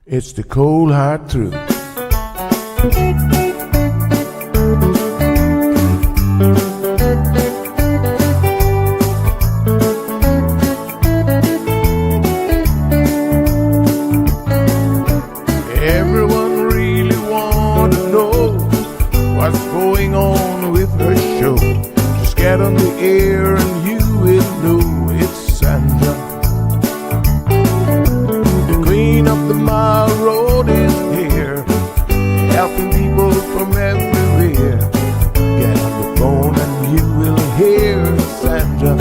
It's the cold hard truth. Everyone really want to know what's going on with her show. Just get on the air and you will know it's Sandra. The queen of the mile road is here, helping people from everywhere. Get on the phone and you will hear Sandra.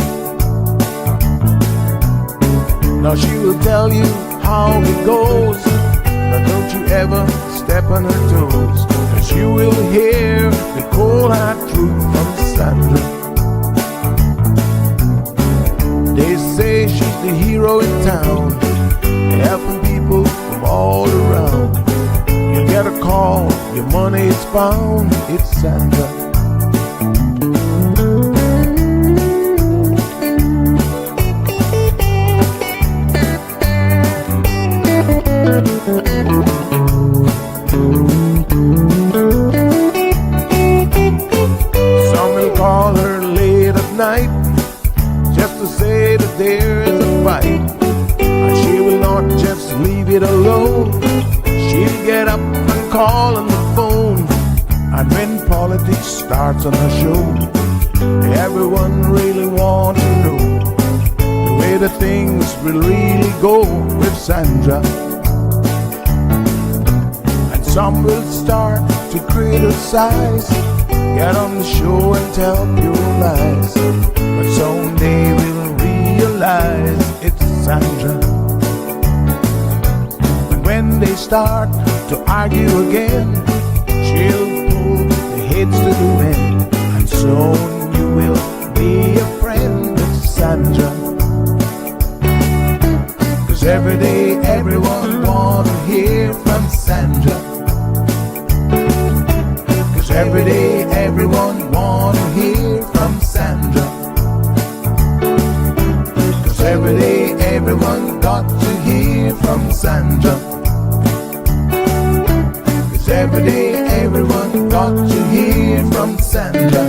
Now she will tell you how it goes, but don't you ever step on her toes, 'cause you will hear the cold hard truth from Sandra. They say she's the hero in town, helping people from all around. You get a call, your money is found, it's Sandra. Some will call her late at night just to say that there is a fight, and she will not just leave it alone. She'll get up and call on the phone, and when politics starts on her show, everyone really wants to know the way the things will really go with Sandra. Some will start to criticize, get on the show and tell pure lies, but someday we'll realize it's Sandra. And when they start to argue again, she'll pull the heads to the wind, and soon you will be a friend of Sandra. 'Cause every day everyone wants to hear from Sandra. Every day everyone wanna hear from Sandra. 'Cause every day everyone got to hear from Sandra. 'Cause every day everyone got to hear from Sandra.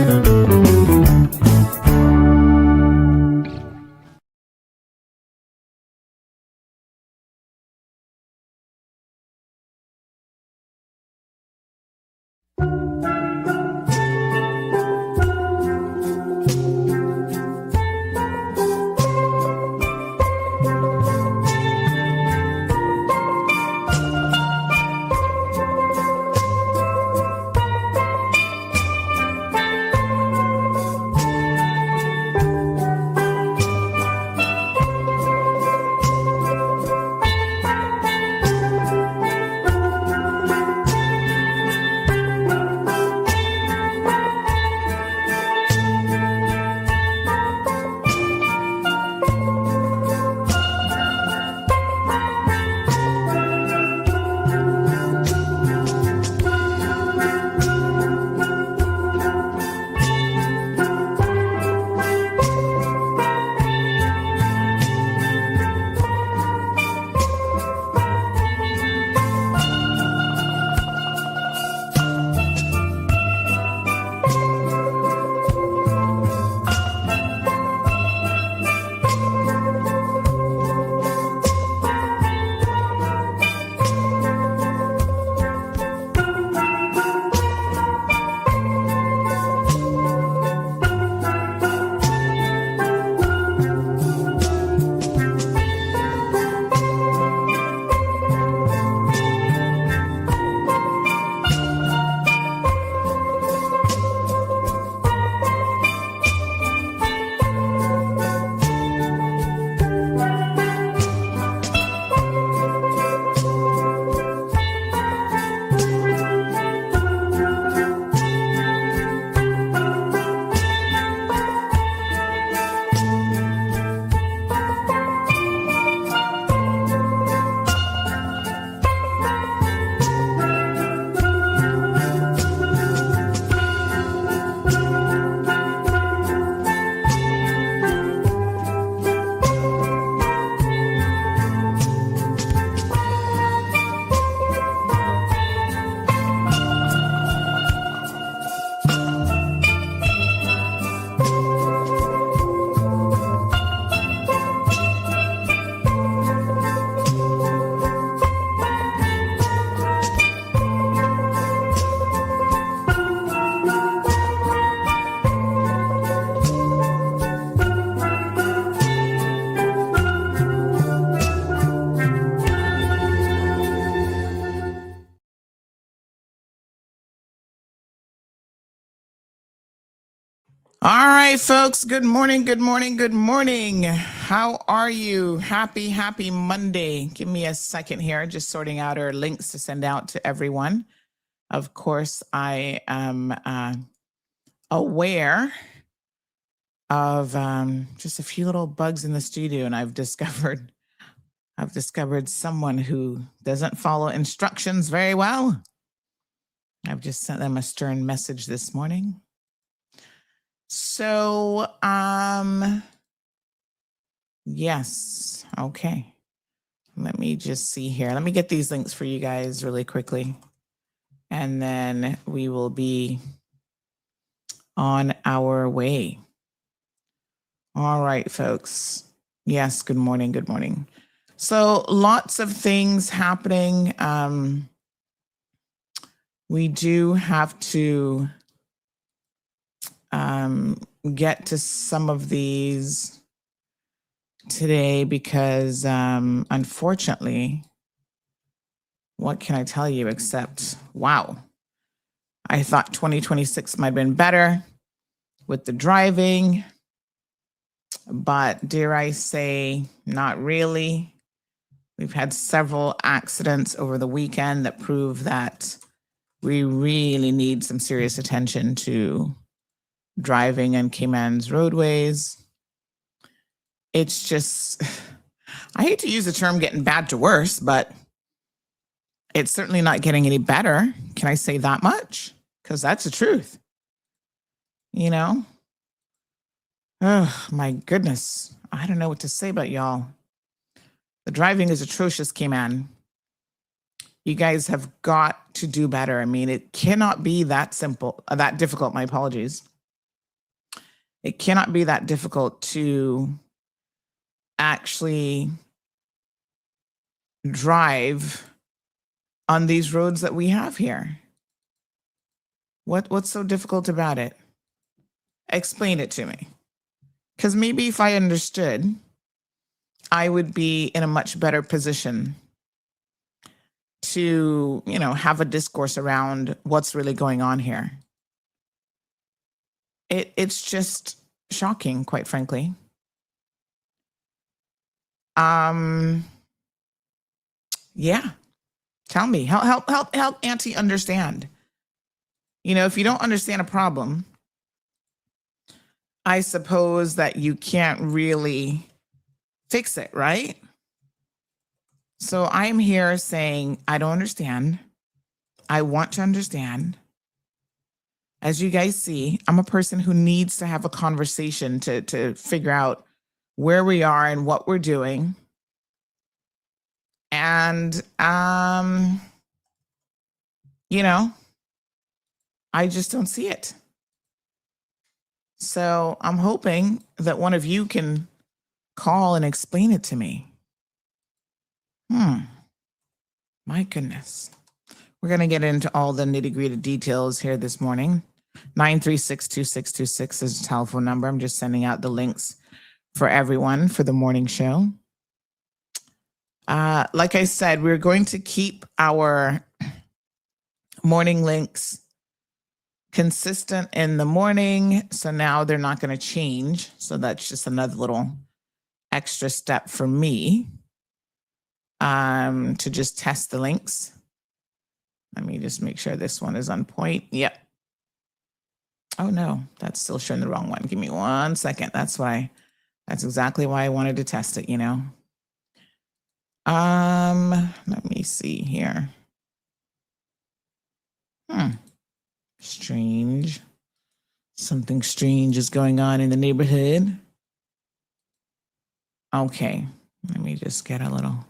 All right, folks. Good morning. Good morning. Good morning. How are you? Happy Monday. Give me a second here. Just sorting out our links to send out to everyone. Of course, I am aware of just a few little bugs in the studio, and I've discovered someone who doesn't follow instructions very well. I've just sent them a stern message this morning. So, yes. Okay. Let me just see here. Let me get these links for you guys really quickly. And then we will be on our way. All right, folks. Yes, good morning. Good morning. So lots of things happening. We do have to get to some of these today because unfortunately, what can I tell you except, wow, I thought 2026 might have been better with the driving, but dare I say, not really. We've had several accidents over the weekend that prove that we really need some serious attention to driving on Cayman's roadways. It's just, I hate to use the term getting bad to worse, but it's certainly not getting any better. Can I say that much? Because that's the truth. You know? Oh, my goodness. I don't know what to say about y'all. The driving is atrocious, Cayman. You guys have got to do better. I mean, it cannot be that simple, that difficult. My apologies. It cannot be that difficult to actually drive on these roads that we have here. What's so difficult about it? Explain it to me. Because maybe if I understood, I would be in a much better position to, have a discourse around what's really going on here. It's just shocking, quite frankly. Yeah. Tell me, help Auntie understand. If you don't understand a problem, I suppose that you can't really fix it, right? So I'm here saying, I don't understand. I want to understand. As you guys see, I'm a person who needs to have a conversation to figure out where we are and what we're doing. And, I just don't see it. So I'm hoping that one of you can call and explain it to me. My goodness. We're going to get into all the nitty-gritty details here this morning. 936-2626 is the telephone number. I'm just sending out the links for everyone for the morning show. Like I said, we're going to keep our morning links consistent in the morning. So now they're not going to change. So that's just another little extra step for me to just test the links. Let me just make sure this one is on point. Yep. Oh no, that's still showing the wrong one. Give me 1 second. That's exactly why I wanted to test it, Let me see here. Strange. Something strange is going on in the neighborhood. Okay, let me just get a little.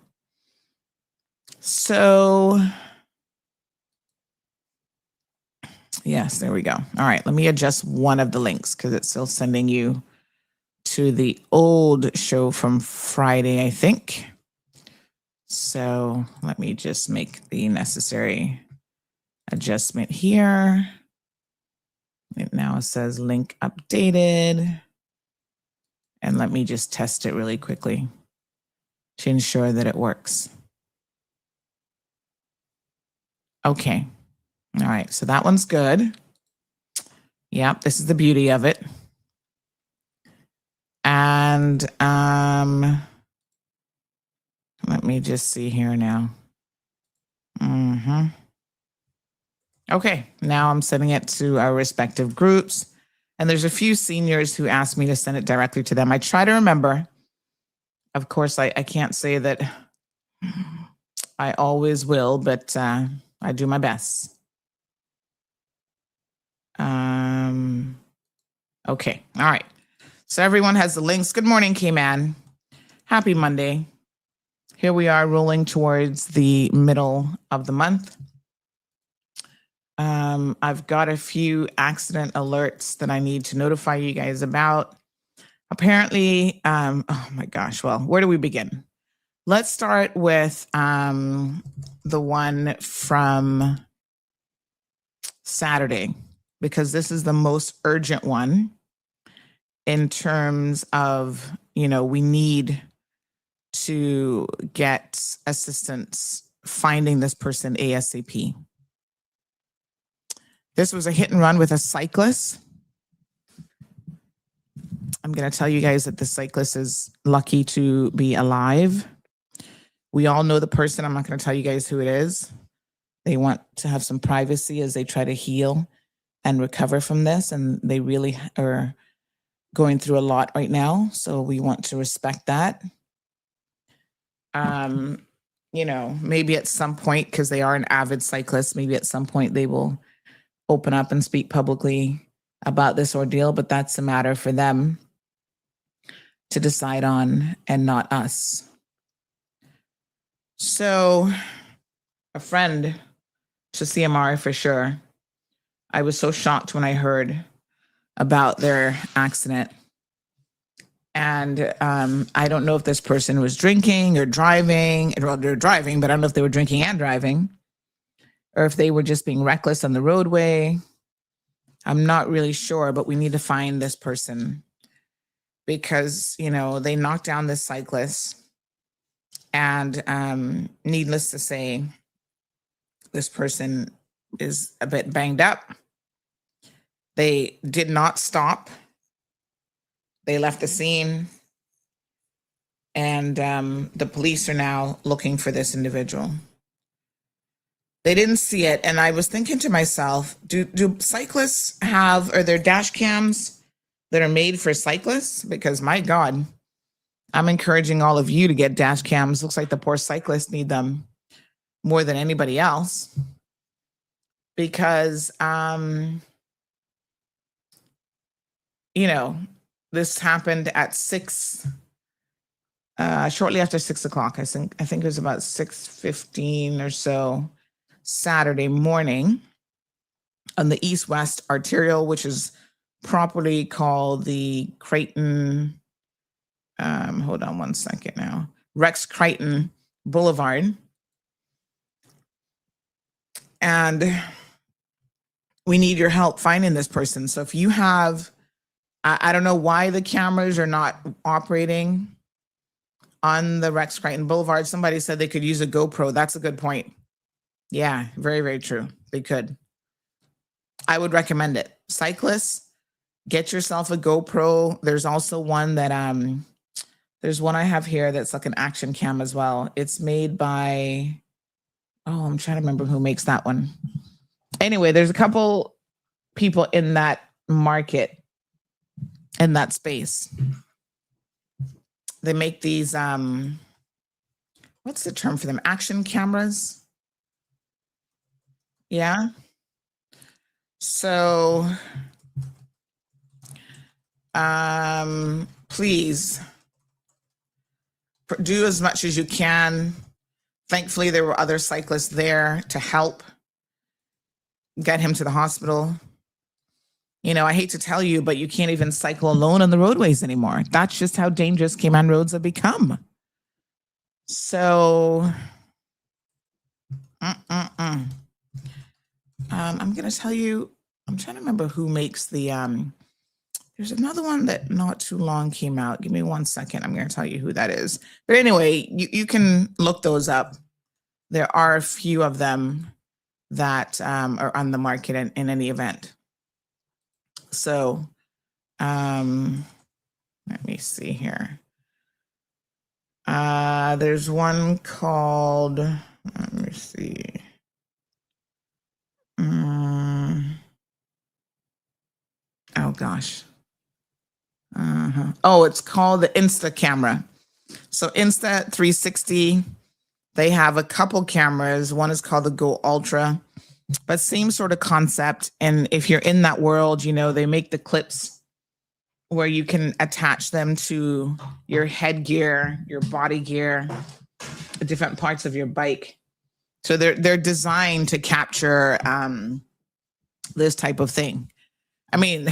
So, yes, there we go. All right, let me adjust one of the links because it's still sending you to the old show from Friday, I think. So let me just make the necessary adjustment here. It now says link updated. And let me just test it really quickly to ensure that it works. Okay. All right. So that one's good. Yep. This is the beauty of it. And let me just see here now. Okay, now I'm sending it to our respective groups. And there's a few seniors who asked me to send it directly to them. I try to remember. Of course, I can't say that I always will, but I do my best. Okay, all right. So everyone has the links. Good morning, K-Man. Happy Monday. Here we are rolling towards the middle of the month. I've got a few accident alerts that I need to notify you guys about. Apparently, oh my gosh, well, where do we begin? Let's start with the one from Saturday, because this is the most urgent one in terms of, we need to get assistance finding this person ASAP. This was a hit and run with a cyclist. I'm going to tell you guys that the cyclist is lucky to be alive. We all know the person. I'm not going to tell you guys who it is. They want to have some privacy as they try to heal and recover from this. And they really are going through a lot right now. So we want to respect that. Maybe at some point, because they are an avid cyclist, maybe at some point they will open up and speak publicly about this ordeal, but that's a matter for them to decide on and not us. So a friend to CMR for sure. I was so shocked when I heard about their accident. And I don't know if this person was drinking or driving. Well, they're driving, but I don't know if they were drinking and driving, or if they were just being reckless on the roadway. I'm not really sure, but we need to find this person because, they knocked down this cyclist. And needless to say, this person is a bit banged up. They did not stop. They left the scene. And the police are now looking for this individual. They didn't see it. And I was thinking to myself, do cyclists are there dash cams that are made for cyclists? Because my God, I'm encouraging all of you to get dash cams. Looks like the poor cyclists need them more than anybody else. Because, this happened at shortly after 6 o'clock. I think it was about 6:15 or so Saturday morning on the East-West Arterial, which is properly called the Creighton, hold on one second now, Rex Creighton Boulevard. And we need your help finding this person. So if you have, I don't know why the cameras are not operating on the Rex Creighton Boulevard. Somebody said they could use a GoPro. That's a good point. Yeah, very, very true. They could. I would recommend it. Cyclists, get yourself a GoPro. There's also one that, there's one I have here that's like an action cam as well. It's made by, I'm trying to remember who makes that one. Anyway, there's a couple people in that market, in that space. They make these, what's the term for them? Action cameras. Yeah. So, please do as much as you can. Thankfully, there were other cyclists there to help get him to the hospital. I hate to tell you, but you can't even cycle alone on the roadways anymore. That's just how dangerous Cayman roads have become. So, I'm going to tell you, I'm trying to remember who makes the, there's another one that not too long came out. Give me 1 second. I'm going to tell you who that is. But anyway, you can look those up. There are a few of them that are on the market in any event. So, Let me see here. There's one called, let me see. Oh gosh. Oh, it's called the Insta camera. So Insta 360, they have a couple cameras. One is called the Go Ultra, but same sort of concept. And if you're in that world, you know, they make the clips where you can attach them to your headgear, your body gear, the different parts of your bike. So they're designed to capture this type of thing. I mean,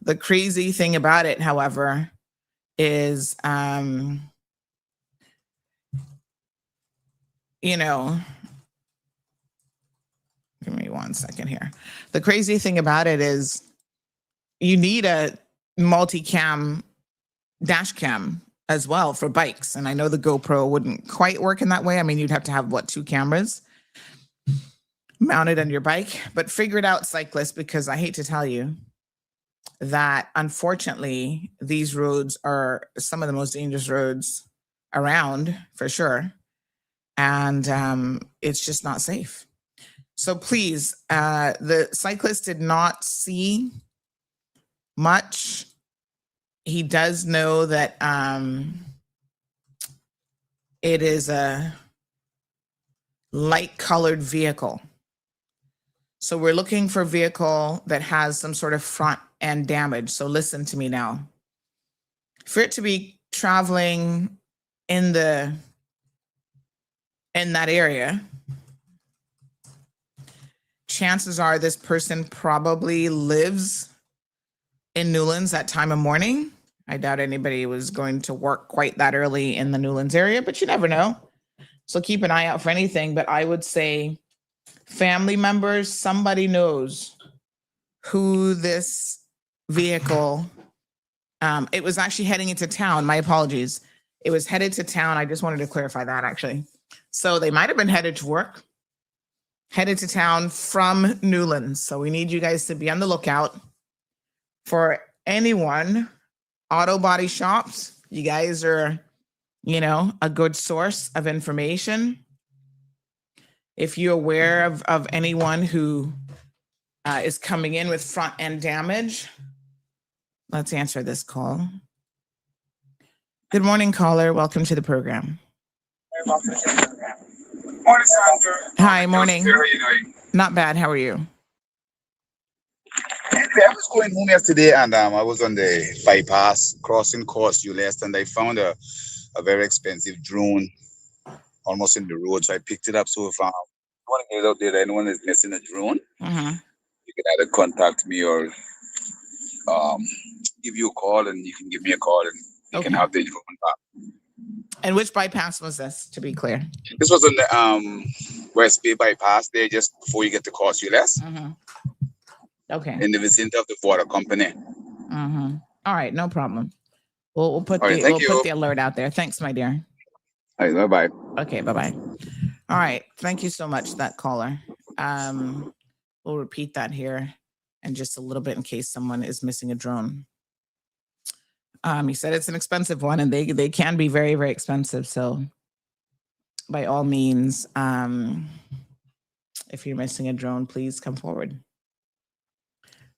the crazy thing about it, however, is you know, give me 1 second here. The crazy thing about it is you need a multicam dash cam as well for bikes. And I know the GoPro wouldn't quite work in that way. I mean, you'd have to have what, 2 cameras mounted on your bike, but figure it out, cyclists, because I hate to tell you that unfortunately these roads are some of the most dangerous roads around for sure. And it's just not safe. So please, the cyclist did not see much. He does know that it is a light colored vehicle. So we're looking for a vehicle that has some sort of front end damage. So listen to me now. For it to be traveling in that area, chances are this person probably lives in Newlands that time of morning. I doubt anybody was going to work quite that early in the Newlands area, but you never know. So keep an eye out for anything. But I would say family members, somebody knows who this vehicle, it was actually heading into town. My apologies. It was headed to town. I just wanted to clarify that actually. So they might have been headed to work, headed to town from Newlands. So we need you guys to be on the lookout for anyone, auto body shops. You guys are, you know, a good source of information. If you're aware of anyone who is coming in with front end damage, let's answer this call. Good morning, caller. Welcome to the program. Morning, Sandra. Hi, morning. How are you doing? Not bad. How are you? Anyway, I was going home yesterday and I was on the bypass crossing course Ulest and I found a very expensive drone almost in the road. So I picked it up. So if you want to get out there, anyone is missing a drone, you can either contact me or give you a call and you can give me a call and you can have the drone back. And which bypass was this, to be clear? This was on the West Bay bypass there just before you get to Course Ulest. Okay. In the vicinity of the water company. All right, no problem. We'll put All right, put the alert out there. Thanks, my dear. All right, bye-bye. Okay, bye-bye. All right, thank you so much, that caller. We'll repeat that here in just a little bit in case someone is missing a drone. He said it's an expensive one, and they can be very, very expensive. So by all means, if you're missing a drone, please come forward.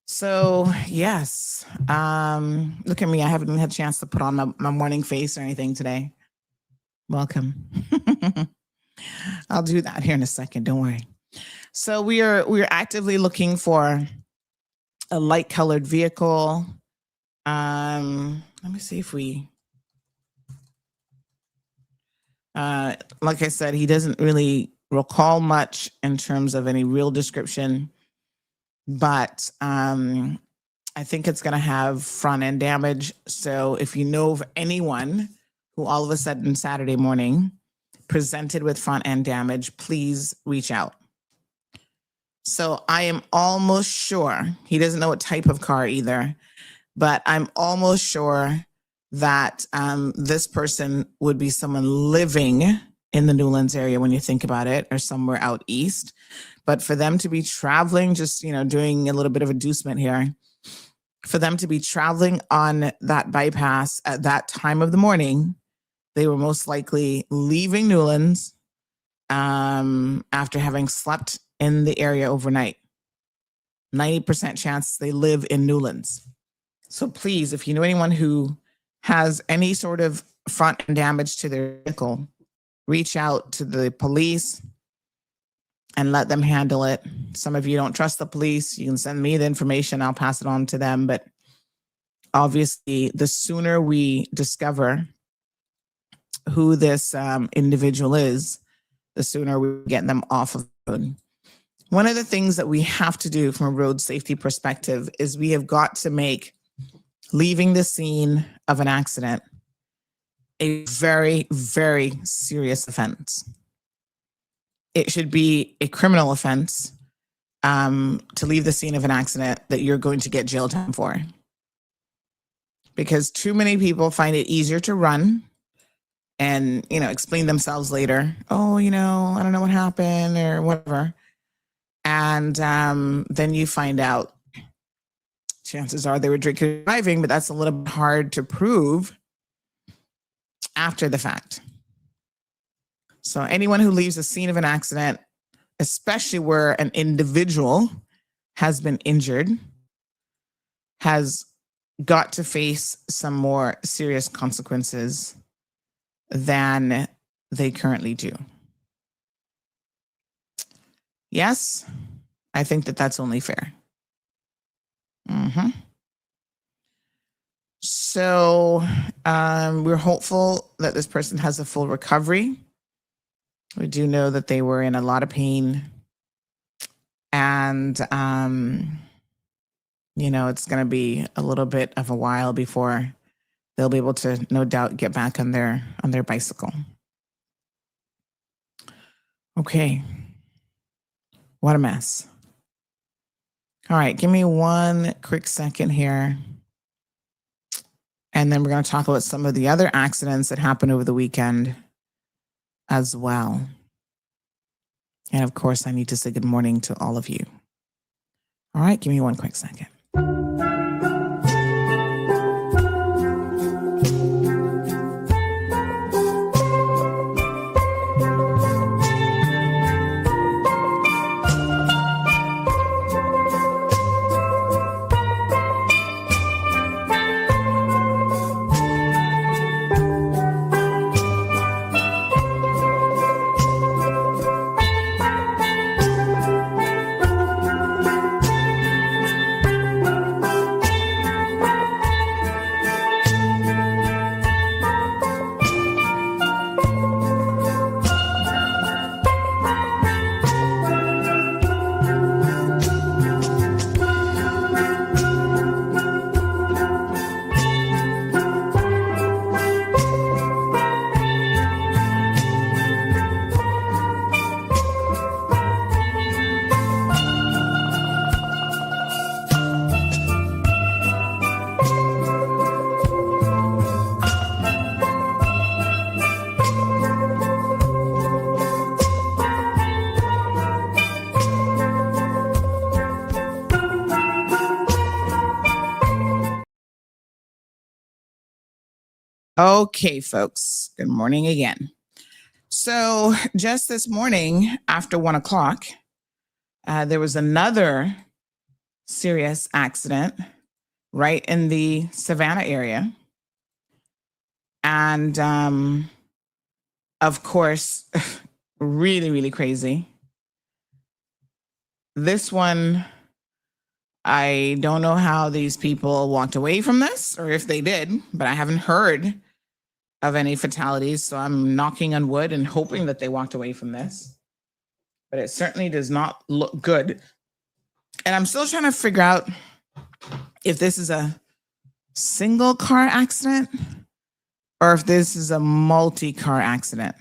So yes, look at me. I haven't had a chance to put on my morning face or anything today. Welcome. I'll do that here in a second. Don't worry. So we're actively looking for a light colored vehicle. Let me see if we, like I said, he doesn't really recall much in terms of any real description, but I think it's going to have front end damage. So if you know of anyone who all of a sudden Saturday morning presented with front end damage, please reach out. So I am almost sure, he doesn't know what type of car either, but I'm almost sure that this person would be someone living in the Newlands area when you think about it, or somewhere out east. But for them to be traveling, just, you know, doing a little bit of inducement here, for them to be traveling on that bypass at that time of the morning, they were most likely leaving Newlands after having slept in the area overnight. 90% chance they live in Newlands. So please, if you know anyone who has any sort of front end damage to their vehicle, reach out to the police and let them handle it. Some of you don't trust the police. You can send me the information. I'll pass it on to them. But obviously, the sooner we discover who this individual is, the sooner we get them off of the road. One of the things that we have to do from a road safety perspective is we have got to make leaving the scene of an accident a very, very serious offense. It should be a criminal offense to leave the scene of an accident that you're going to get jail time for. Because too many people find it easier to run and, explain themselves later. Oh, I don't know what happened or whatever. And then you find out, chances are they were drinking and driving, but that's a little bit hard to prove after the fact. So anyone who leaves the scene of an accident, especially where an individual has been injured, has got to face some more serious consequences than they currently do. Yes, I think that that's only fair. So we're hopeful that this person has a full recovery. We do know that they were in a lot of pain. And, it's going to be a little bit of a while before they'll be able to, no doubt, get back on their bicycle. Okay. What a mess. All right, give me one quick second here. And then we're going to talk about some of the other accidents that happened over the weekend as well. And of course, I need to say good morning to all of you. All right, give me one quick second. Okay, folks, good morning again. So just this morning after 1 o'clock, there was another serious accident right in the Savannah area. And of course, really, really crazy. This one, I don't know how these people walked away from this or if they did, but I haven't heard of any fatalities. So I'm knocking on wood and hoping that they walked away from this. But it certainly does not look good. And I'm still trying to figure out if this is a single car accident or if this is a multi-car accident.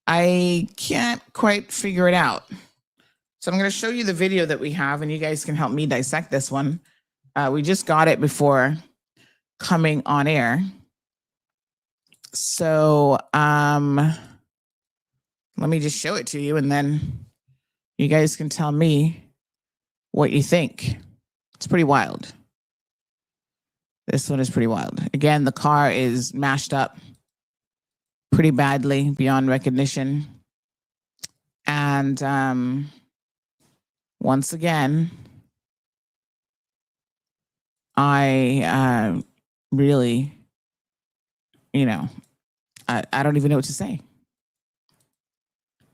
I can't quite figure it out. So I'm going to show you the video that we have and you guys can help me dissect this one. We just got it before coming on air. So let me just show it to you and then you guys can tell me what you think. It's pretty wild. This one is pretty wild. Again, the car is mashed up pretty badly beyond recognition. And once again, I really, I don't even know what to say.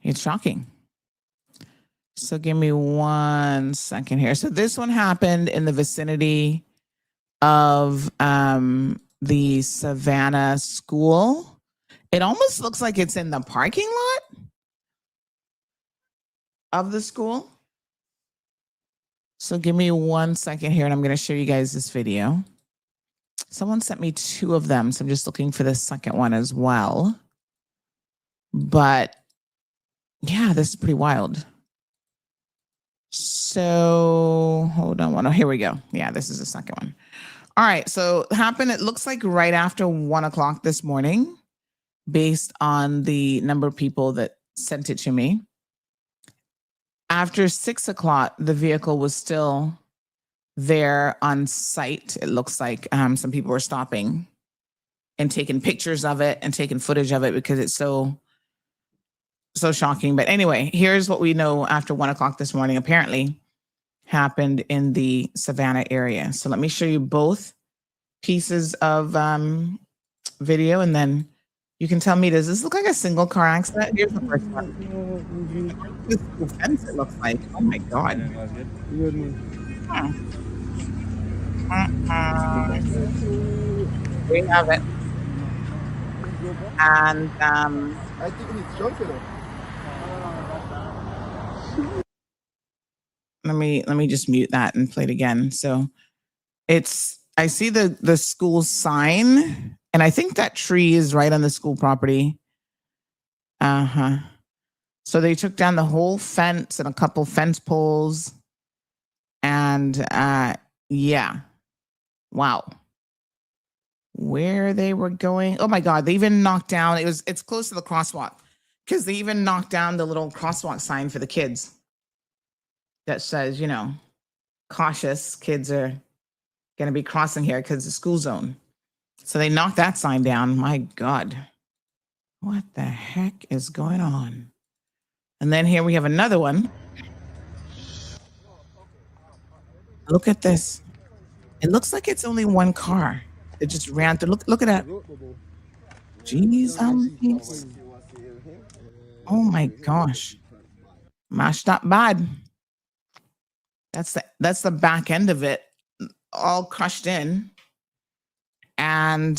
It's shocking. So give me 1 second here. So this one happened in the vicinity of the Savannah School. It almost looks like it's in the parking lot of the school. So give me 1 second here and I'm going to show you guys this video. Someone sent me 2 of them, so I'm just looking for the second one as well. But yeah, this is pretty wild. So hold on. Oh, here we go. Yeah, this is the second one. All right. So it happened, it looks like right after 1 o'clock this morning, based on the number of people that sent it to me. After 6 o'clock, the vehicle was still there on site. It looks like some people were stopping and taking pictures of it and taking footage of it because it's so shocking. But anyway, here's what we know after 1 o'clock this morning apparently happened in the Savannah area. So let me show you both pieces of video and then you can tell me, does this look like a single car accident? Here's the first one. This fence, it looks like. Oh my God. We have it. And I think it's jumping up. let me just mute that and play it again. So I see the school sign, and I think that tree is right on the school property. So they took down the whole fence and a couple fence poles. And yeah. Wow. Where they were going. Oh my God, they even knocked down, it's close to the crosswalk. Because they even knocked down the little crosswalk sign for the kids that says, cautious, kids are going to be crossing here because it's a school zone. So they knocked that sign down. My God, what the heck is going on? And then here we have another one. Look at this. It looks like it's only one car. It just ran through. Look at that. Jeez, oh my gosh. Mashed up bad. That's the back end of it, all crushed in. And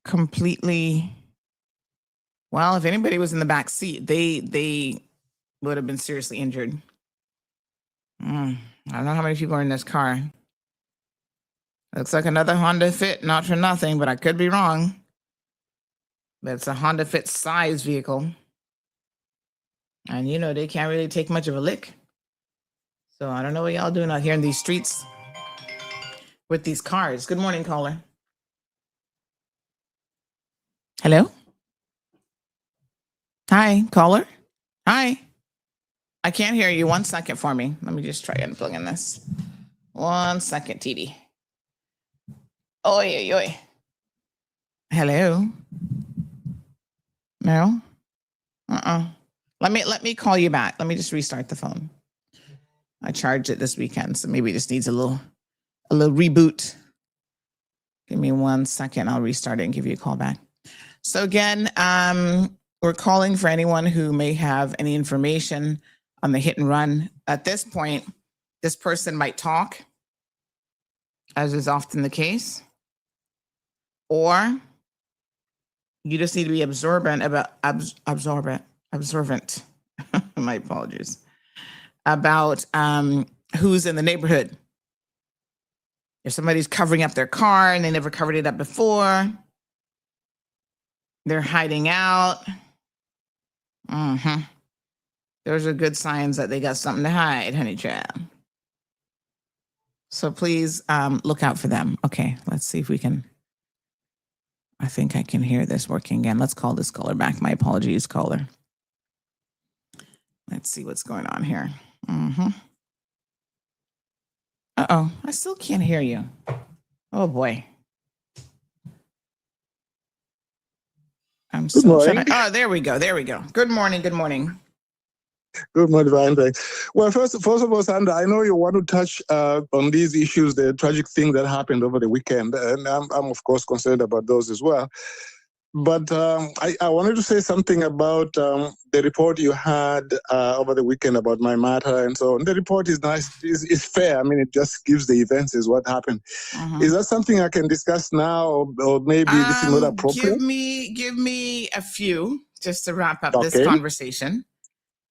completely, well, if anybody was in the back seat, they would have been seriously injured. I don't know how many people are in this car. Looks like another Honda Fit, not for nothing, but I could be wrong. But it's a Honda Fit size vehicle. And they can't really take much of a lick. So I don't know what y'all doing out here in these streets with these cars. Good morning, caller. Hello? Hi, caller. Hi. I can't hear you. 1 second for me. Let me just try and plug in this. 1 second, TD. Oi, oi, oi. Hello? No? Let me call you back. Let me just restart the phone. I charged it this weekend, so maybe it just needs a little reboot. Give me 1 second. I'll restart it and give you a call back. So again, we're calling for anyone who may have any information on the hit and run. At this point, this person might talk, as is often the case, or you just need to be observant. My apologies. About who's in the neighborhood. If somebody's covering up their car and they never covered it up before, they're hiding out. Those are good signs that they got something to hide, honey child. So please look out for them. Okay, let's see if we can. I think I can hear this working again. Let's call this caller back. My apologies, caller. Let's see what's going on here. Uh-oh, I still can't hear you. Oh boy. I'm Good still trying morning. to. Oh, there we go. There we go. Good morning. Good morning. Good morning, Divine. Well, first of all, Sandra, I know you want to touch on these issues, the tragic thing that happened over the weekend, and I'm of course concerned about those as well. But I wanted to say something about the report you had over the weekend about my matter and so on. The report is nice, is fair. I mean, it just gives the events is what happened. Is that something I can discuss now, or maybe this is not appropriate? Give me a few just to wrap up this Okay. conversation.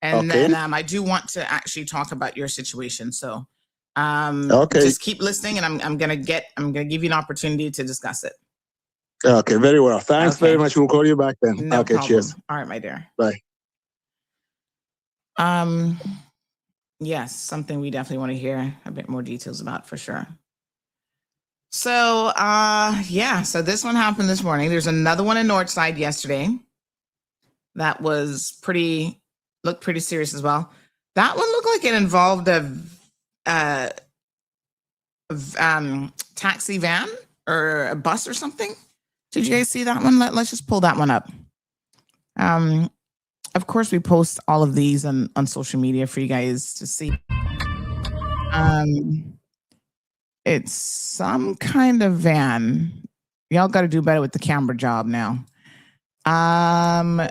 And Okay. then I do want to actually talk about your situation. So Okay. just keep listening, and I'm gonna give you an opportunity to discuss it. Okay, very well. Thanks Okay. very much. We'll call you back then. No Okay, problem. cheers. All right, my dear. Bye. Yes, something we definitely want to hear a bit more details about for sure. So yeah, so this one happened this morning. There's another one in Northside yesterday that was looked pretty serious as well. That one looked like it involved a taxi van or a bus or something. Did you guys see that one? Let's just pull that one up. Of course, we post all of these on social media for you guys to see. It's some kind of van. Y'all got to do better with the camera job now. I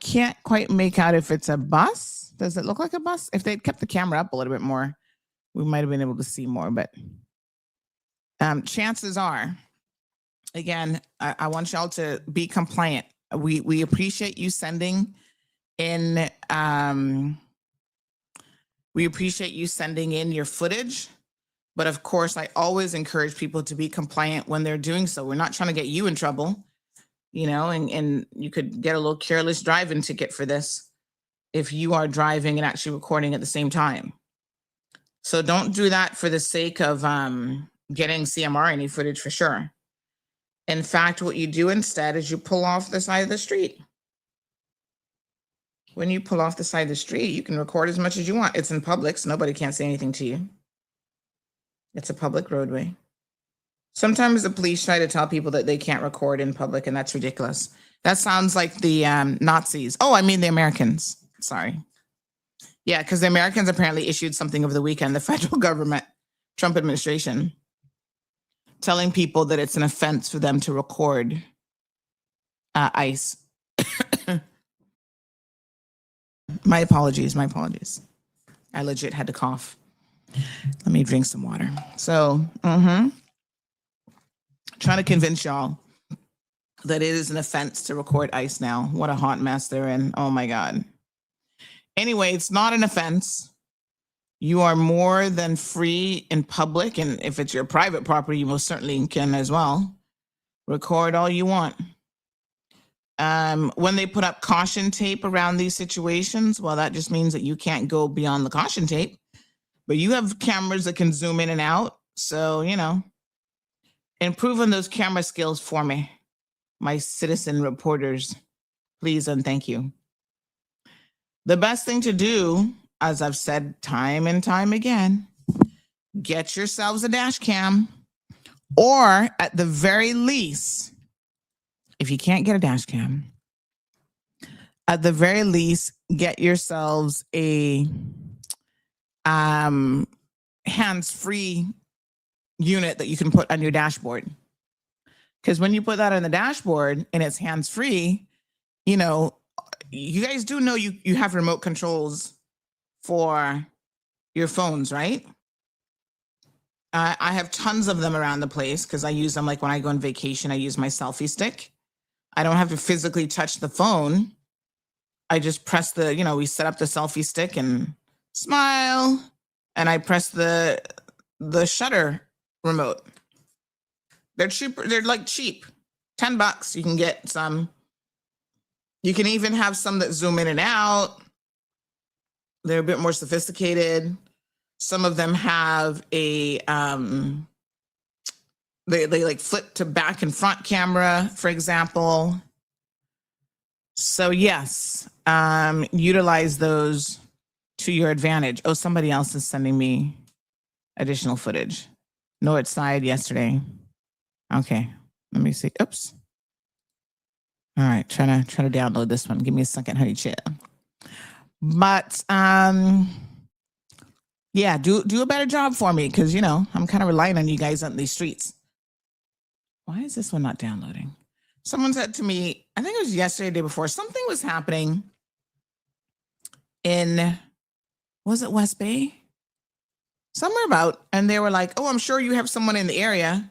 can't quite make out if it's a bus. Does it look like a bus? If they'd kept the camera up a little bit more, we might have been able to see more. But chances are, again, I want y'all to be compliant. We appreciate you sending in. We appreciate you sending in your footage. But of course, I always encourage people to be compliant when they're doing so. We're not trying to get you in trouble, you know, and you could get a little careless driving ticket for this if you are driving and actually recording at the same time. So don't do that for the sake of getting CMR any footage for sure. In fact, what you do instead is you pull off the side of the street. When you pull off the side of the street, you can record as much as you want. It's in public, so nobody can say anything to you. It's a public roadway. Sometimes the police try to tell people that they can't record in public, and that's ridiculous. That sounds like the Nazis. Oh, I mean the Americans. Sorry. Yeah, because the Americans apparently issued something over the weekend, the federal government, Trump administration, telling people that it's an offense for them to record ICE. My apologies. I legit had to cough. Let me drink some water. So, trying to convince y'all that it is an offense to record ICE now. What a hot mess they're in. Oh my God. Anyway, it's not an offense. You are more than free in public. And if it's your private property, you most certainly can as well. Record all you want. When they put up caution tape around these situations, well, that just means that you can't go beyond the caution tape. But you have cameras that can zoom in and out. So, you know, improve on those camera skills for me, my citizen reporters. Please and thank you. The best thing to do, as I've said time and time again, get yourselves a dash cam, or at the very least, if you can't get a dash cam, at the very least, get yourselves a hands-free unit that you can put on your dashboard. Because when you put that on the dashboard and it's hands-free, you know, you guys do know you have remote controls for your phones, right? I have tons of them around the place because I use them like when I go on vacation, I use my selfie stick. I don't have to physically touch the phone. I just press we set up the selfie stick and smile, and I press the shutter remote. They're cheaper. They're like cheap, $10. You can get some. You can even have some that zoom in and out. They're a bit more sophisticated. Some of them have a they like flip to back and front camera, for example. So yes, utilize those to your advantage. Oh, somebody else is sending me additional footage. North side yesterday. Okay, let me see. Oops. All right, trying to download this one. Give me a second, honey chill. But yeah, do a better job for me, because I'm kind of relying on you guys on these streets. Why is this one not downloading? Someone said to me, I think it was yesterday, the day before, something was happening in, was it West Bay? Somewhere about, and they were like, oh, I'm sure you have someone in the area.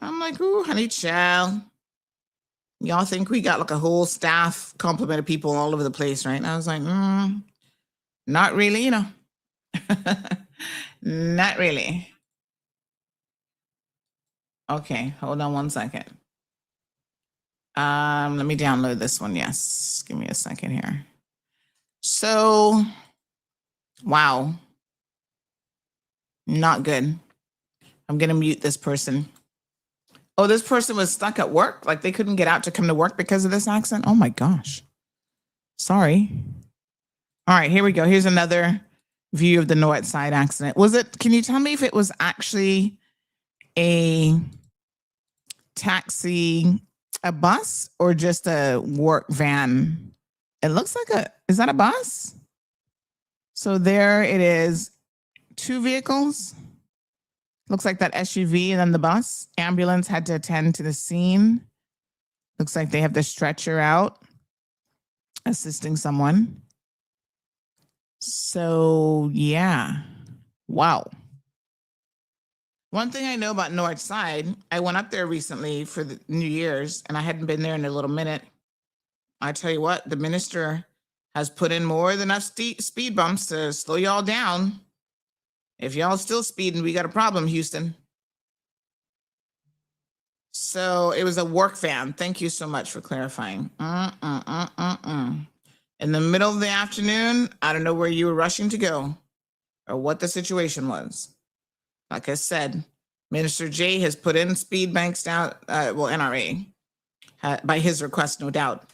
I'm like, ooh, honey child. Y'all think we got like a whole staff complement of people all over the place, right? And I was like, not really, Not really. Okay, hold on one second. Let me download this one. Yes, give me a second here. So, wow. Not good. I'm gonna mute this person. Oh, this person was stuck at work? Like they couldn't get out to come to work because of this accident? Oh my gosh. Sorry. All right, here we go. Here's another view of the north side accident. Can you tell me if it was actually a taxi, a bus, or just a work van? It looks like is that a bus? So there it is, 2 vehicles. Looks like that SUV and then the bus. Ambulance had to attend to the scene. Looks like they have the stretcher out, assisting someone. So yeah, wow. One thing I know about North Side, I went up there recently for the New Year's and I hadn't been there in a little minute. I tell you what, the minister has put in more than enough speed bumps to slow y'all down. If y'all still speeding, we got a problem, Houston. So it was a work van. Thank you so much for clarifying. In the middle of the afternoon, I don't know where you were rushing to go or what the situation was. Like I said, Minister Jay has put in speed banks down, NRA, by his request, no doubt,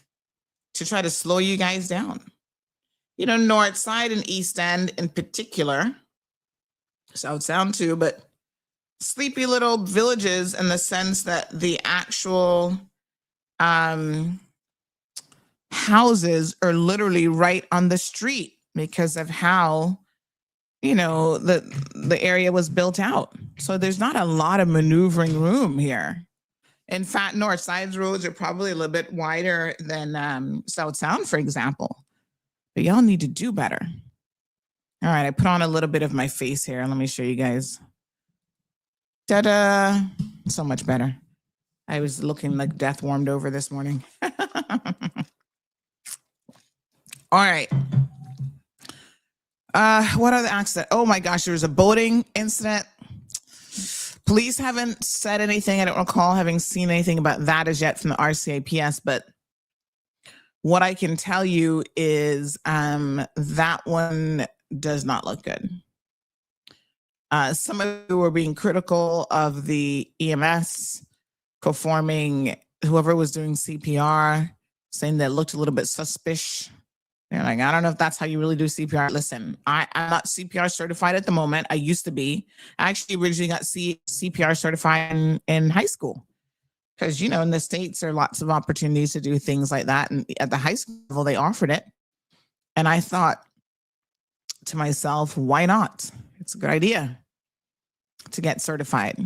to try to slow you guys down. North Side and East End in particular, South Sound too, but sleepy little villages in the sense that the actual houses are literally right on the street because of how the area was built out. So there's not a lot of maneuvering room here. In fact, North Side's roads are probably a little bit wider than South Sound, for example. But y'all need to do better. All right, I put on a little bit of my face here. Let me show you guys. Ta-da! So much better. I was looking like death warmed over this morning. All right. What other accident? Oh my gosh, there was a boating incident. Police haven't said anything. I don't recall having seen anything about that as yet from the RCIPS, but what I can tell you is that one does not look good. Some of you were being critical of the EMS performing, whoever was doing CPR, saying that it looked a little bit suspicious. They're like, I don't know if that's how you really do CPR. Listen, I'm not CPR certified at the moment. I used to be. I actually originally got CPR certified in high school. Because, in the States, there are lots of opportunities to do things like that. And at the high school level, they offered it. And I thought to myself, why not? It's a good idea to get certified.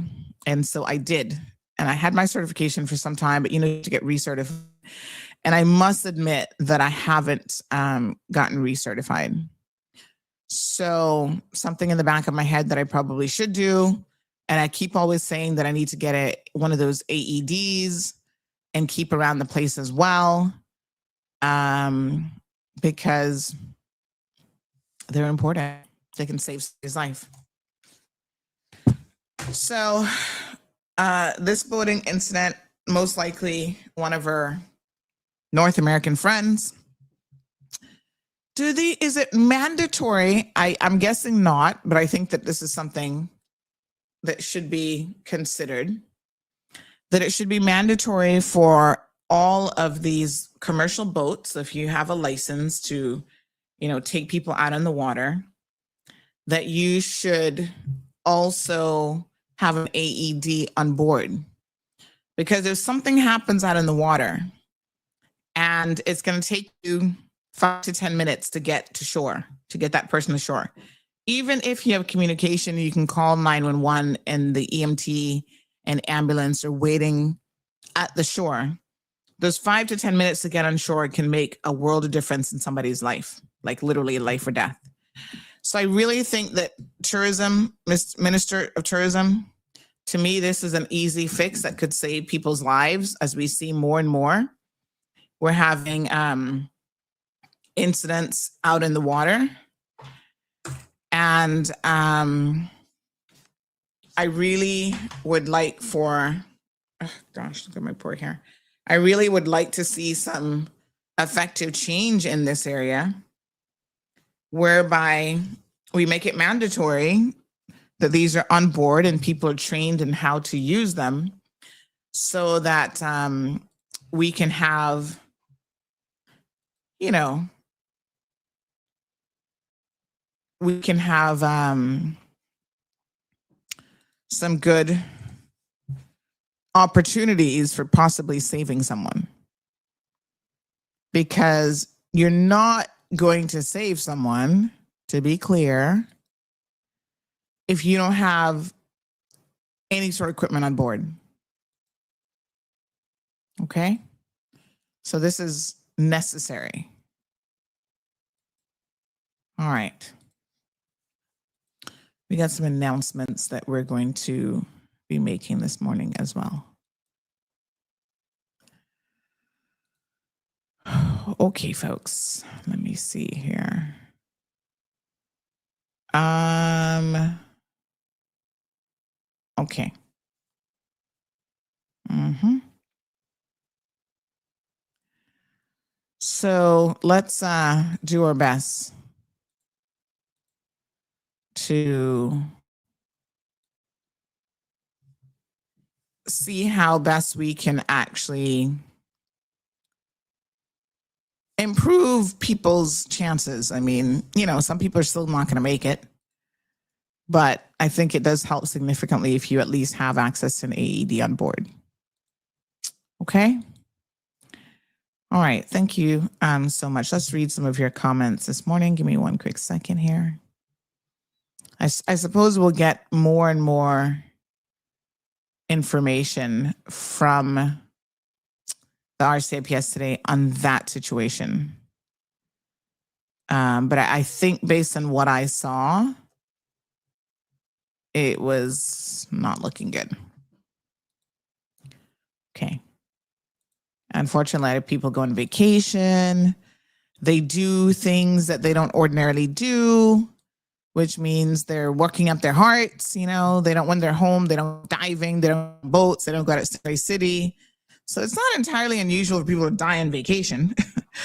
And so I did. And I had my certification for some time, but, to get recertified. And I must admit that I haven't gotten recertified. So something in the back of my head that I probably should do. And I keep always saying that I need to get one of those AEDs and keep around the place as well. Because they're important. They can save his life. So this boating incident, most likely one of her North American friends. Is it mandatory? I'm guessing not, but I think that this is something that should be considered, that it should be mandatory for all of these commercial boats, if you have a license to, take people out on the water, that you should also have an AED on board. Because if something happens out in the water and it's going to take you 5 to 10 minutes to get to shore, to get that person to shore, even if you have communication, you can call 911 and the EMT and ambulance are waiting at the shore. Those 5 to 10 minutes to get on shore can make a world of difference in somebody's life, like literally life or death. So I really think that tourism, Minister of Tourism, to me, this is an easy fix that could save people's lives as we see more and more. We're having incidents out in the water. And I really would like for, oh gosh, look at my poor hair. I really would like to see some effective change in this area whereby we make it mandatory that these are on board and people are trained in how to use them so that we can have, you know, we can have some good opportunities for possibly saving someone. Because you're not going to save someone, to be clear, if you don't have any sort of equipment on board. Okay? So this is necessary. All right. We got some announcements that we're going to be making this morning as well. Okay, folks, let me see here. Okay. So let's do our best to see how best we can actually improve people's chances. I mean, you know, some people are still not going to make it, but I think it does help significantly if you at least have access to an AED on board. Okay. All right. Thank you so much. Let's read some of your comments this morning. Give me one quick second here. I suppose we'll get more and more information from the RCIPS today on that situation. But I think based on what I saw, it was not looking good. Okay. Unfortunately, a lot of people go on vacation. They do things that they don't ordinarily do, which means they're working up their hearts. You know, they don't, when they're home, they don't diving, they don't boats, they don't go to City City. So it's not entirely unusual for people to die on vacation.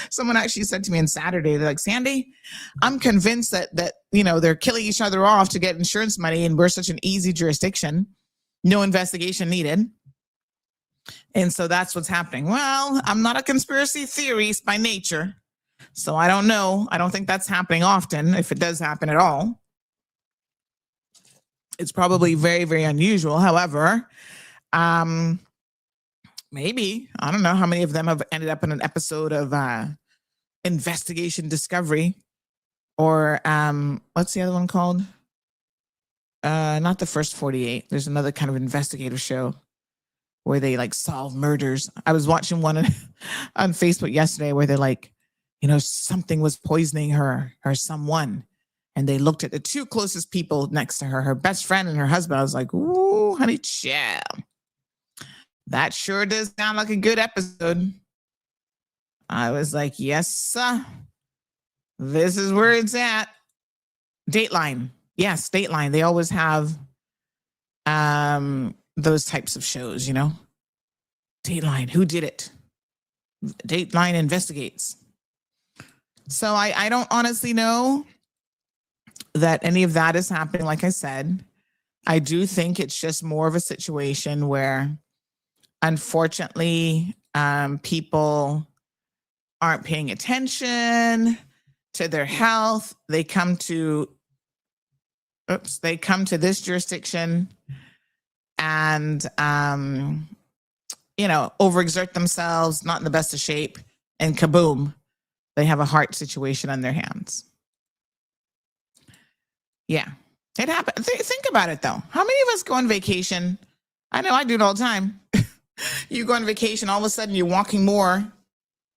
Someone actually said to me on Saturday, they're like, Sandy, I'm convinced that you know, they're killing each other off to get insurance money and we're such an easy jurisdiction, no investigation needed. And so that's what's happening. Well, I'm not a conspiracy theorist by nature, so I don't know. I don't think that's happening often, if it does happen at all. It's probably very, very unusual. However, maybe, I don't know how many of them have ended up in an episode of Investigation Discovery, or what's the other one called? Not The First 48. There's another kind of investigative show where they like solve murders. I was watching one on Facebook yesterday where they're like, you know, something was poisoning her or someone. And they looked at the two closest people next to her, her best friend and her husband. I was like, ooh, honey, child. That sure does sound like a good episode. I was like, yes, sir. This is where it's at. Dateline. Yes, Dateline. They always have those types of shows, you know. Dateline. Who did it? Dateline investigates. So I don't honestly know that any of that is happening. Like I said, I do think it's just more of a situation where, unfortunately, people aren't paying attention to their health. They come to they come to this jurisdiction and, overexert themselves, not in the best of shape, and kaboom, they have a heart situation on their hands. Yeah, it happened. Think about it, though. How many of us go on vacation? I know I do it all the time. You go on vacation, all of a sudden you're walking more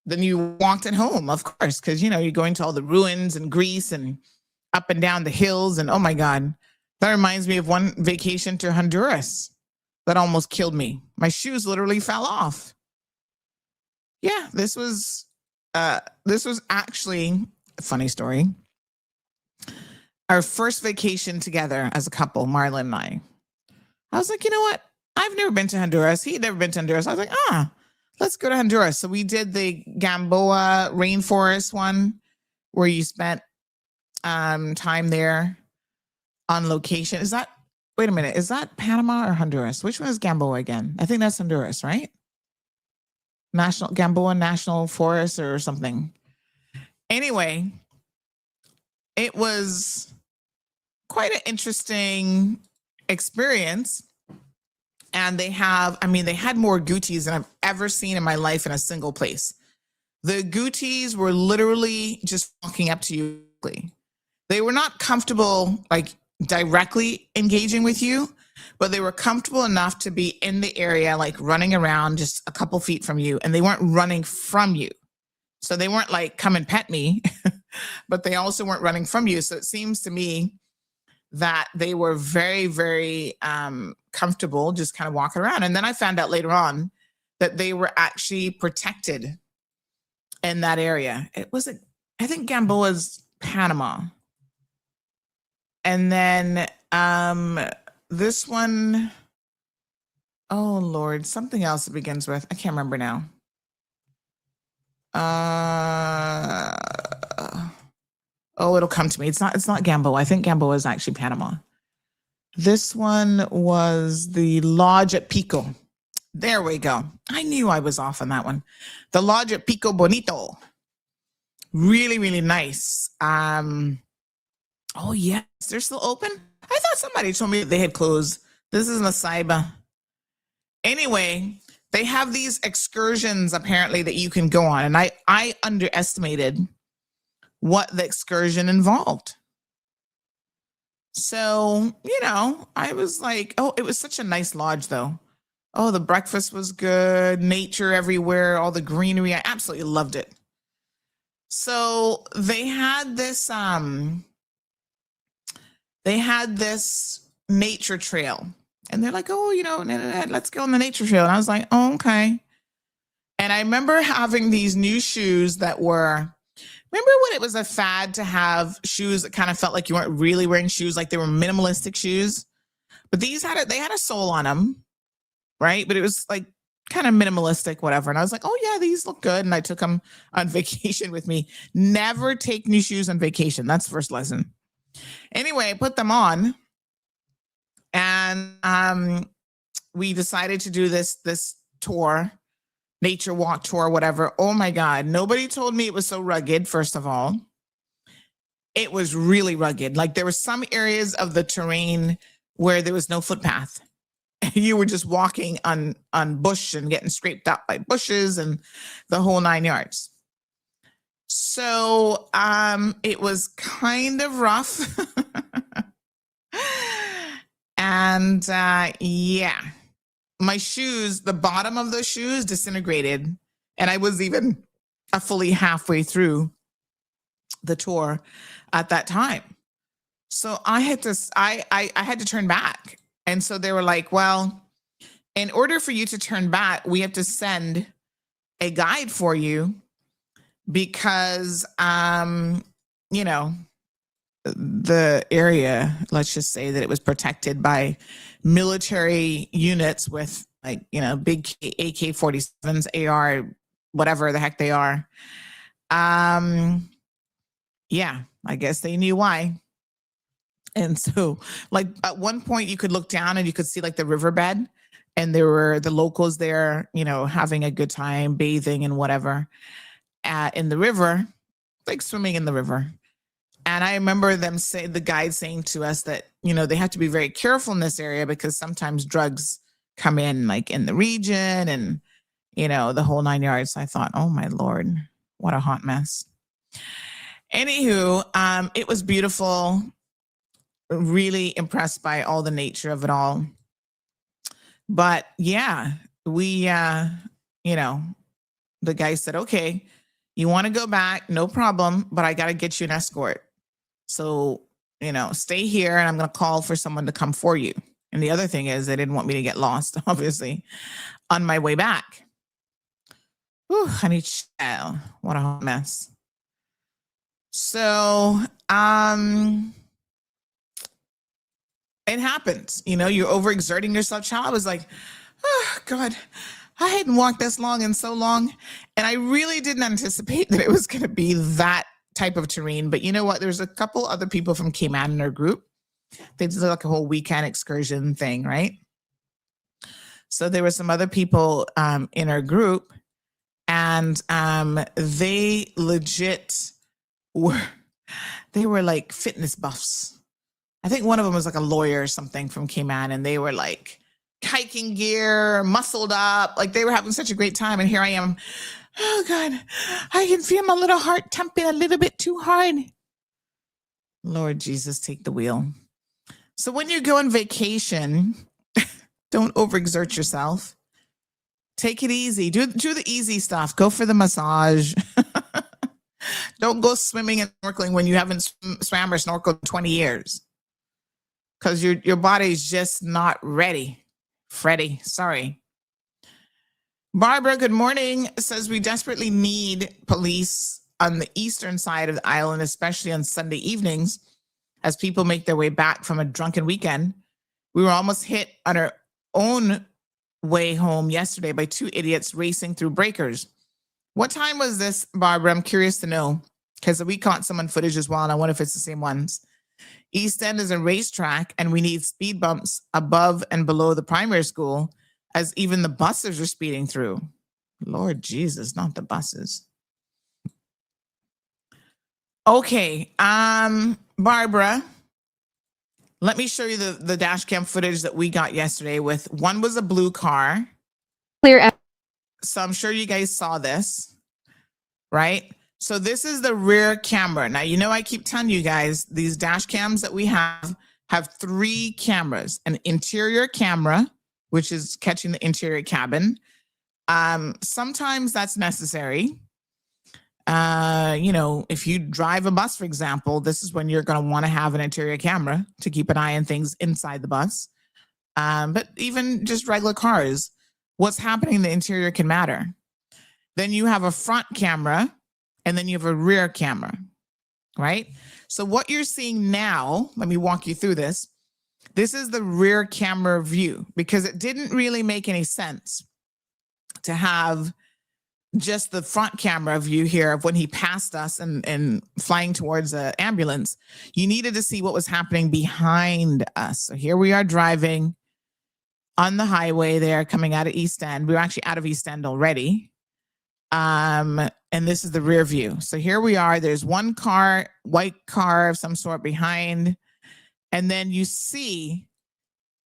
than you walked at home, of course, because, you're going to all the ruins and Greece and up and down the hills. And oh my God, that reminds me of one vacation to Honduras that almost killed me. My shoes literally fell off. Yeah, this was actually a funny story. Our first vacation together as a couple, Marlon and I was like, you know what? I've never been to Honduras. He'd never been to Honduras. I was like, let's go to Honduras. So we did the Gamboa rainforest one where you spent time there on location. Wait a minute, is that Panama or Honduras? Which one is Gamboa again? I think that's Honduras, right? Gamboa National Forest or something. Anyway, it was quite an interesting experience. And they had more Gutis than I've ever seen in my life in a single place. The Gutis were literally just walking up to you. They were not comfortable, like directly engaging with you, but they were comfortable enough to be in the area, like running around just a couple feet from you. And they weren't running from you. So they weren't like, come and pet me, but they also weren't running from you. So it seems to me that they were very, very comfortable just kind of walking around. And then I found out later on that they were actually protected in that area. I think Gamboa's Panama. And then this one, oh Lord, something else it begins with. I can't remember now. It'll come to me. It's not Gamboa. I think Gamboa is actually Panama. This one was the Lodge at Pico. There we go. I knew I was off on that one. The Lodge at Pico Bonito. Really, really nice. Oh yes, they're still open? I thought somebody told me they had closed. This is Nasaiba. Anyway, they have these excursions apparently that you can go on. And I underestimated what the excursion involved. So, I was like, oh, it was such a nice lodge though. Oh, the breakfast was good, nature everywhere, all the greenery. I absolutely loved it. So they had this nature trail. And they're like, oh, let's go on the nature trail. And I was like, oh, okay. And I remember having these new shoes that were, remember when it was a fad to have shoes that kind of felt like you weren't really wearing shoes, like they were minimalistic shoes? But they had a sole on them, right? But it was like kind of minimalistic, whatever. And I was like, oh yeah, these look good. And I took them on vacation with me. Never take new shoes on vacation. That's the first lesson. Anyway, I put them on. And we decided to do this tour, nature walk tour, whatever. Oh my God. Nobody told me it was so rugged, first of all. It was really rugged. Like there were some areas of the terrain where there was no footpath. You were just walking on bush and getting scraped up by bushes and the whole 9 yards. So it was kind of rough. And yeah, my shoes, the bottom of those shoes disintegrated. And I was even fully halfway through the tour at that time. So I had to turn back. And so they were like, well, in order for you to turn back, we have to send a guide for you because, the area, let's just say that it was protected by military units with like, big AK-47s, AR, whatever the heck they are. Yeah, I guess they knew why. And so like at one point you could look down and you could see like the riverbed and there were the locals there, having a good time, bathing and whatever in the river, like swimming in the river. And I remember the guide saying to us that, they have to be very careful in this area because sometimes drugs come in like in the region and, the whole 9 yards. So I thought, oh my Lord, what a hot mess. Anywho, it was beautiful. Really impressed by all the nature of it all. But yeah, we, the guy said, okay, you want to go back, no problem, but I got to get you an escort. So, stay here and I'm going to call for someone to come for you. And the other thing is they didn't want me to get lost, obviously, on my way back. Whew, honey child, what a hot mess. So, it happens, you're overexerting yourself. Child, I was like, oh God, I hadn't walked this long in so long. And I really didn't anticipate that it was going to be that type of terrain. But you know what? There's a couple other people from Cayman in our group. They did like a whole weekend excursion thing, right? So there were some other people in our group, and they legit were like fitness buffs. I think one of them was like a lawyer or something from Cayman, and they were like hiking gear, muscled up, like they were having such a great time. And here I am, oh God, I can feel my little heart thumping a little bit too hard. Lord Jesus, take the wheel. So when you go on vacation, don't overexert yourself. Take it easy. Do the easy stuff. Go for the massage. Don't go swimming and snorkeling when you haven't swam or snorkeled in 20 years. Because your body's just not ready. Freddie, sorry. Barbara, good morning, says we desperately need police on the eastern side of the island, especially on Sunday evenings, as people make their way back from a drunken weekend. We were almost hit on our own way home yesterday by two idiots racing through breakers. What time was this, Barbara? I'm curious to know, because we caught some on footage as well, and I wonder if it's the same ones. East End is a racetrack, and we need speed bumps above and below the primary school, as even the buses are speeding through. Lord Jesus, not the buses. Okay, Barbara, let me show you the dash cam footage that we got yesterday. With one was a blue car. Clear. So I'm sure you guys saw this, right? So this is the rear camera. Now, I keep telling you guys, these dash cams that we have three cameras: an interior camera, which is catching the interior cabin. Sometimes that's necessary. If you drive a bus, for example, this is when you're going to want to have an interior camera to keep an eye on things inside the bus. But even just regular cars, what's happening in the interior can matter. Then you have a front camera, and then you have a rear camera, right? So what you're seeing now, let me walk you through this. This is the rear camera view, because it didn't really make any sense to have just the front camera view here of when he passed us and flying towards an ambulance. You needed to see what was happening behind us. So here we are driving on the highway there, coming out of East End. We were actually out of East End already. And this is the rear view. So here we are. There's one car, white car of some sort behind. And then you see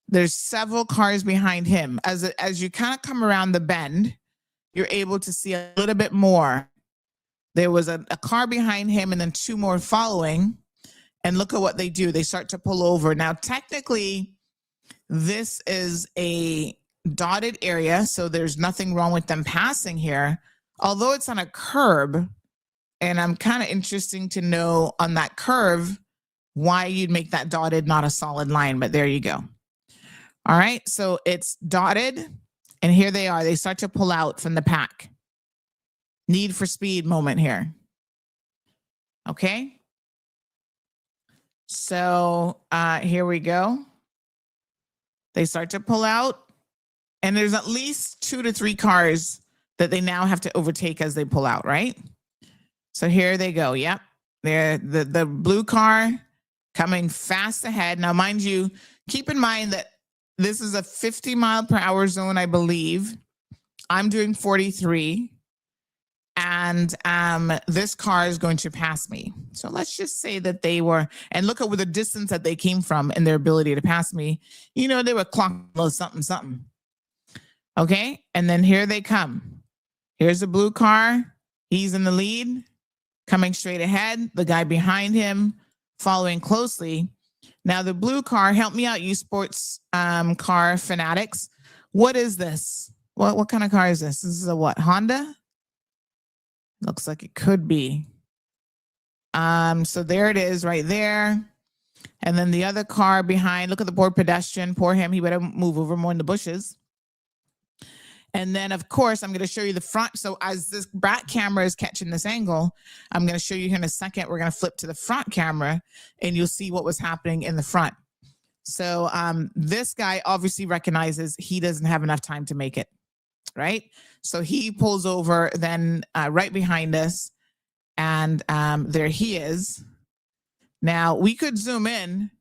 there's several cars behind him. As you kind of come around the bend, you're able to see a little bit more. There was a car behind him and then two more following. And look at what they do. They start to pull over. Now, technically, this is a dotted area, so there's nothing wrong with them passing here. Although it's on a curb, and I'm kind of interested to know on that curve why you'd make that dotted, not a solid line, but there you go. All right, so it's dotted, and here they are. They start to pull out from the pack. Need for speed moment here. Okay. So here we go. They start to pull out, and there's at least 2 to 3 cars that they now have to overtake as they pull out, right? So here they go. Yep. They're the blue car coming fast ahead. Now, mind you, keep in mind that this is a 50 mile per hour zone, I believe. I'm doing 43. and this car is going to pass me. So let's just say that they were, and look at the distance that they came from and their ability to pass me. You know, they were clocking a little something, something. Okay, and then here they come. Here's a blue car. He's in the lead, coming straight ahead. The guy behind him following closely. Now the blue car, help me out, you sports car fanatics. What is this? What kind of car is this? This is a what? Honda? Looks like it could be. So there it is right there. And then the other car behind, look at the poor pedestrian, poor him. He better move over more in the bushes. And then, of course, I'm going to show you the front. So as this back camera is catching this angle, I'm going to show you here in a second. We're going to flip to the front camera and you'll see what was happening in the front. So this guy obviously recognizes he doesn't have enough time to make it, right? So he pulls over then right behind us, and there he is. Now, we could zoom in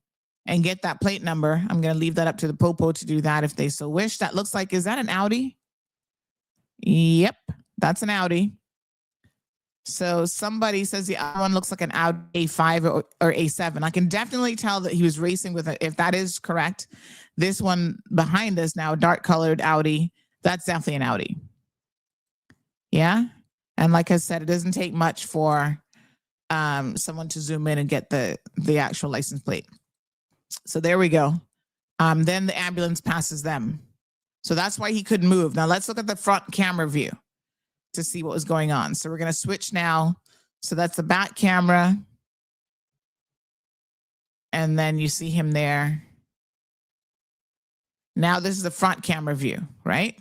and get that plate number. I'm going to leave that up to the popo to do that if they so wish. That looks like, is that an Audi? Yep, that's an Audi. So somebody says the other one looks like an Audi A5 or A7. I can definitely tell that he was racing with it. If that is correct, this one behind us now, dark colored Audi, that's definitely an Audi. Yeah. And like I said, it doesn't take much for someone to zoom in and get the actual license plate. So there we go. Then the ambulance passes them. So that's why he couldn't move. Now let's look at the front camera view to see what was going on. So we're going to switch now. So that's the back camera. And then you see him there. Now this is the front camera view, right?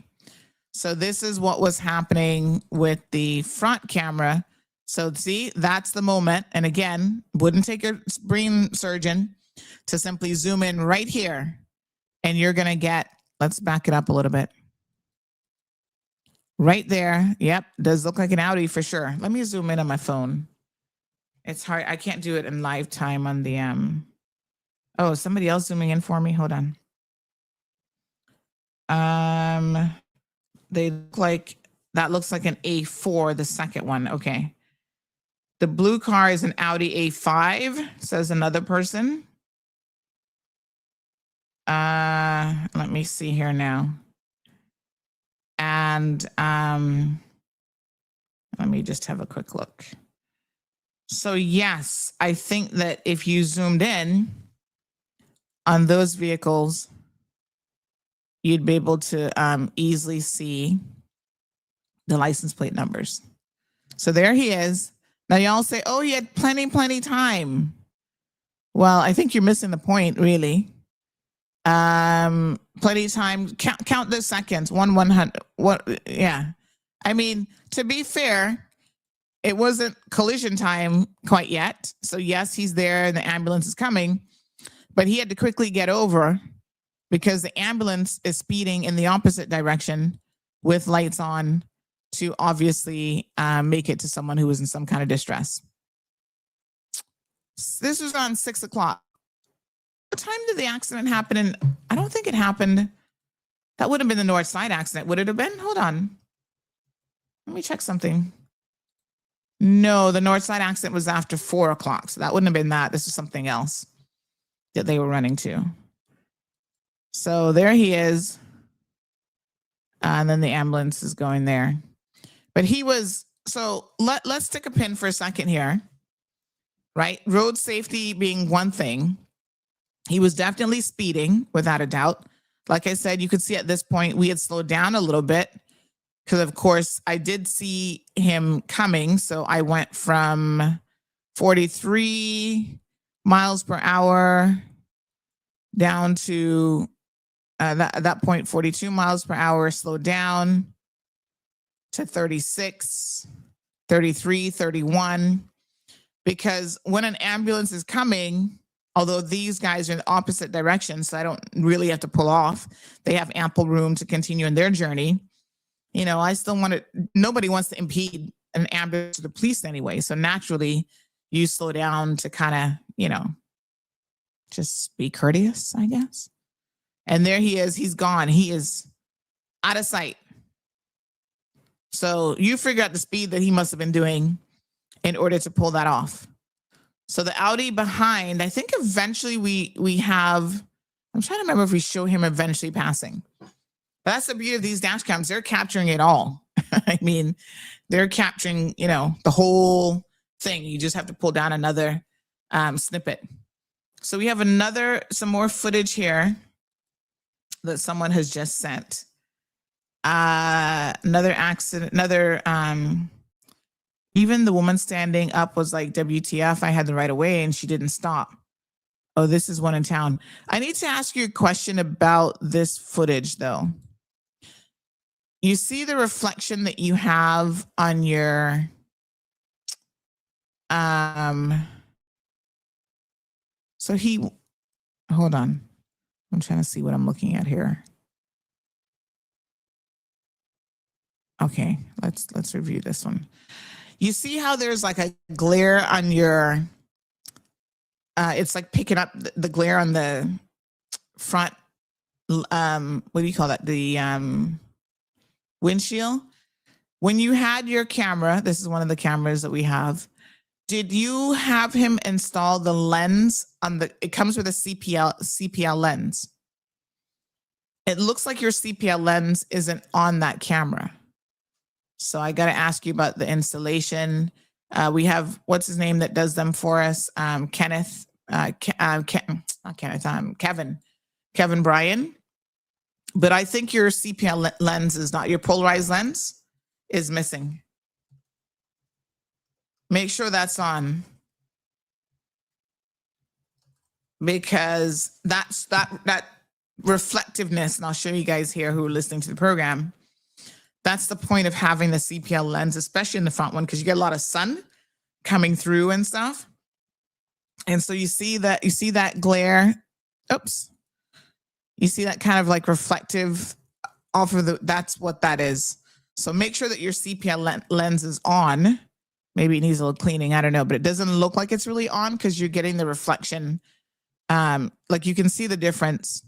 So this is what was happening with the front camera. So see, that's the moment. And again, wouldn't take your brain surgeon to simply zoom in right here. And you're going to get, let's back it up a little bit. Right there. Yep. Does look like an Audi for sure. Let me zoom in on my phone. It's hard. I can't do it in live time on the, oh, somebody else zooming in for me. Hold on. They look like, that looks like an A4, the second one. Okay. The blue car is an Audi A5, says another person. Let me see here now. And let me just have a quick look. So yes, I think that if you zoomed in on those vehicles, you'd be able to easily see the license plate numbers. So there he is. Now y'all say, oh, he had plenty time. Well, I think you're missing the point, really. Plenty of time. Count the seconds. 100. What? Yeah. I mean, to be fair, it wasn't collision time quite yet. So yes, he's there and the ambulance is coming, but he had to quickly get over because the ambulance is speeding in the opposite direction with lights on to obviously make it to someone who was in some kind of distress. This was on 6 o'clock. What time did the accident happen? And I don't think it happened. That would have been the north side accident. Would it have been? Hold on. Let me check something. No, the north side accident was after 4 o'clock. So that wouldn't have been that. This is something else that they were running to. So there he is. And then the ambulance is going there. But he was, so let's take a pin for a second here, right? Road safety being one thing. He was definitely speeding, without a doubt. Like I said, you could see at this point, we had slowed down a little bit because, of course, I did see him coming. So I went from 43 miles per hour down to, at that point, 42 miles per hour, slowed down to 36, 33, 31. Because when an ambulance is coming, although these guys are in the opposite direction, so I don't really have to pull off. They have ample room to continue in their journey. You know, I still want to, nobody wants to impede an ambulance to the police anyway. So naturally, you slow down to kind of, you know, just be courteous, I guess. And there he is. He's gone. He is out of sight. So you figure out the speed that he must have been doing in order to pull that off. So the Audi behind, I think eventually we have, I'm trying to remember if we show him eventually passing. But that's the beauty of these dash cams. They're capturing it all. I mean, they're capturing, the whole thing. You just have to pull down another snippet. So we have some more footage here that someone has just sent. Another accident, even the woman standing up was like, WTF, I had the right of way and she didn't stop. Oh, this is one in town. I need to ask you a question about this footage though. You see the reflection that you have on your, hold on. I'm trying to see what I'm looking at here. Okay, let's review this one. You see how there's like a glare on your, it's like picking up the glare on the front, what do you call that? The windshield. When you had your camera, this is one of the cameras that we have, did you have him install the lens on it comes with a CPL lens. It looks like your CPL lens isn't on that camera. So I got to ask you about the installation. We have, what's his name that does them for us? Kevin Bryan. But I think your CPL lens is not, your polarized lens is missing. Make sure that's on. Because that's that reflectiveness, and I'll show you guys here who are listening to the program. That's the point of having the CPL lens, especially in the front one, because you get a lot of sun coming through and stuff. And so you see that glare. Oops. You see that kind of like reflective off of that's what that is. So make sure that your CPL lens is on. Maybe it needs a little cleaning. I don't know, but it doesn't look like it's really on because you're getting the reflection. Like you can see the difference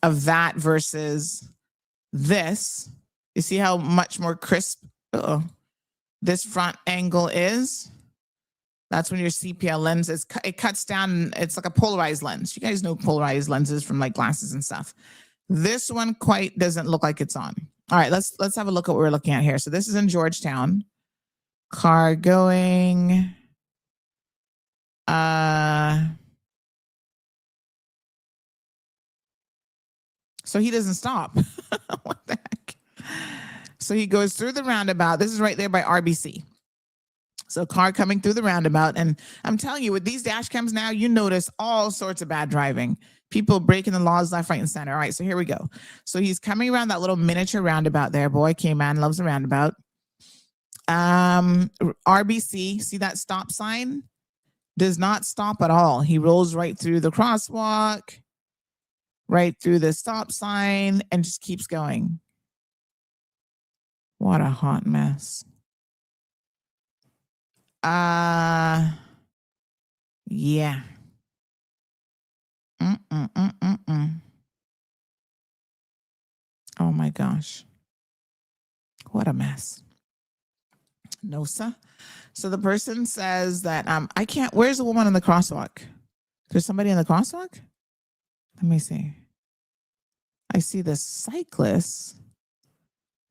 of that versus this. You see how much more crisp this front angle is? That's when your CPL lens it cuts down. It's like a polarized lens. You guys know polarized lenses from like glasses and stuff. This one quite doesn't look like it's on. All right, let's have a look at what we're looking at here. So this is in Georgetown. Car going. So he doesn't stop. What the heck? So he goes through the roundabout. This is right there by RBC. So car coming through the roundabout. And I'm telling you, with these dash cams now, you notice all sorts of bad driving. People breaking the laws left, right, and center. All right, so here we go. So he's coming around that little miniature roundabout there. Boy, K-Man loves the roundabout. RBC, see that stop sign? Does not stop at all. He rolls right through the crosswalk, right through the stop sign, and just keeps going. What a hot mess. Yeah. Oh my gosh. What a mess. Nosa. So the person says that I can't, where's the woman in the crosswalk? There's somebody in the crosswalk? Let me see. I see the cyclist.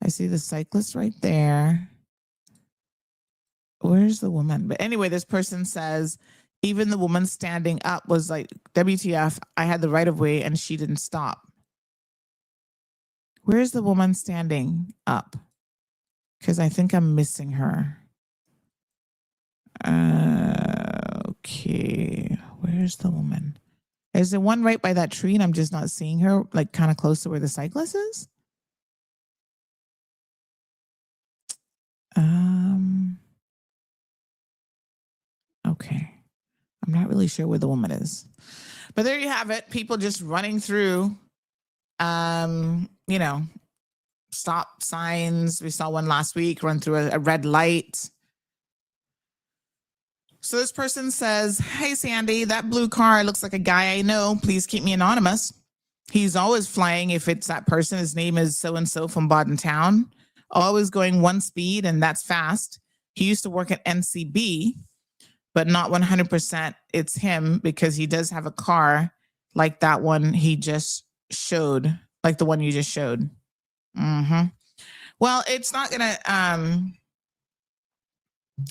I see the cyclist right there. Where's the woman? But anyway, this person says, even the woman standing up was like, WTF, I had the right of way and she didn't stop. Where's the woman standing up? Because I think I'm missing her. Okay, where's the woman? Is there one right by that tree and I'm just not seeing her, like kind of close to where the cyclist is? Okay. I'm not really sure where the woman is. But there you have it. People just running through, stop signs. We saw one last week run through a red light. So this person says, hey, Sandy, that blue car looks like a guy I know. Please keep me anonymous. He's always flying if it's that person. His name is so-and-so from Bodden Town. always going one speed, and that's fast. He used to work at NCB, but not 100%. It's him because he does have a car like that one he just showed, like the one you just showed. Well, it's not gonna.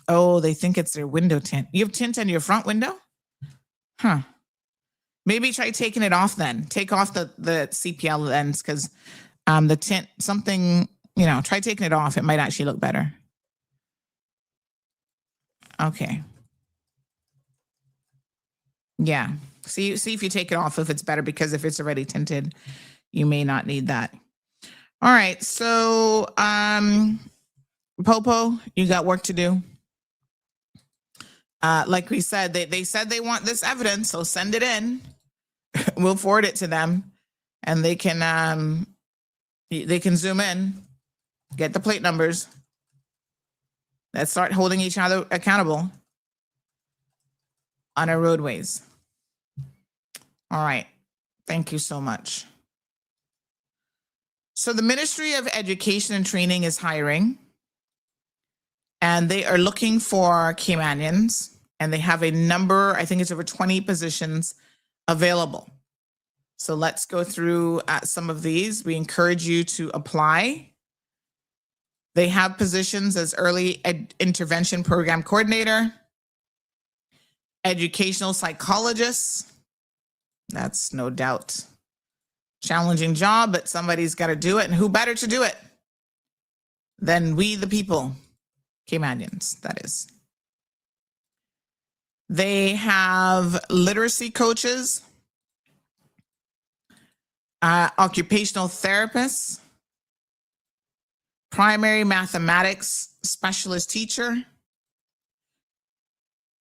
Oh, they think it's their window tint. You have tint on your front window? Huh. Maybe try taking it off then. Take off the CPL lens because the tint, something, try taking it off. It might actually look better. Okay. Yeah. See if you take it off, if it's better, because if it's already tinted, you may not need that. All right. So, Popo, you got work to do. Like we said, they said they want this evidence, so send it in. We'll forward it to them, and they can zoom in, get the plate numbers. Let's start holding each other accountable on our roadways. All right. Thank you so much. So the Ministry of Education and Training is hiring, and they are looking for Caymanians, and they have a number, I think it's over 20 positions available. So let's go through some of these. We encourage you to apply. They have positions as early intervention program coordinator, educational psychologist. That's no doubt challenging job, but somebody's got to do it. And who better to do it than we, the people, Caymanians, that is. They have literacy coaches, occupational therapists, primary mathematics specialist teacher,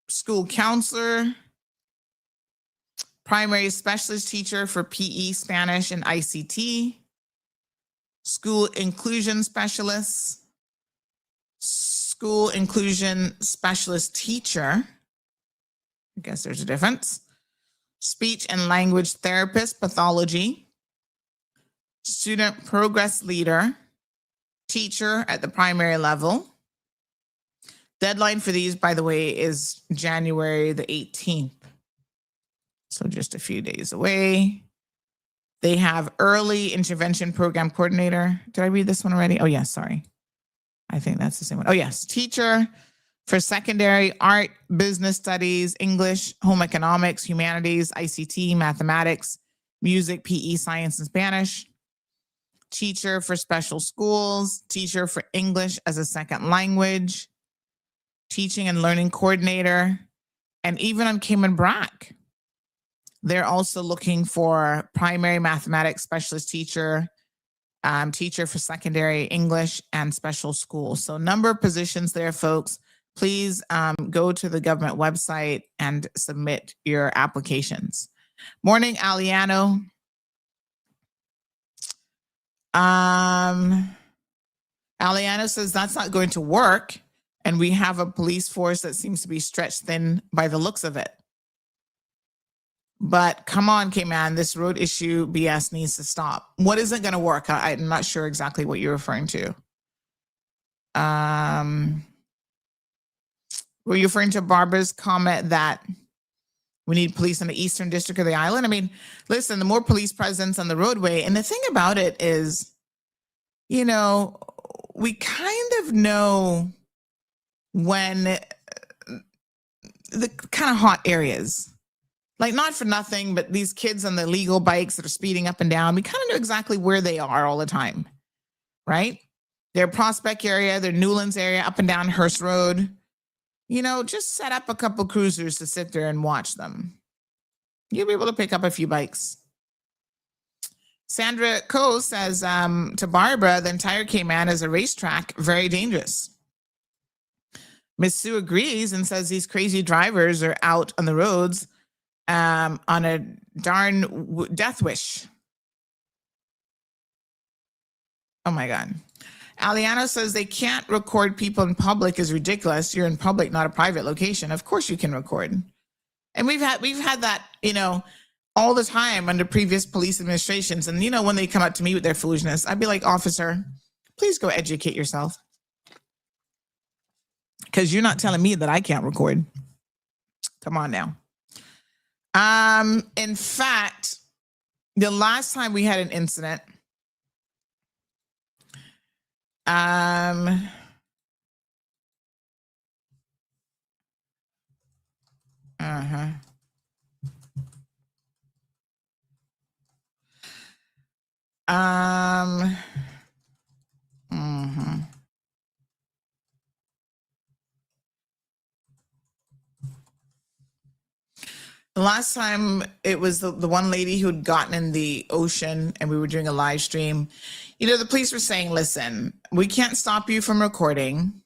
school counselor, primary specialist teacher for PE, Spanish, and ICT, school inclusion specialist, school inclusion specialist teacher. I guess there's a difference. Speech and language therapist, pathology, student progress leader, teacher at the primary level. Deadline for these, by the way, is January the 18th. So just a few days away. They have early intervention program coordinator. Did I read this one already? Oh, yes, sorry. I think that's the same one. Oh, yes. Teacher for secondary, art, business studies, English, home economics, humanities, ICT, mathematics, music, PE, science, and Spanish. Teacher for special schools, teacher for English as a second language, teaching and learning coordinator, and even on Cayman Brac, they're also looking for primary mathematics specialist teacher, teacher for secondary English and special schools. So number of positions there, folks. Please go to the government website and submit your applications. Morning, Aliano. Aliano says that's not going to work, and we have a police force that seems to be stretched thin by the looks of it. But come on, Cayman, this road issue BS needs to stop. What isn't going to work? I'm not sure exactly what you're referring to. Were you referring to Barbara's comment that we need police in the Eastern District of the island? I mean, listen, the more police presence on the roadway, and the thing about it is, you know, we kind of know when the kind of hot areas, like not for nothing, but these kids on the illegal bikes that are speeding up and down, we kind of know exactly where they are all the time, right? Their Prospect area, their Newlands area, up and down Hearst Road. You know, just set up a couple cruisers to sit there and watch them. You'll be able to pick up a few bikes. Sandra Coe says to Barbara, the entire Cayman is a racetrack, very dangerous. Miss Sue agrees and says these crazy drivers are out on the roads on a darn death wish. Oh my God. Aliano says they can't record people in public is ridiculous. You're in public, not a private location. Of course you can record. And we've had that, you know, all the time under previous police administrations. And, you know, when they come up to me with their foolishness, I'd be like, officer, Please go educate yourself. Because you're not telling me that I can't record. Come on now. In fact, the last time we had an incident, uh-huh. The last time it was the one lady who had gotten in the ocean and we were doing a live stream. You know, the police were saying, listen, we can't stop you from recording.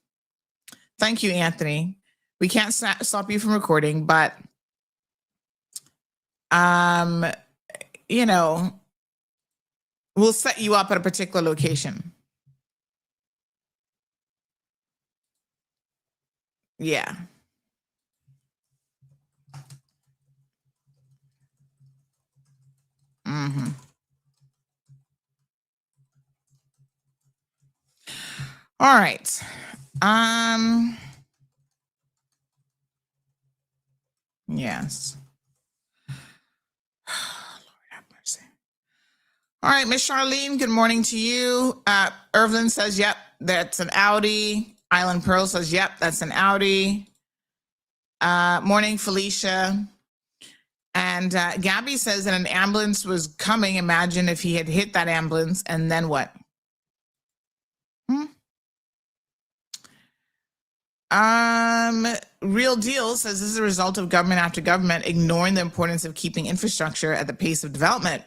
Thank you, Anthony. We can't stop you from recording, but, you know, we'll set you up at a particular location. Yeah. All right. Yes. Lord have mercy. All right, Miss Charlene, good morning to you. Irvin says, yep, that's an Audi. Island Pearl says, yep, that's an Audi. Morning, Felicia. And Gabby says that an ambulance was coming. Imagine if he had hit that ambulance and then what? Real Deal says this is a result of government after government ignoring the importance of keeping infrastructure at the pace of development.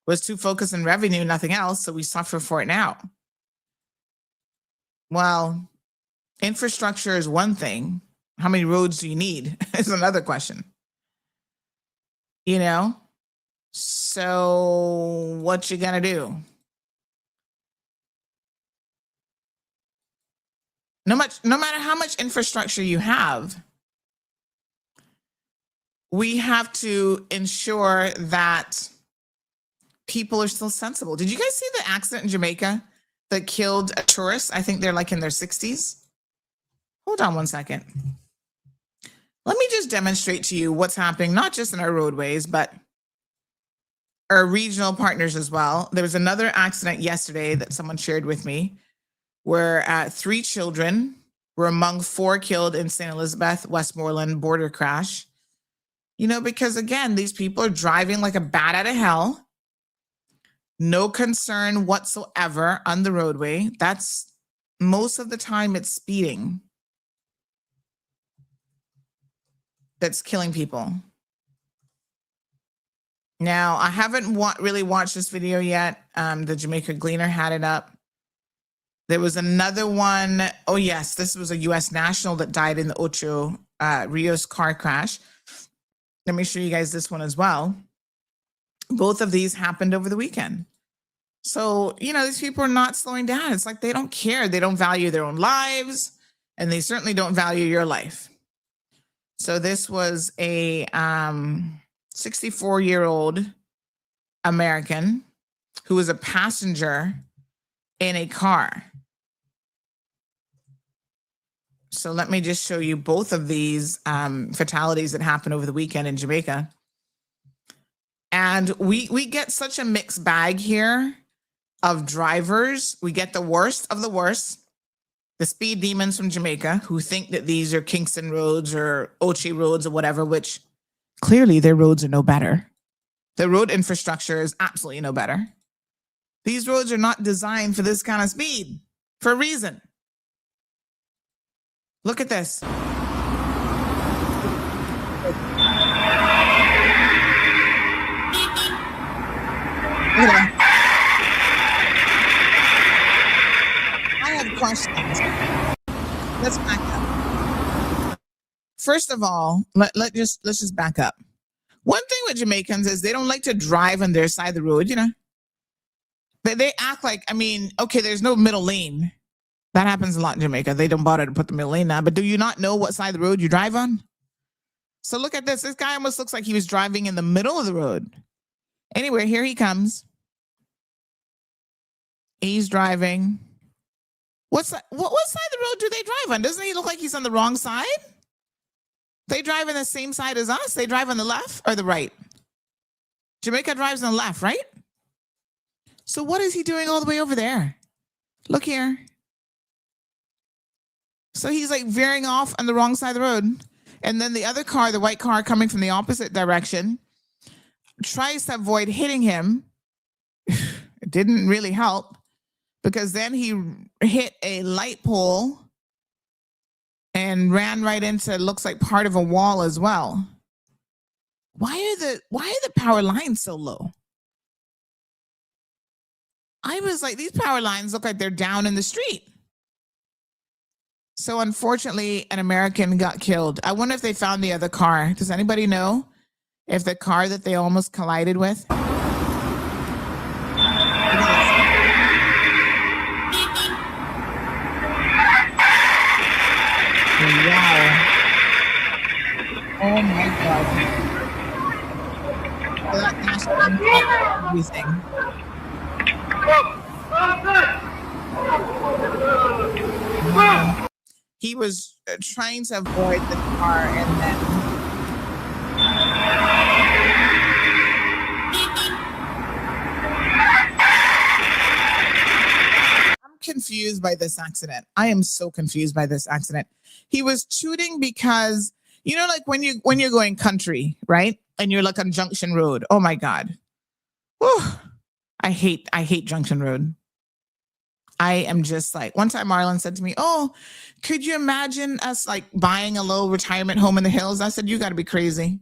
Was too focused on revenue, nothing else, so we suffer for it now. Well, infrastructure is one thing. How many roads do you need is another question. You know? So what you gonna do? No matter how much infrastructure you have, we have to ensure that people are still sensible. Did you guys see the accident in Jamaica that killed a tourist? I think they're like in their 60s. Hold on one second. Let me just demonstrate to you what's happening, not just in our roadways, but our regional partners as well. There was another accident yesterday that someone shared with me where 3 children were among 4 killed in St. Elizabeth, Westmoreland border crash. You know, because again, these people are driving like a bat out of hell. No concern whatsoever on the roadway. That's most of the time it's speeding that's killing people. Now, I haven't really watched this video yet. The Jamaica Gleaner had it up. There was another one. Oh, yes, this was a U.S. national that died in the Ocho Rios car crash. Let me show you guys this one as well. Both of these happened over the weekend. So, you know, these people are not slowing down. It's like they don't care. They don't value their own lives, and they certainly don't value your life. So this was a 64-year-old American who was a passenger in a car. So let me just show you both of these fatalities that happened over the weekend in Jamaica. And we get such a mixed bag here of drivers. We get the worst of the worst, the speed demons from Jamaica who think that these are Kingston roads or Ochi roads or whatever, which clearly their roads are no better. The road infrastructure is absolutely no better. These roads are not designed for this kind of speed for a reason. Look at this. Look at that. I have questions. Let's back up. First of all, let's just back up. One thing with Jamaicans is they don't like to drive on their side of the road, you know. They act like, I mean, okay, there's no middle lane. That happens a lot in Jamaica. They don't bother to put the middle lane now. But do you not know what side of the road you drive on? So look at this. This guy almost looks like he was driving in the middle of the road. Anyway, here he comes. He's driving. What side of the road do they drive on? Doesn't he look like he's on the wrong side? They drive on the same side as us. They drive on the left or the right. Jamaica drives on the left, right? So what is he doing all the way over there? Look here. So he's like veering off on the wrong side of the road. And then the other car, the white car coming from the opposite direction, tries to avoid hitting him. It didn't really help because then he hit a light pole and ran right into, looks like part of a wall as well. Why are the power lines so low? I was like, these power lines look like they're down in the street. So unfortunately, an American got killed. I wonder if they found the other car. Does anybody know if the car that they almost collided with? Wow. Oh my God. Well, that dashed everything. Wow. He was trying to avoid the car and then I'm confused by this accident. I am so confused by this accident. He was tooting because, you know, like when you're going country, right? And you're like on Junction Road. Oh my God. Whew. I hate Junction Road. I am just like, one time Marlon said to me, oh, could you imagine us like buying a little retirement home in the hills? I said, you got to be crazy.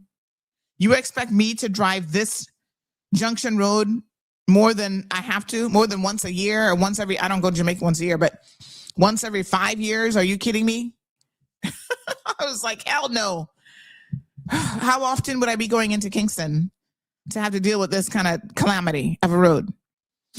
You expect me to drive this Junction Road more than I have to, more than once a year or once every, I don't go to Jamaica once a year, but once every 5 years? Are you kidding me? I was like, hell no. How often would I be going into Kingston to have to deal with this kind of calamity of a road?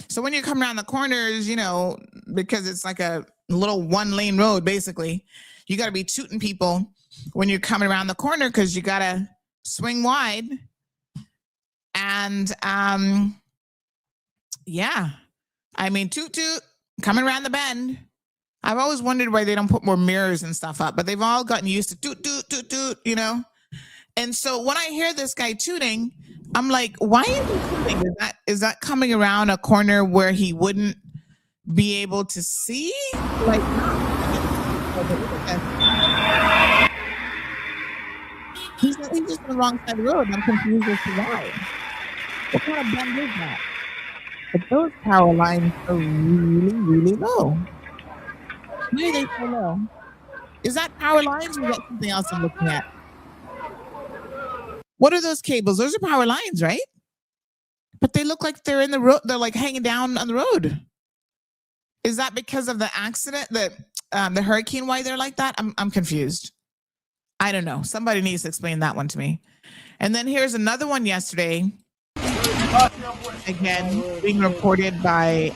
So when you come around the corners, you know, because it's like a little 1-lane road, basically, you got to be tooting people when you're coming around the corner because you got to swing wide. And yeah, I mean, toot toot, coming around the bend. I've always wondered why they don't put more mirrors and stuff up, but they've all gotten used to toot toot toot toot, you know. And so when I hear this guy tooting, I'm like, why is he tooting? Is that coming around a corner where he wouldn't be able to see? Like, he's just on the wrong side of the road. I'm confused as to why. What kind of bend is that? But those power lines are really, really low. Why are they so low? Is that power lines or is that something else I'm looking at? What are those cables? Those are power lines, right? But they look like they're in the road. They're like hanging down on the road. Is that because of the accident, the hurricane, why they're like that? I'm confused. I don't know. Somebody needs to explain that one to me. And then here's another one yesterday. Again, being reported by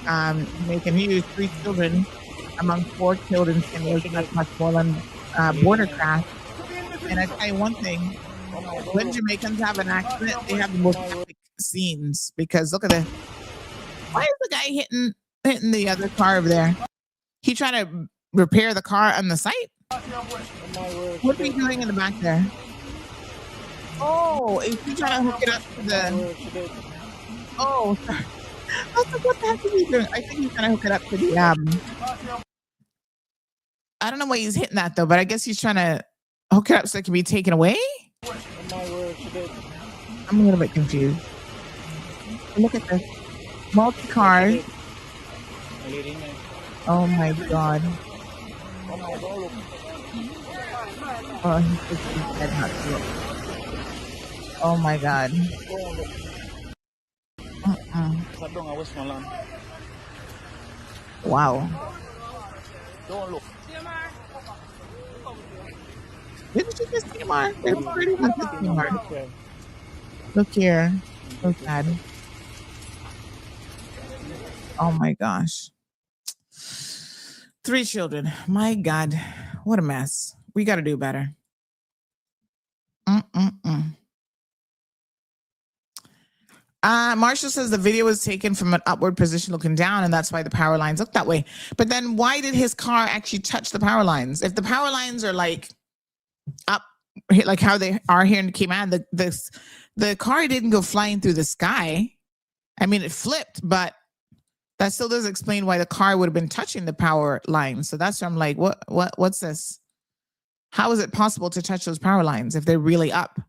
Jamaican News, 3 children among 4 killed in San Jose Westmoreland border crash. And I tell you one thing, when Jamaicans have an accident, they have the most epic scenes because look at this. Why is the guy hitting the other car over there? He trying to repair the car on the site? What are we doing in the back there? Oh, is he trying to hook it up to the... Oh, sorry. I was like, what the heck is he doing? I think he's trying to hook it up to the... I don't know why he's hitting that though, but I guess he's trying to hook it up so it can be taken away? I'm a little bit confused. Look at this. Multi-cars. Oh my God. Oh, he's dead not to look. Oh my God. Wow. Didn't you just TMR? Look here. So sad. Oh my gosh. 3 children. My God. What a mess. We got to do better. Marshall says the video was taken from an upward position looking down, and that's why the power lines look that way. But then why did his car actually touch the power lines? If the power lines are like up, like how they are here in Cayman, the car didn't go flying through the sky. I mean, it flipped, but that still doesn't explain why the car would have been touching the power lines. So that's where I'm like, what's this? How is it possible to touch those power lines if they're really up?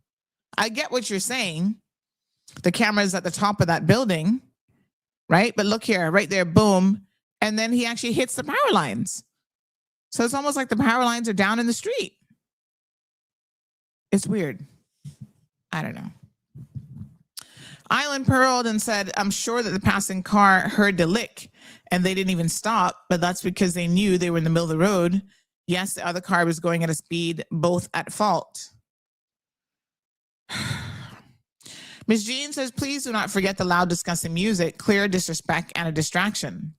I get what you're saying. The camera's at the top of that building, right? But look here, right there, boom. And then he actually hits the power lines. So it's almost like the power lines are down in the street. It's weird. I don't know. Island purled and said, I'm sure that the passing car heard the lick and they didn't even stop, but that's because they knew they were in the middle of the road. Yes, the other car was going at a speed, both at fault. Ms. Jean says, please do not forget the loud discussing music, clear disrespect, and a distraction.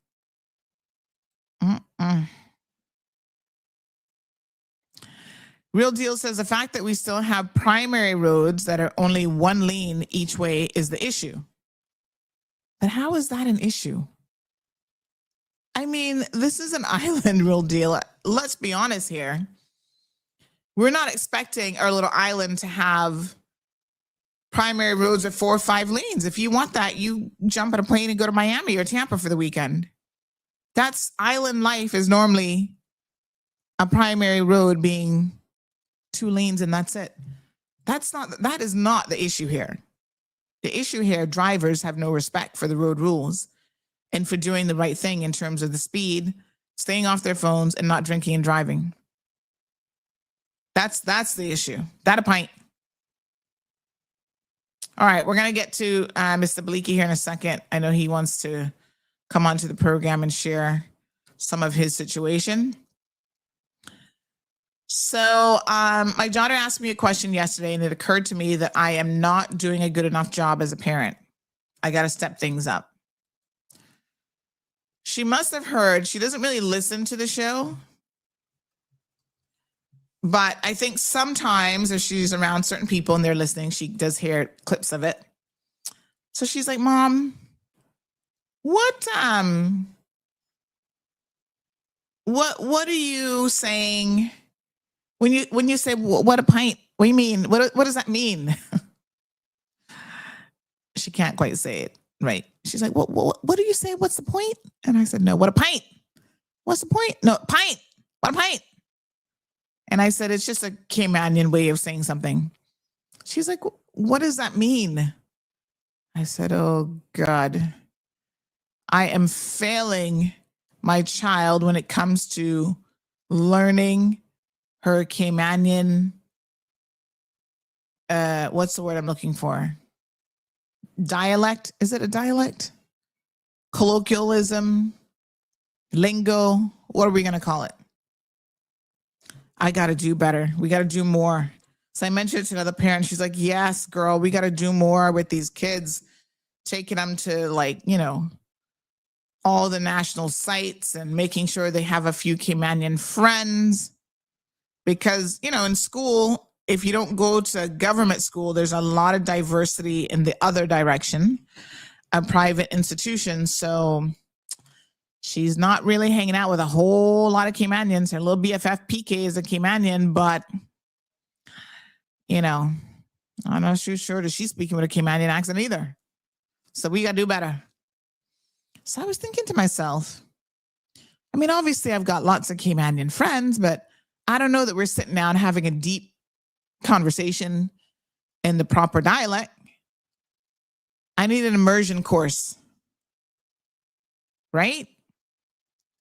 Real Deal says the fact that we still have primary roads that are only one lane each way is the issue. But how is that an issue? I mean, this is an island, Real Deal. Let's be honest here. We're not expecting our little island to have primary roads of 4 or 5 lanes. If you want that, you jump on a plane and go to Miami or Tampa for the weekend. That's island life, is normally a primary road being 2 lanes and that's it. That is not the issue here. The issue here, drivers have no respect for the road rules and for doing the right thing in terms of the speed, staying off their phones, and not drinking and driving. That's the issue. That a pint. All right, we're going to get to Mr. Bleaky here in a second. I know he wants to come onto the program and share some of his situation. So my daughter asked me a question yesterday, and it occurred to me that I am not doing a good enough job as a parent. I got to step things up. She must have heard, she doesn't really listen to the show, but I think sometimes if she's around certain people and they're listening, she does hear clips of it. So she's like, Mom, what are you saying when you say what a pint? What do you mean? What does that mean? She can't quite say it right. She's like, what do you say? What's the point? And I said, no, what a pint? What's the point? No, pint. What a pint? And I said, it's just a Caymanian way of saying something. She's like, what does that mean? I said, oh God, I am failing my child when it comes to learning her Caymanian, what's the word I'm looking for? Dialect? Is it a dialect? Colloquialism? Lingo? What are we going to call it? I got to do better. We got to do more. So I mentioned it to another parent. She's like, yes, girl, we got to do more with these kids, taking them to, like, you know, all the national sites and making sure they have a few Caymanian friends. Because, you know, in school, if you don't go to government school, there's a lot of diversity in the other direction, a private institution. So she's not really hanging out with a whole lot of Caymanians. Her little BFF PK is a Caymanian, but, you know, I'm not sure that she's speaking with a Caymanian accent either. So we got to do better. So I was thinking to myself, I mean, obviously I've got lots of Caymanian friends, but I don't know that we're sitting down having a deep conversation in the proper dialect. I need an immersion course, right?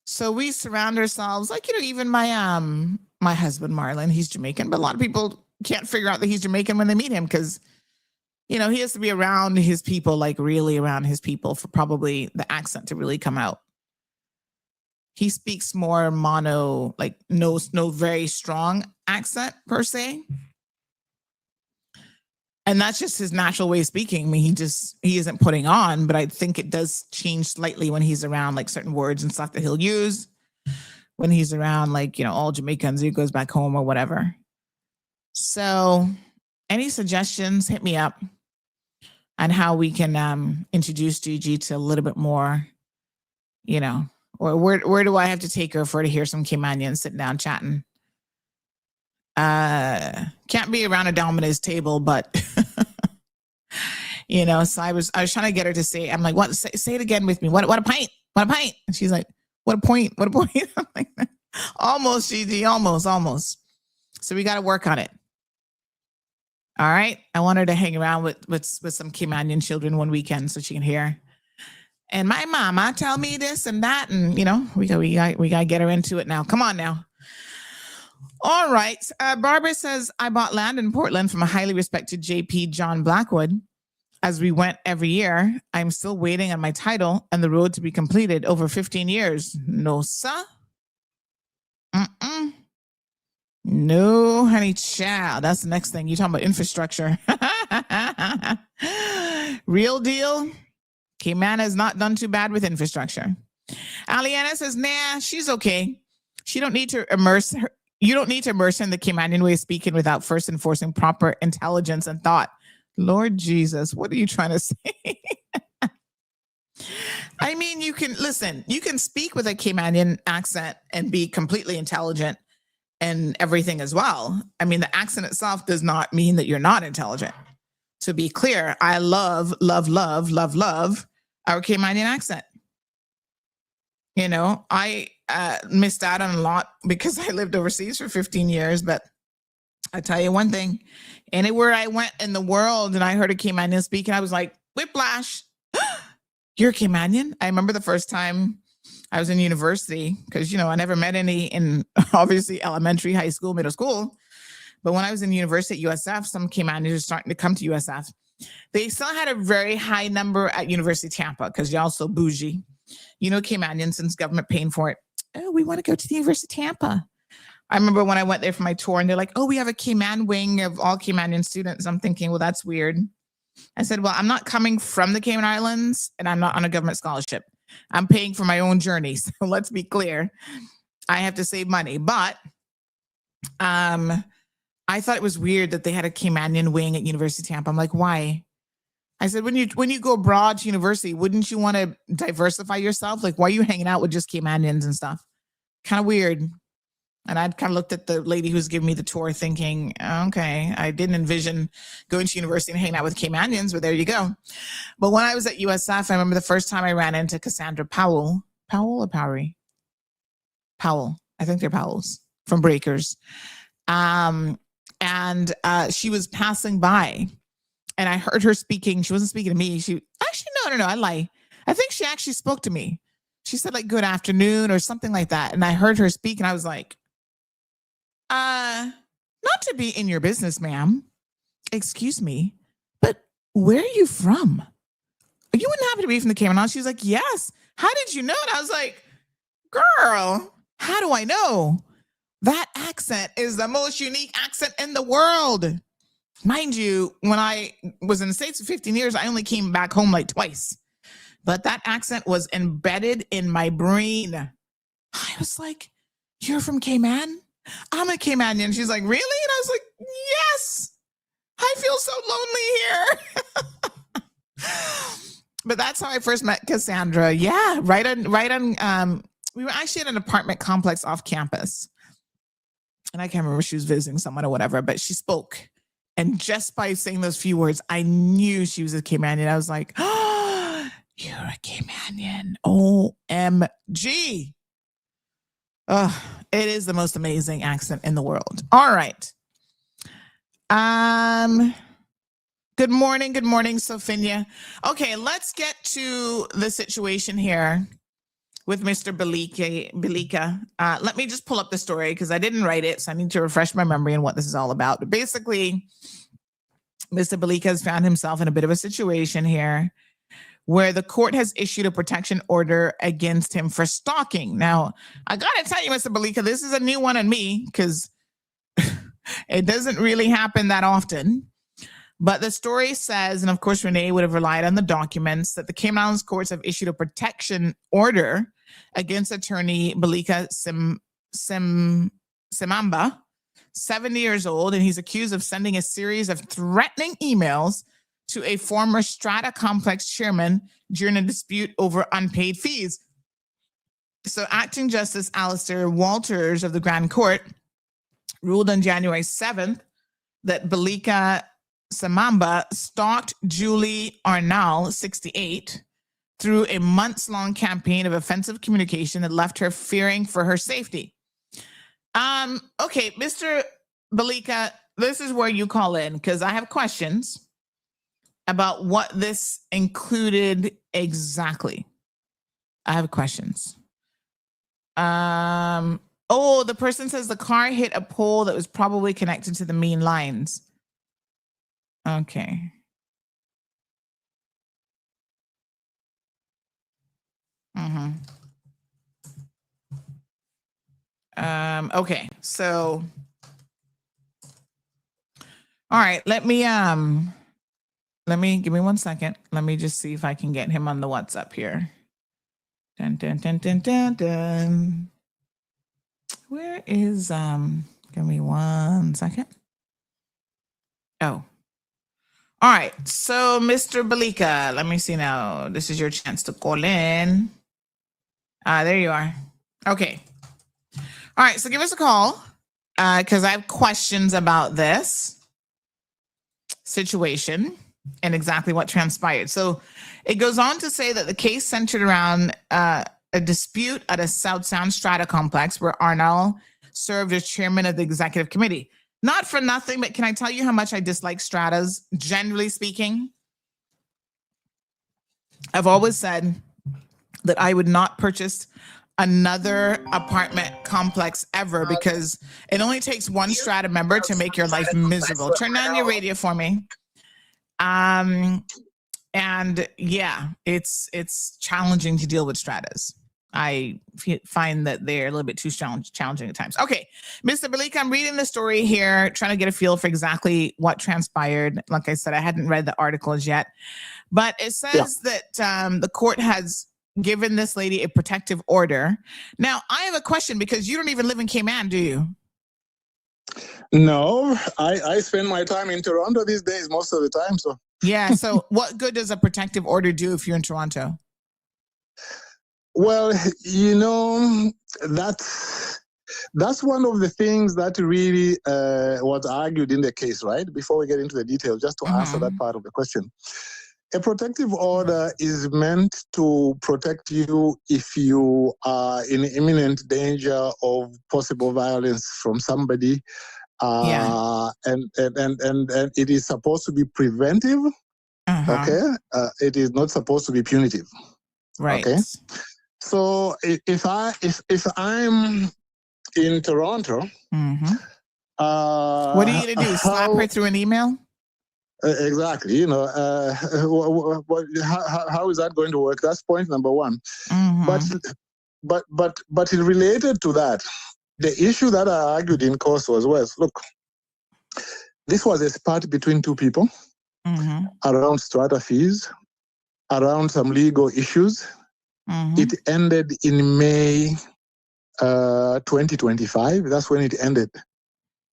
So we surround ourselves, like, you know, even my husband, Marlon, he's Jamaican, but a lot of people can't figure out that he's Jamaican when they meet him because, you know, he has to be around his people, like really around his people for probably the accent to really come out. He speaks more mono, like no very strong accent per se. And that's just his natural way of speaking. I mean, he isn't putting on, but I think it does change slightly when he's around like certain words and stuff that he'll use when he's around, like, you know, all Jamaicans, he goes back home or whatever. So any suggestions, hit me up. on how we can introduce Gigi to a little bit more, you know, or where do I have to take her for her to hear some Caymanians sitting down chatting? Can't be around a Domino's table, but you know, so I was trying to get her to say, I'm like, what? Say it again with me. What a pint? What a pint? And she's like, what a point? What a point? I'm like, almost, Gigi, almost. So we got to work on it. All right. I want her to hang around with some Caymanian children one weekend so she can hear. And my mama tell me this and that, and you know, we got to get her into it now. Come on now. All right. Barbara says, I bought land in Portland from a highly respected JP John Blackwood. As we went every year, I'm still waiting on my title and the road to be completed over 15 years. No, sir. No, honey, child. That's the next thing. You're talking about infrastructure. Real deal. Cayman has not done too bad with infrastructure. Aliana says, nah, she's okay. She don't need to immerse her. You don't need to immerse her in the Caymanian way of speaking without first enforcing proper intelligence and thought. Lord Jesus, what are you trying to say? I mean, you can speak with a Caymanian accent and be completely intelligent and everything as well. I mean, the accent itself does not mean that you're not intelligent. To be clear, I love our Caymanian accent. You know, I missed out on a lot because I lived overseas for 15 years, but I tell you one thing, anywhere I went in the world and I heard a Caymanian speaking, I was like, whiplash, you're Caymanian? I remember the first time I was in university, because, you know, I never met any in obviously elementary, high school, middle school. But when I was in university at USF, some Caymanians were starting to come to USF. They still had a very high number at University of Tampa because y'all so bougie. You know, Caymanians, since government paying for it. Oh, we want to go to the University of Tampa. I remember when I went there for my tour and they're like, oh, we have a Cayman wing of all Caymanian students. I'm thinking, well, that's weird. I said, well, I'm not coming from the Cayman Islands and I'm not on a government scholarship. I'm paying for my own journey. So let's be clear. I have to save money. But I thought it was weird that they had a Caymanian wing at University of Tampa. I'm like, why? I said, when you go abroad to university, wouldn't you want to diversify yourself? Like, why are you hanging out with just Caymanians and stuff? Kind of weird. And I kind of looked at the lady who's giving me the tour thinking, okay, I didn't envision going to university and hanging out with Caymanians, but there you go. But when I was at USF, I remember the first time I ran into Cassandra Powell. Powell or Powery? Powell. I think they're Powells from Breakers. And she was passing by and I heard her speaking. She wasn't speaking to me. No, I lie. I think she actually spoke to me. She said like, good afternoon or something like that. And I heard her speak and I was like, not to be in your business, ma'am. Excuse me, but where are you from? You wouldn't happen to be from the Cayman Islands? She was like, yes. How did you know? And I was like, girl, how do I know? That accent is the most unique accent in the world. Mind you, when I was in the States for 15 years, I only came back home like twice. But that accent was embedded in my brain. I was like, you're from Cayman? I'm a Caymanian. She's like, really? And I was like, yes. I feel so lonely here. But that's how I first met Cassandra. Yeah, right on. We were actually at an apartment complex off campus. And I can't remember if she was visiting someone or whatever, but she spoke. And just by saying those few words, I knew she was a Caymanian. I was like, oh, you're a Caymanian. OMG. Oh, it is the most amazing accent in the world. All right. Good morning, Sophia. Okay, let's get to the situation here with Mr. Belika. Let me just pull up the story because I didn't write it, so I need to refresh my memory on what this is all about. But basically, Mr. Belika has found himself in a bit of a situation here where the court has issued a protection order against him for stalking. Now, I gotta tell you, Mr. Belika, this is a new one on me because it doesn't really happen that often. But the story says, and of course, Renee would have relied on the documents, that the Cayman Islands courts have issued a protection order against attorney Belika Simamba, 70 years old, and he's accused of sending a series of threatening emails to a former Strata Complex chairman during a dispute over unpaid fees. So Acting Justice Alistair Walters of the Grand Court ruled on January 7th that Balika Samamba stalked Julie Arnall, 68, through a months-long campaign of offensive communication that left her fearing for her safety. Okay, Mr. Balika, this is where you call in because I have questions about what this included exactly. I have questions. Oh, the person says the car hit a pole that was probably connected to the main lines. Okay. Okay, so all right, let me give me 1 second. Let me just see if I can get him on the WhatsApp here. Dun, dun, dun, dun, dun, dun. Where is give me 1 second. Oh. All right. So Mr. Balika, let me see now. This is your chance to call in. There you are. Okay. All right, so give us a call because I have questions about this situation and exactly what transpired. So it goes on to say that the case centered around a dispute at a South Sound Strata complex where Arnall served as chairman of the executive committee. Not for nothing, but can I tell you how much I dislike stratas, generally speaking? I've always said that I would not purchase another apartment complex ever because it only takes one strata member to make your life miserable. Turn down your radio for me. And yeah, it's challenging to deal with stratas. I find that they're a little bit too challenging at times. Okay, Mr. Balika, I'm reading the story here, trying to get a feel for exactly what transpired. Like I said, I hadn't read the articles yet, but it says that the court has given this lady a protective order. Now, I have a question because you don't even live in Cayman, do you? No, I spend my time in Toronto these days most of the time. So yeah. So what good does a protective order do if you're in Toronto? Well, you know, that's one of the things that really was argued in the case, right? Before we get into the details, just to answer that part of the question. A protective order is meant to protect you if you are in imminent danger of possible violence from somebody. And it is supposed to be preventive. Okay. It is not supposed to be punitive. Right. Okay. So if I'm in Toronto, what are you gonna do? Slap her through an email? Exactly. You know, how is that going to work? That's point number one. But related to that, the issue that I argued in court was look, this was a spat between two people around strata fees, around some legal issues. It ended in May 2025. That's when it ended.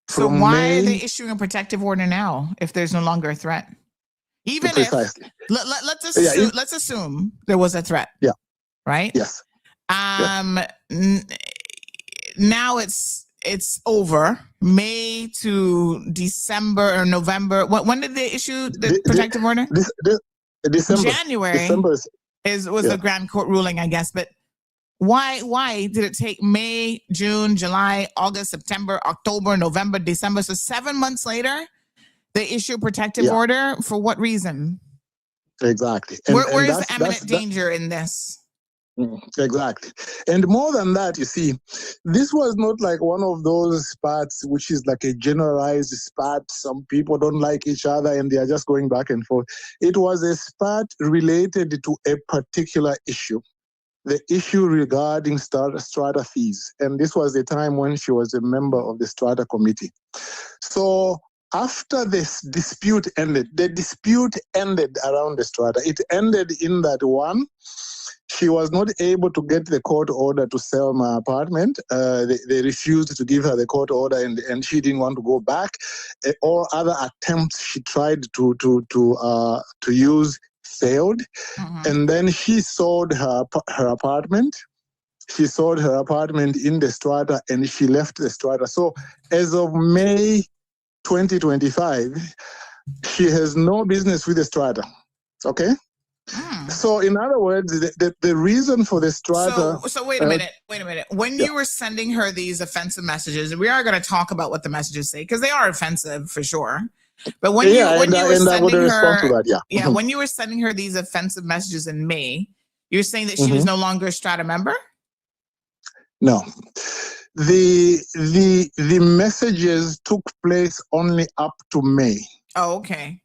So why are they issuing a protective order now if there's no longer a threat? Even precisely. If let's assume there was a threat. Yeah. Right? Yes. Now it's over. May to December or November. When did they issue the protective order? December. January. December was the Grand Court ruling, I guess. But why did it take May, June, July, August, September, October, November, December? So 7 months later, they issue a protective order. For what reason? Exactly. Where is the imminent danger in this? Exactly. And more than that, you see, this was not like one of those spats which is like a generalized spat. Some people don't like each other and they are just going back and forth. It was a spat related to a particular issue, the issue regarding strata fees. And this was the time when she was a member of the strata committee. So after this dispute ended, the dispute ended around the strata. It ended in that one. She was not able to get the court order to sell my apartment. They refused to give her the court order, and she didn't want to go back. All other attempts she tried to use failed, and then she sold her apartment. She sold her apartment in the strata, and she left the strata. So as of May 2025, she has no business with the strata. Okay. So in other words, the reason for the strata. So wait a minute. When you were sending her these offensive messages, we are going to talk about what the messages say because they are offensive for sure. But when you were sending her, when you were sending her these offensive messages in May, you're saying that she was no longer a strata member? No. The messages took place only up to May. Oh, okay.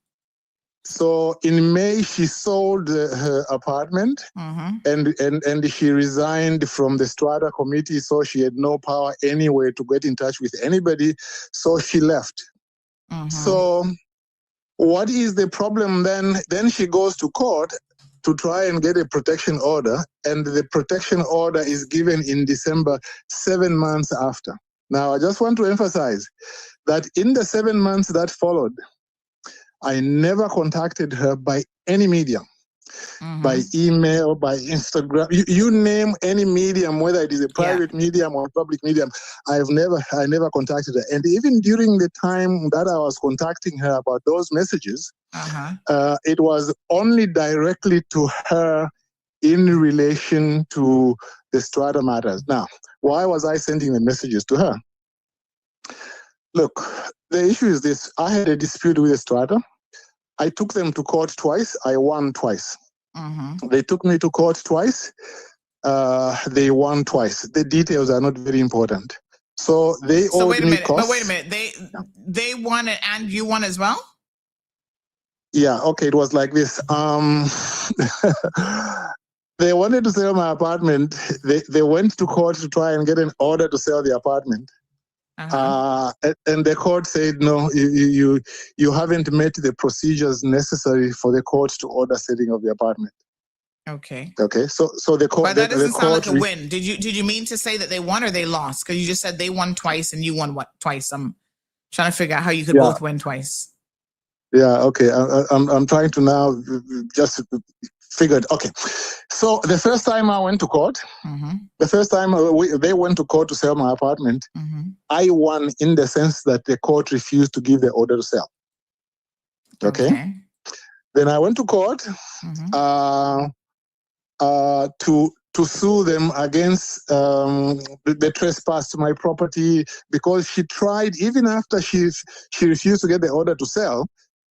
So in May, she sold her apartment and she resigned from the strata committee. So she had no power anyway to get in touch with anybody. So she left. So what is the problem then? Then she goes to court to try and get a protection order. And the protection order is given in December, 7 months after. Now, I just want to emphasize that in the 7 months that followed, I never contacted her by any medium, by email, by Instagram. You name any medium, whether it is a private medium or a public medium. I never contacted her. And even during the time that I was contacting her about those messages, it was only directly to her in relation to the strata matters. Now, why was I sending the messages to her? Look, the issue is this. I had a dispute with the strata. I took them to court twice. I won twice. They took me to court twice. They won twice. The details are not very important. So they owed me costs. But wait a minute. They won it and you won as well? Yeah, okay. It was like this. They wanted to sell my apartment. They went to court to try and get an order to sell the apartment. And the court said, no, you haven't met the procedures necessary for the court to order selling of the apartment. Okay. Okay. So the court. But that doesn't sound like a win. Did you mean to say that they won or they lost? Because you just said they won twice and you won twice. I'm trying to figure out how you could both win twice. Yeah. Okay. I'm trying to now just figured. Okay. So the first time I went to court, the first time they went to court to sell my apartment, I won in the sense that the court refused to give the order to sell. Okay. Then I went to court to sue them against the trespass to my property, because she tried, even after she refused to get the order to sell,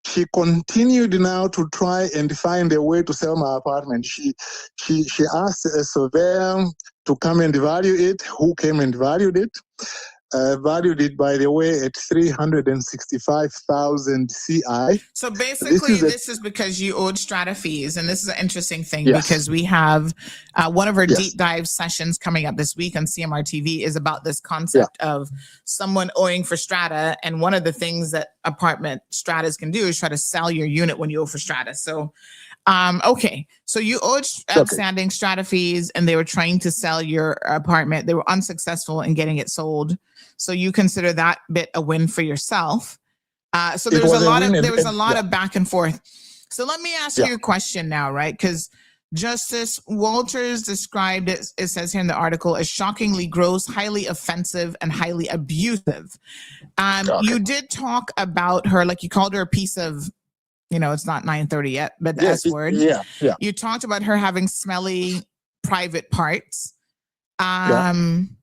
she continued now to try and find a way to sell my apartment. She asked a surveyor to come and value it, who came and valued it. Valued it, by the way, at 365,000 CI. So basically, this is because you owed strata fees, and this is an interesting thing because we have one of our deep dive sessions coming up this week on CMR TV is about this concept of someone owing for strata, and one of the things that apartment stratas can do is try to sell your unit when you owe for strata. So, okay, so you owed outstanding strata fees, and they were trying to sell your apartment. They were unsuccessful in getting it sold. So you consider that bit a win for yourself. So there was a lot of back and forth. So let me ask you a question now, right? Because Justice Walters described it, it says here in the article, as shockingly gross, highly offensive, and highly abusive. You did talk about her, like you called her a piece of, it's not 9:30 yet, but the S word. You talked about her having smelly private parts. And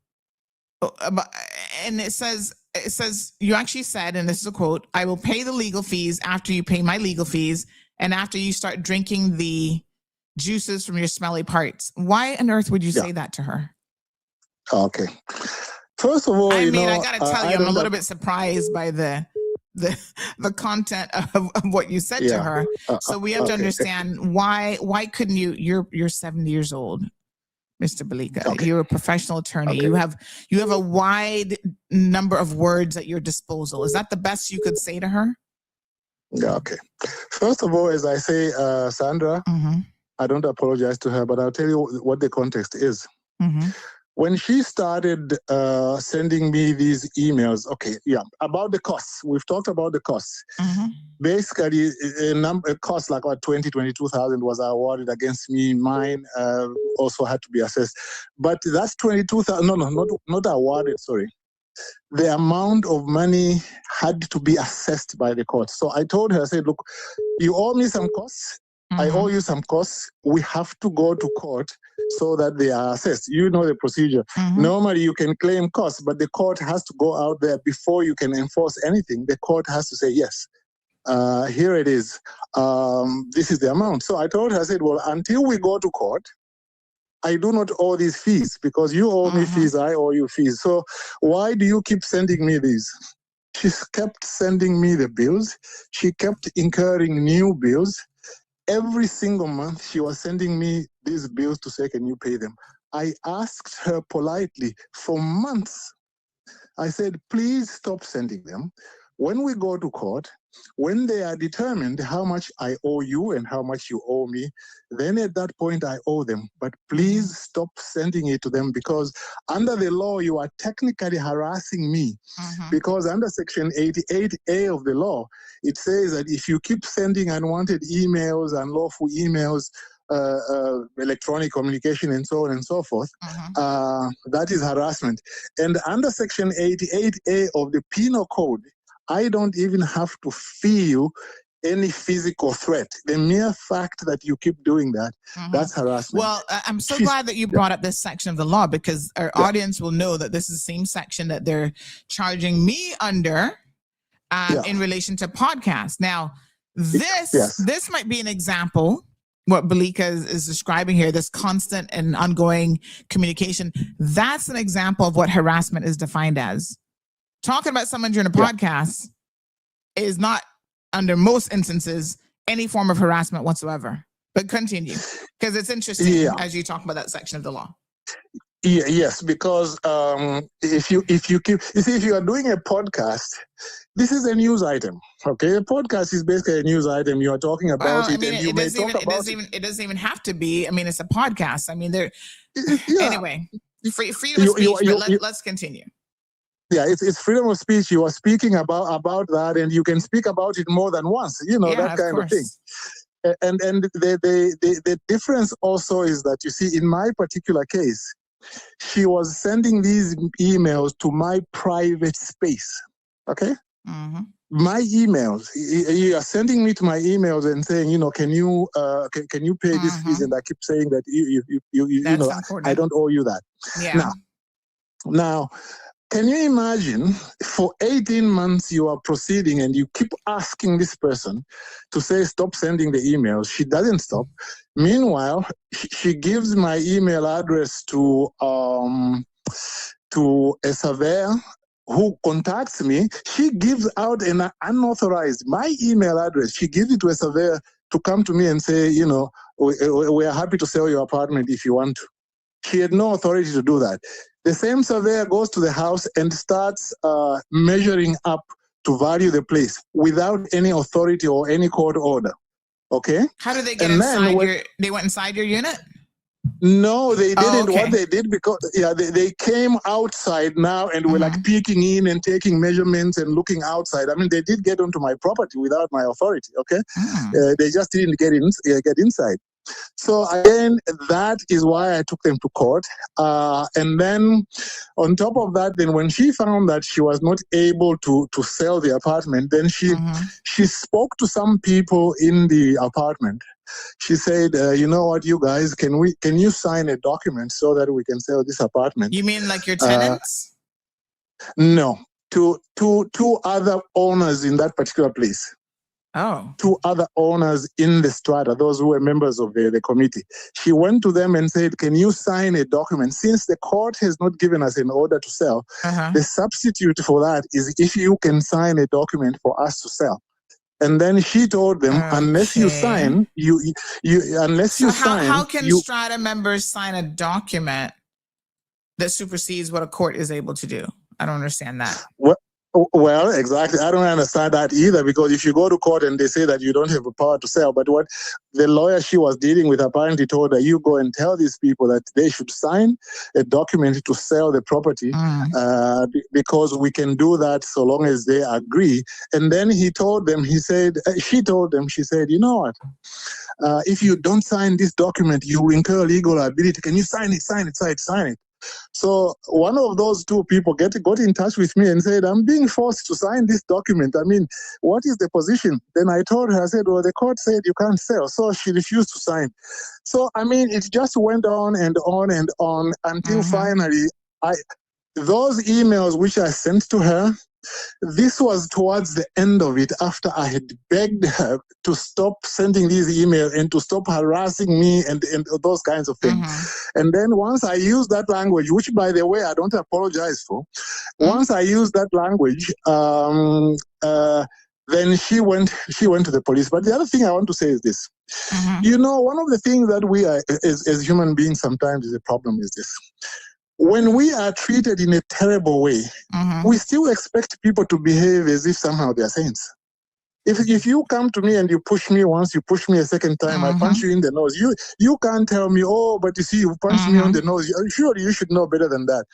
it says you actually said, and this is a quote, "I will pay the legal fees after you pay my legal fees and after you start drinking the juices from your smelly parts." Why on earth would you say that to her? Okay. First of all, I gotta tell you, I'm a little bit surprised by the content of what you said to her. So we have to understand why couldn't you? You're 70 years old, Mr. Balika. You're a professional attorney. You have a wide number of words at your disposal. Is that the best you could say to her? Yeah. Okay. First of all, as I say, Sandra, I don't apologize to her, but I'll tell you what the context is. Mm-hmm. When she started sending me these emails, about the costs. We've talked about the costs. Mm-hmm. Basically, a cost like about 22,000 was awarded against me. Mine also had to be assessed. But that's 22,000. No, not awarded, sorry. The amount of money had to be assessed by the court. So I told her, I said, look, you owe me some costs. I owe you some costs. We have to go to court so that they are assessed. You know the procedure. Mm-hmm. Normally you can claim costs, but the court has to go out there before you can enforce anything. The court has to say, yes, here it is. This is the amount. So I told her, I said, well, until we go to court, I do not owe these fees because you owe me fees, I owe you fees. So why do you keep sending me these? She kept sending me the bills. She kept incurring new bills. Every single month, she was sending me these bills to say, can you pay them? I asked her politely for months. I said, please stop sending them. When we go to court, when they are determined how much I owe you and how much you owe me, then at that point I owe them. But please stop sending it to them because under the law, you are technically harassing me. Because under Section 88A of the law, it says that if you keep sending unwanted emails, unlawful emails, electronic communication and so on and so forth, that is harassment. And under Section 88A of the Penal Code, I don't even have to feel any physical threat. The mere fact that you keep doing that, that's harassment. Well, I'm so glad that you brought up this section of the law because our audience will know that this is the same section that they're charging me under in relation to podcasts. Now, this might be an example, what Balika is describing here, this constant and ongoing communication. That's an example of what harassment is defined as. Talking about someone during a podcast is not, under most instances, any form of harassment whatsoever. But continue, because it's interesting as you talk about that section of the law. Yes, because if you are doing a podcast, this is a news item. Okay, a podcast is basically a news item. You are talking about it, and you may talk about it. It doesn't even have to be. I mean, it's a podcast. I mean, anyway, freedom of speech. But let's continue. Yeah, it's freedom of speech. You are speaking about that, and you can speak about it more than once. That kind of thing. And the difference also is that, you see, in my particular case, she was sending these emails to my private space. Okay, my emails. You are sending me to my emails and saying, can you pay these fees? And I keep saying that I don't owe you that. Yeah. Now. Can you imagine for 18 months you are proceeding and you keep asking this person to say, stop sending the emails. She doesn't stop. Meanwhile, she gives my email address to a surveyor who contacts me. She gives out an unauthorized, my email address. She gives it to a surveyor to come to me and say, we are happy to sell your apartment if you want to. She had no authority to do that. The same surveyor goes to the house and starts measuring up to value the place without any authority or any court order. Okay? How did they get inside they went inside your unit? No, they didn't. Okay. What they did, because they came outside now and were like peeking in and taking measurements and looking outside. I mean, they did get onto my property without my authority. Okay? They just didn't get inside. So again, that is why I took them to court. And then on top of that, then when she found that she was not able to sell the apartment, then she spoke to some people in the apartment. She said, you know what, you guys, can you sign a document so that we can sell this apartment? You mean like your tenants? No, two other owners in that particular place. Oh. Two other owners in the strata, those who were members of the committee. She went to them and said, can you sign a document? Since the court has not given us an order to sell, the substitute for that is if you can sign a document for us to sell. And then she told them, unless you sign, how can strata members sign a document that supersedes what a court is able to do? I don't understand that. Well, exactly. I don't understand that either, because if you go to court and they say that you don't have the power to sell, but what the lawyer she was dealing with apparently told her, you go and tell these people that they should sign a document to sell the property because we can do that so long as they agree. And then she told them, she said, you know what? If you don't sign this document, you incur legal liability. Can you sign it? Sign it. So one of those two people got in touch with me and said, I'm being forced to sign this document. I mean, what is the position? Then I told her, I said, well, the court said you can't sell. So she refused to sign. So, I mean, it just went on and on and on until finally those emails which I sent to her, this was towards the end of it, after I had begged her to stop sending these emails and to stop harassing me and those kinds of things. And then once I used that language, which, by the way, I don't apologize for, once I used that language, then she went to the police. But the other thing I want to say is this. You know, one of the things that we are, as human beings, sometimes is a problem is this. When we are treated in a terrible way, we still expect people to behave as if somehow they are saints. If you come to me and you push me once, you push me a second time, I punch you in the nose. You can't tell me, oh, but you see, you punched me on the nose. Surely you should know better than that.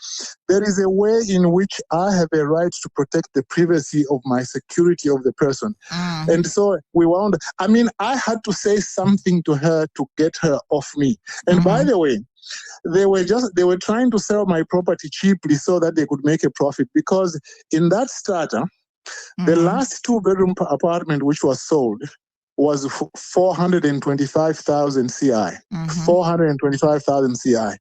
There is a way in which I have a right to protect the privacy of my security of the person. And so I had to say something to her to get her off me. And by the way, they were trying to sell my property cheaply so that they could make a profit, because in that strata, the last 2-bedroom apartment which was sold was 425,000 CI. 425,000 CI.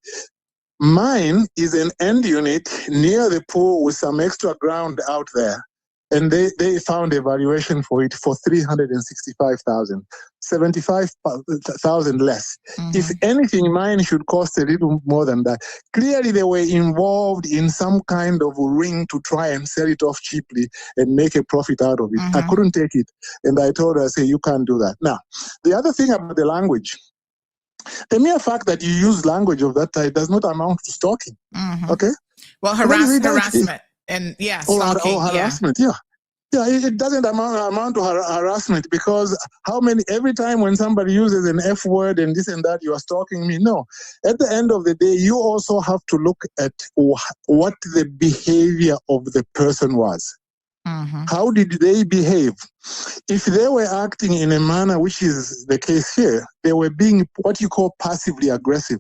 Mine is an end unit near the pool with some extra ground out there. And they found a valuation for it for 365,000, 75,000 less. If anything, mine should cost a little more than that. Clearly, they were involved in some kind of ring to try and sell it off cheaply and make a profit out of it. I couldn't take it. And I told her, I said, you can't do that. Now, the other thing about the language, the mere fact that you use language of that type does not amount to stalking. Okay? Well, harassment. And stalking, harassment, yeah. It doesn't amount to harassment, because every time when somebody uses an F word and this and that, you are stalking me. No. At the end of the day, you also have to look at what the behavior of the person was. How did they behave? If they were acting in a manner which is the case here, they were being what you call passively aggressive.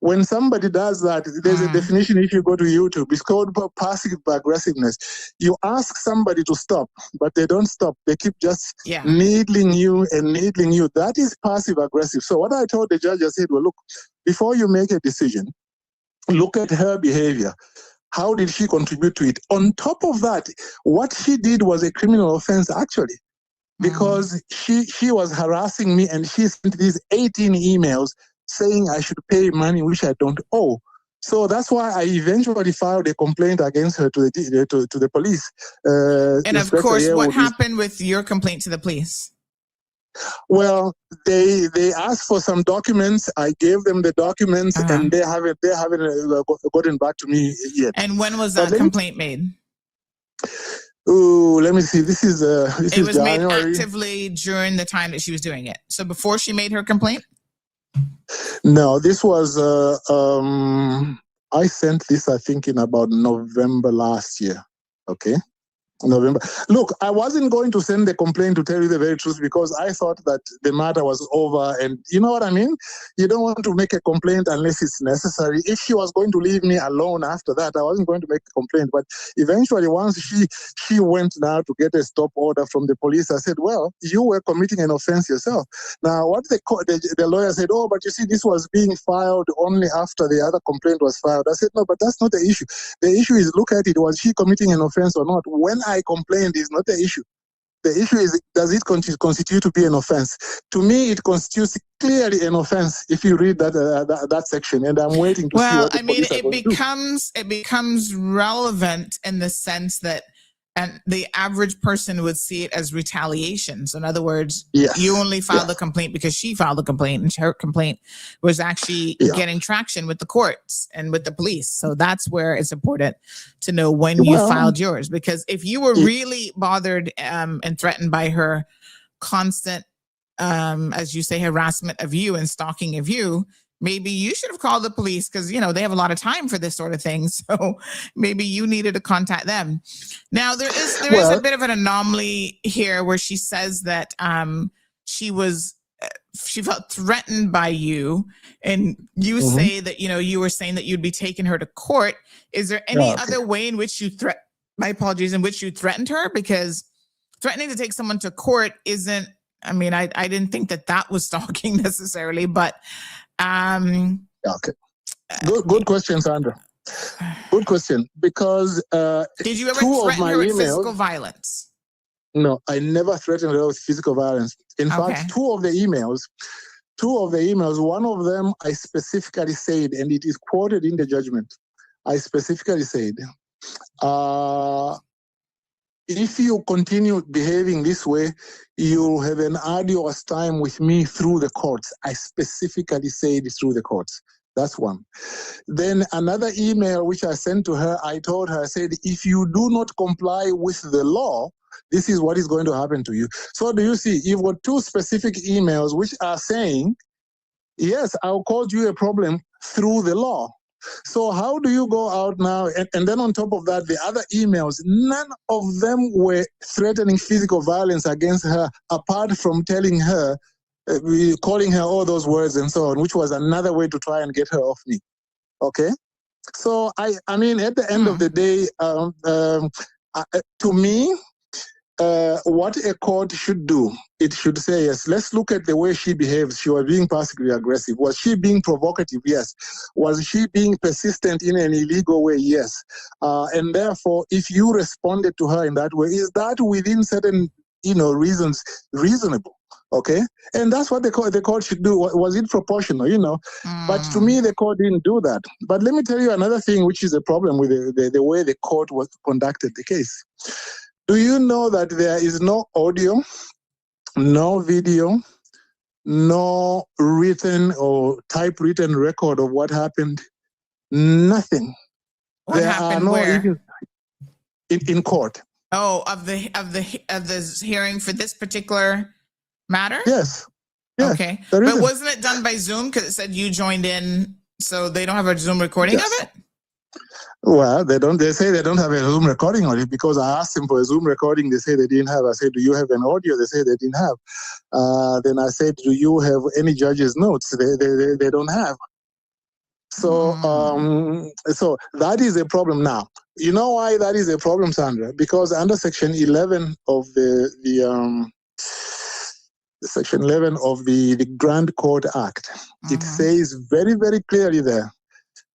When somebody does that, there's a definition if you go to YouTube. It's called passive aggressiveness. You ask somebody to stop, but they don't stop. They keep just needling you and needling you. That is passive aggressive. So what I told the judge, I said, well, look, before you make a decision, look at her behavior. How did she contribute to it? On top of that, what she did was a criminal offense, actually, because she was harassing me, and she sent these 18 emails saying I should pay money which I don't owe. So that's why I eventually filed a complaint against her to the police. And of course, what happened with your complaint to the police? Well, they asked for some documents. I gave them the documents, and they haven't gotten back to me yet. And when was that complaint made? Oh, let me see. This is it was made actively during the time that she was doing it. So before she made her complaint? No, this was, I sent this, I think, in about November last year. Okay. November. Look, I wasn't going to send the complaint, to tell you the very truth, because I thought that the matter was over. And you know what I mean? You don't want to make a complaint unless it's necessary. If she was going to leave me alone after that, I wasn't going to make a complaint. But eventually, once she went now to get a stop order from the police, I said, well, you were committing an offense yourself. Now, what the lawyer said, oh, but you see, this was being filed only after the other complaint was filed. I said, no, but that's not the issue. The issue is, look at it, was she committing an offense or not? When I complained is not the issue. The issue is, does it constitute to be an offense? To me, it constitutes clearly an offense if you read that section, and I'm waiting to see what the police are going to do. It becomes relevant in the sense that And the average person would see it as retaliation. So in other words, Yes. you only filed Yeah. the complaint because she filed the complaint, and her complaint was actually Yeah. getting traction with the courts and with the police. So that's where it's important to know when you Well, filed yours, because if you were it- really bothered and threatened by her constant, as you say, harassment of you and stalking of you, maybe you should have called the police, because you know they have a lot of time for this sort of thing. So maybe you needed to contact them. Now there is a Well- bit of an anomaly here where she says that she felt threatened by you, and you Mhm. say that you were saying that you'd be taking her to court. Is there any Yeah, okay. other way in which you my apologies, in which you threatened her? Because threatening to take someone to court isn't. I mean, I didn't think that was stalking necessarily, but Yeah, okay. Good question, Sandra. Good question. Because did you ever two of threaten my her with emails- physical violence? No, I never threatened her with physical violence. In Okay. fact, two of the emails, one of them I specifically said, and it is quoted in the judgment, I specifically said, if you continue behaving this way, you'll have an arduous time with me through the courts. I specifically said through the courts. That's one. Then another email which I sent to her, I told her, I said, if you do not comply with the law, this is what is going to happen to you. So do you see, you've got two specific emails which are saying, yes, I'll cause you a problem through the law. So how do you go out now? And then on top of that, the other emails, none of them were threatening physical violence against her, apart from telling her, calling her all those words and so on, which was another way to try and get her off me. Okay? So, I mean, at the end of the day, to me, what a court should do, it should say, yes, let's look at the way she behaves. She was being passively aggressive. Was she being provocative? Yes. Was she being persistent in an illegal way? Yes. And therefore, if you responded to her in that way, is that within certain, reasons reasonable? Okay. And that's what the court should do. Was it proportional, But to me, the court didn't do that. But let me tell you another thing, which is a problem with the way the court was conducted the case. Do you know that there is no audio, no video, no written or typewritten record of what happened? Nothing. What happened where? In court. Oh, of the hearing for this particular matter? Yes. Yes, okay. there But isn't. wasn't it done by Zoom? Because it said you joined in, so they don't have a Zoom recording Yes. of it? Well, they don't. They say they don't have a Zoom recording of it because I asked them for a Zoom recording. They say they didn't have. I said, "Do you have an audio?" They say they didn't have. Then I said, "Do you have any judge's notes?" They don't have. So so that is a problem now. You know why that is a problem, Sandra? Because under Section 11 of Section 11 of the Grand Court Act, it says very, very clearly there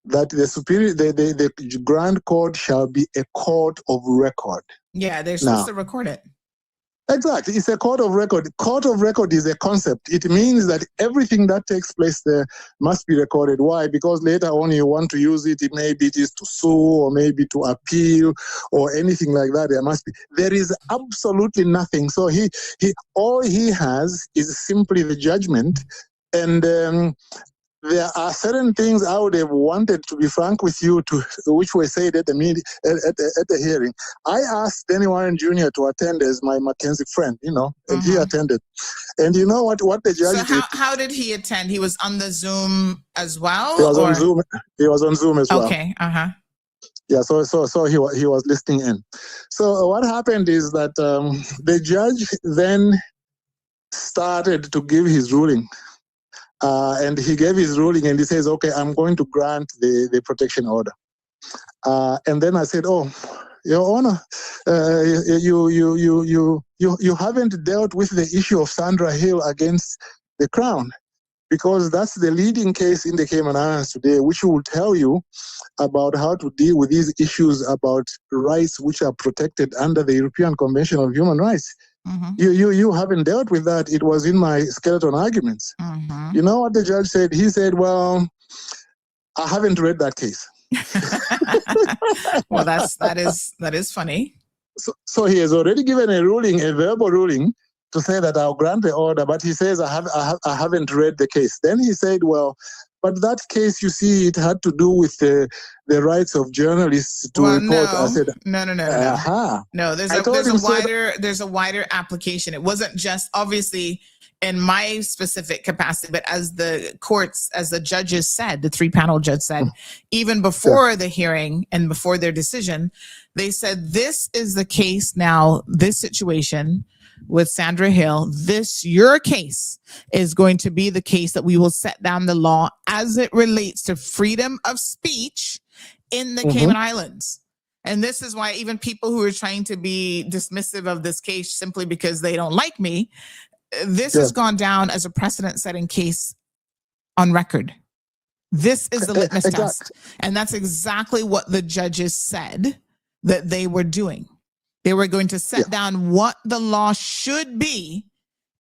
that the Grand Court shall be a court of record. Yeah, they're supposed to record it. Exactly. It's a court of record. Court of record is a concept. It means that everything that takes place there must be recorded. Why? Because later on you want to use it. Maybe it is to sue or maybe to appeal or anything like that. There is absolutely nothing. So all he has is simply the judgment. And there are certain things I would have wanted, to be frank with you, which were said at the hearing. I asked Danny Warren Jr. to attend as my Mackenzie friend, and he attended. And you know what the judge did? How did he attend? He was on the Zoom as well? He was on Zoom. He was on Zoom as well. Okay. Yeah, so he was listening in. So what happened is that the judge then started to give his ruling. And he gave his ruling and he says, okay, I'm going to grant the protection order. And then I said, oh, Your Honor, you haven't dealt with the issue of Sandra Hill against the Crown, because that's the leading case in the Cayman Islands today, which will tell you about how to deal with these issues about rights which are protected under the European Convention of Human Rights. You haven't dealt with that. It was in my skeleton arguments. You know what the judge said? He said, well, I haven't read that case. Well, that is funny. So he has already given a ruling, a verbal ruling, to say that I'll grant the order, but he says I haven't read the case. Then he said, well, but that case, you see, it had to do with the rights of journalists to report. No, I said, no. There's a wider application. It wasn't just obviously in my specific capacity, but as the courts, as the judges said, the 3-panel judge said, even before the hearing and before their decision, they said, this is the case now, this situation with Sandra Hill, your case is going to be the case that we will set down the law as it relates to freedom of speech in the Cayman Islands. And this is why even people who are trying to be dismissive of this case simply because they don't like me, this has gone down as a precedent-setting case on record. This is the litmus test. And that's exactly what the judges said that they were doing. They were going to set down what the law should be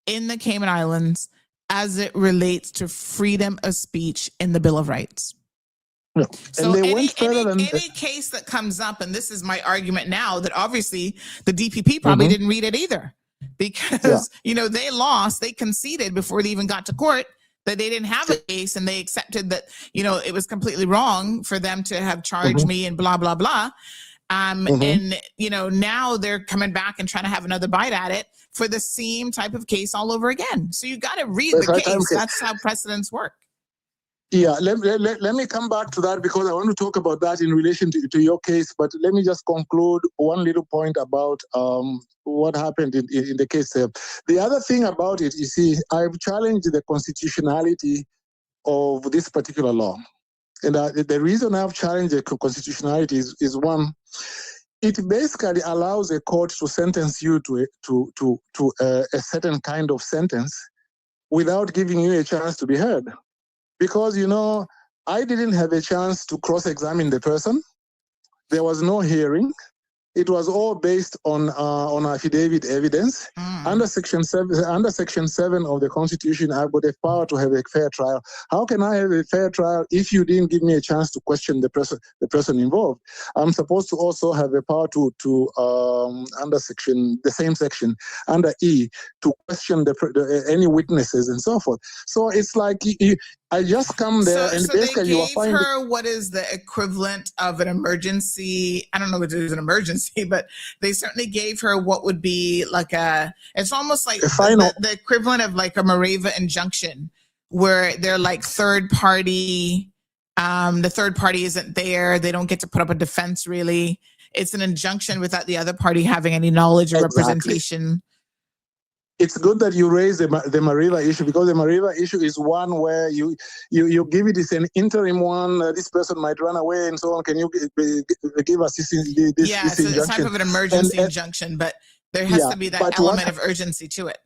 in the Cayman Islands as it relates to freedom of speech in the Bill of Rights. No. So any case that comes up, and this is my argument now, that obviously the DPP probably didn't read it either, because they lost, they conceded before they even got to court that they didn't have a case, and they accepted that it was completely wrong for them to have charged me and blah blah blah. And now they're coming back and trying to have another bite at it for the same type of case all over again. So you got to read the case. That's how precedents work. Yeah, let me come back to that, because I want to talk about that in relation to your case. But let me just conclude one little point about what happened in the case. The other thing about it, you see, I've challenged the constitutionality of this particular law. And the reason I've challenged the constitutionality is one, it basically allows a court to sentence you to a certain kind of sentence without giving you a chance to be heard. Because, I didn't have a chance to cross-examine the person. There was no hearing. It was all based on affidavit evidence. Under Section 7 of the Constitution, I've got a power to have a fair trial. How can I have a fair trial if you didn't give me a chance to question the person involved? I'm supposed to also have a power to under the same section, under E, to question any witnesses and so forth. So it's like I just come there and basically you are finding her what is the equivalent of an emergency. I don't know if it is an emergency, but they certainly gave her what would be like it's almost like the equivalent of like a Mareva injunction, where they're like third party. The third party isn't there. They don't get to put up a defense really. It's an injunction without the other party having any knowledge or representation. It's good that you raise the Mareva issue, because the Mareva issue is one where you give it as an interim one. This person might run away and so on. Can you give us this injunction? It's type of an emergency injunction, but there has to be that element of urgency to it.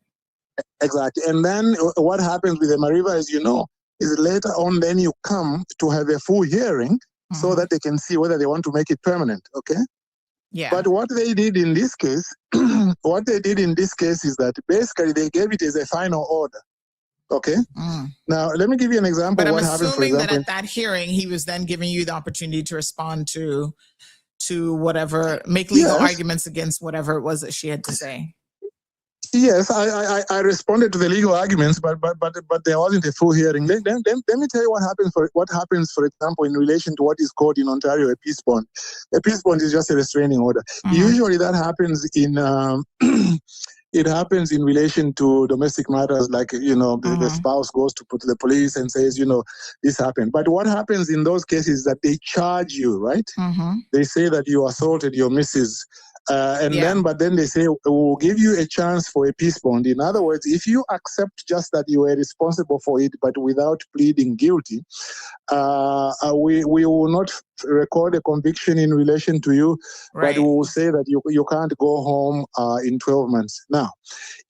Exactly. And then what happens with the Mareva is later on then you come to have a full hearing so that they can see whether they want to make it permanent. Okay? Yeah. But what they did in this case, is that basically they gave it as a final order. Okay. Now let me give you an example. But I'm assuming that at that hearing, he was then giving you the opportunity to respond to whatever, make legal arguments against whatever it was that she had to say. Yes, I responded to the legal arguments, but there wasn't a full hearing. Let me tell you what happens, for example, in relation to what is called in Ontario a peace bond. A peace bond is just a restraining order. Usually that happens in it happens in relation to domestic matters, like the spouse goes to the police and says this happened. But what happens in those cases is that they charge you, right? They say that you assaulted your missus. But then they say, we'll give you a chance for a peace bond. In other words, if you accept just that you were responsible for it, but without pleading guilty, we will not record a conviction in relation to you, but we will say that you can't go home in 12 months. Now,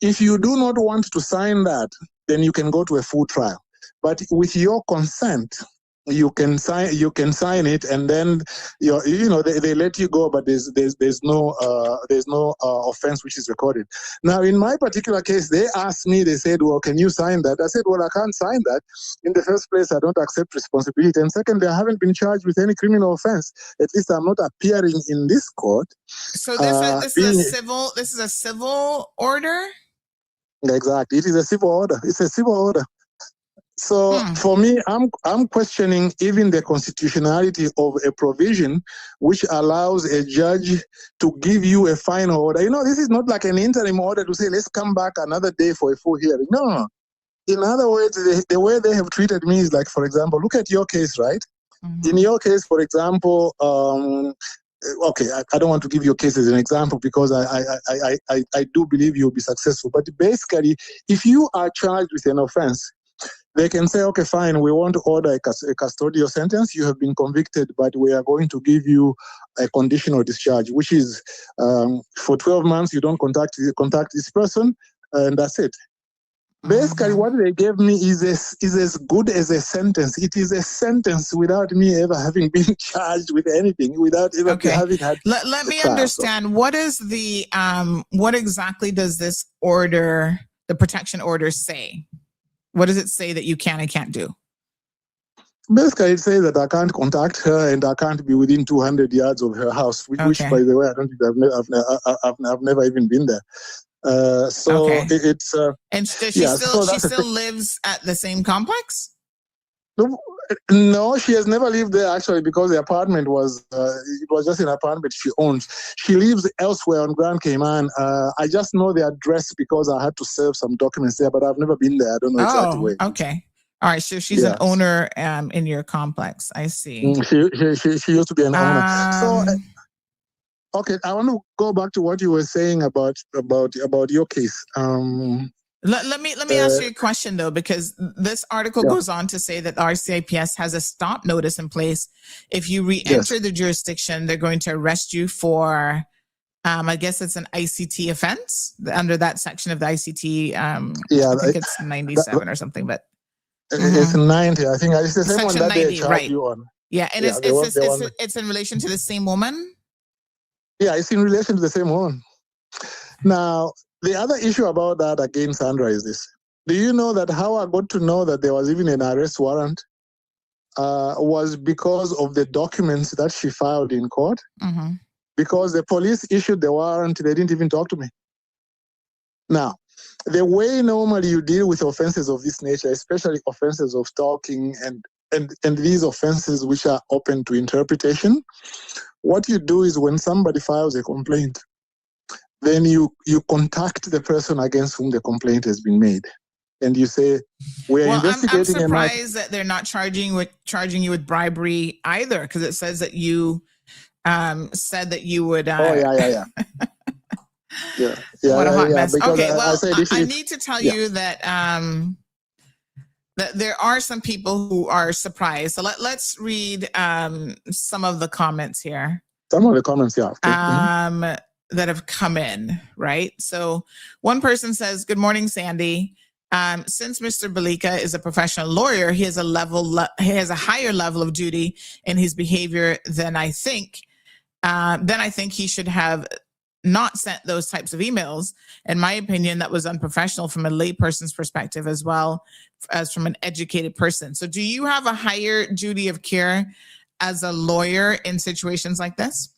if you do not want to sign that, then you can go to a full trial. But with your consent, you can sign it, and then they let you go, but there's no offense which is recorded. Now, in my particular case, they asked me, they said, well, can you sign that? I said, well, I can't sign that. In the first place, I don't accept responsibility, and secondly, I haven't been charged with any criminal offense. At least I'm not appearing in this court. So this is a civil order? Exactly. It is a civil order. It's a civil order. So for me, I'm questioning even the constitutionality of a provision which allows a judge to give you a final order. This is not like an interim order to say, let's come back another day for a full hearing. No. In other words, the way they have treated me is like, for example, look at your case, right? In your case, for example, okay, I don't want to give your case as an example because I do believe you'll be successful. But basically, if you are charged with an offense, they can say, okay, fine, we want to order a custodial sentence. You have been convicted, but we are going to give you a conditional discharge, which is for 12 months, you don't contact this person, and that's it. Basically, what they gave me is as good as a sentence. It is a sentence without me ever having been charged with anything, without ever having had. Let me understand. What is the what exactly does this order, the protection order, say? What does it say that you can and can't do? Basically, it says that I can't contact her and I can't be within 200 yards of her house, which by the way, I don't think I've never even been there. It's and does she still lives at the same complex? No, she has never lived there actually, because the apartment was it was just an apartment she owns. She lives elsewhere on Grand Cayman. I just know the address because I had to serve some documents there, but I've never been there. I don't know exactly where. Okay. All right. So she's an owner in your complex. I see. She used to be an owner. So okay, I want to go back to what you were saying about your case. Let me ask you a question though, because this article goes on to say that RCIPS has a stop notice in place. If you re-enter the jurisdiction, they're going to arrest you for, I guess it's an ICT offense under that section of the ICT. I think it's 97 or something, but it's 90. I think it's the same one that 90, they charge you on. Yeah, and it's in relation to the same woman. Yeah, it's in relation to the same woman. Now, the other issue about that, again, Sandra, is this. Do you know that how I got to know that there was even an arrest warrant was because of the documents that she filed in court? Because the police issued the warrant, they didn't even talk to me. Now, the way normally you deal with offenses of this nature, especially offenses of stalking and these offenses which are open to interpretation, what you do is when somebody files a complaint, then you contact the person against whom the complaint has been made, and you say, "We're investigating." I'm surprised that they're not charging you with bribery either, because it says that you said that you would. What a hot mess. Okay, well, I need to tell you that that there are some people who are surprised. So let's read some of the comments here. Some of the comments, yeah. That have come in, right? So one person says, "Good morning, Sandy. Since Mr. Balika is a professional lawyer, he has a higher level of duty in his behavior than I think. He should have not sent those types of emails. In my opinion, that was unprofessional from a layperson's perspective as well as from an educated person. So do you have a higher duty of care as a lawyer in situations like this?"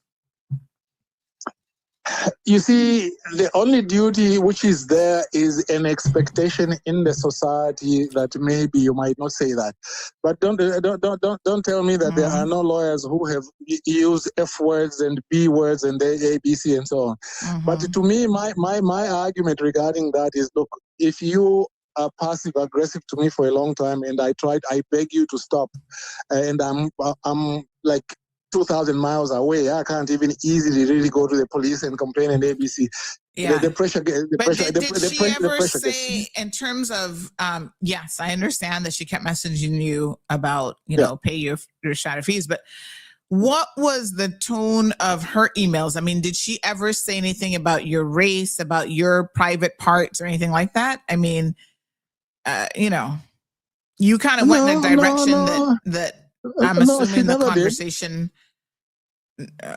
You see, the only duty which is there is an expectation in the society that maybe you might not say that, but don't tell me that there are no lawyers who have used F words and B words and A, B, C, and so on. But to me, my argument regarding that is, look, if you are passive aggressive to me for a long time, and I beg you to stop, and I'm like 2,000 miles away, I can't even easily really go to the police and complain and ABC. Yeah. The pressure. Did she ever say, in terms of, yes, I understand that she kept messaging you about, pay your shadow fees, but what was the tone of her emails? I mean, did she ever say anything about your race, about your private parts or anything like that? I mean, you kind of went in a direction that I'm No, she assuming the never did. conversation.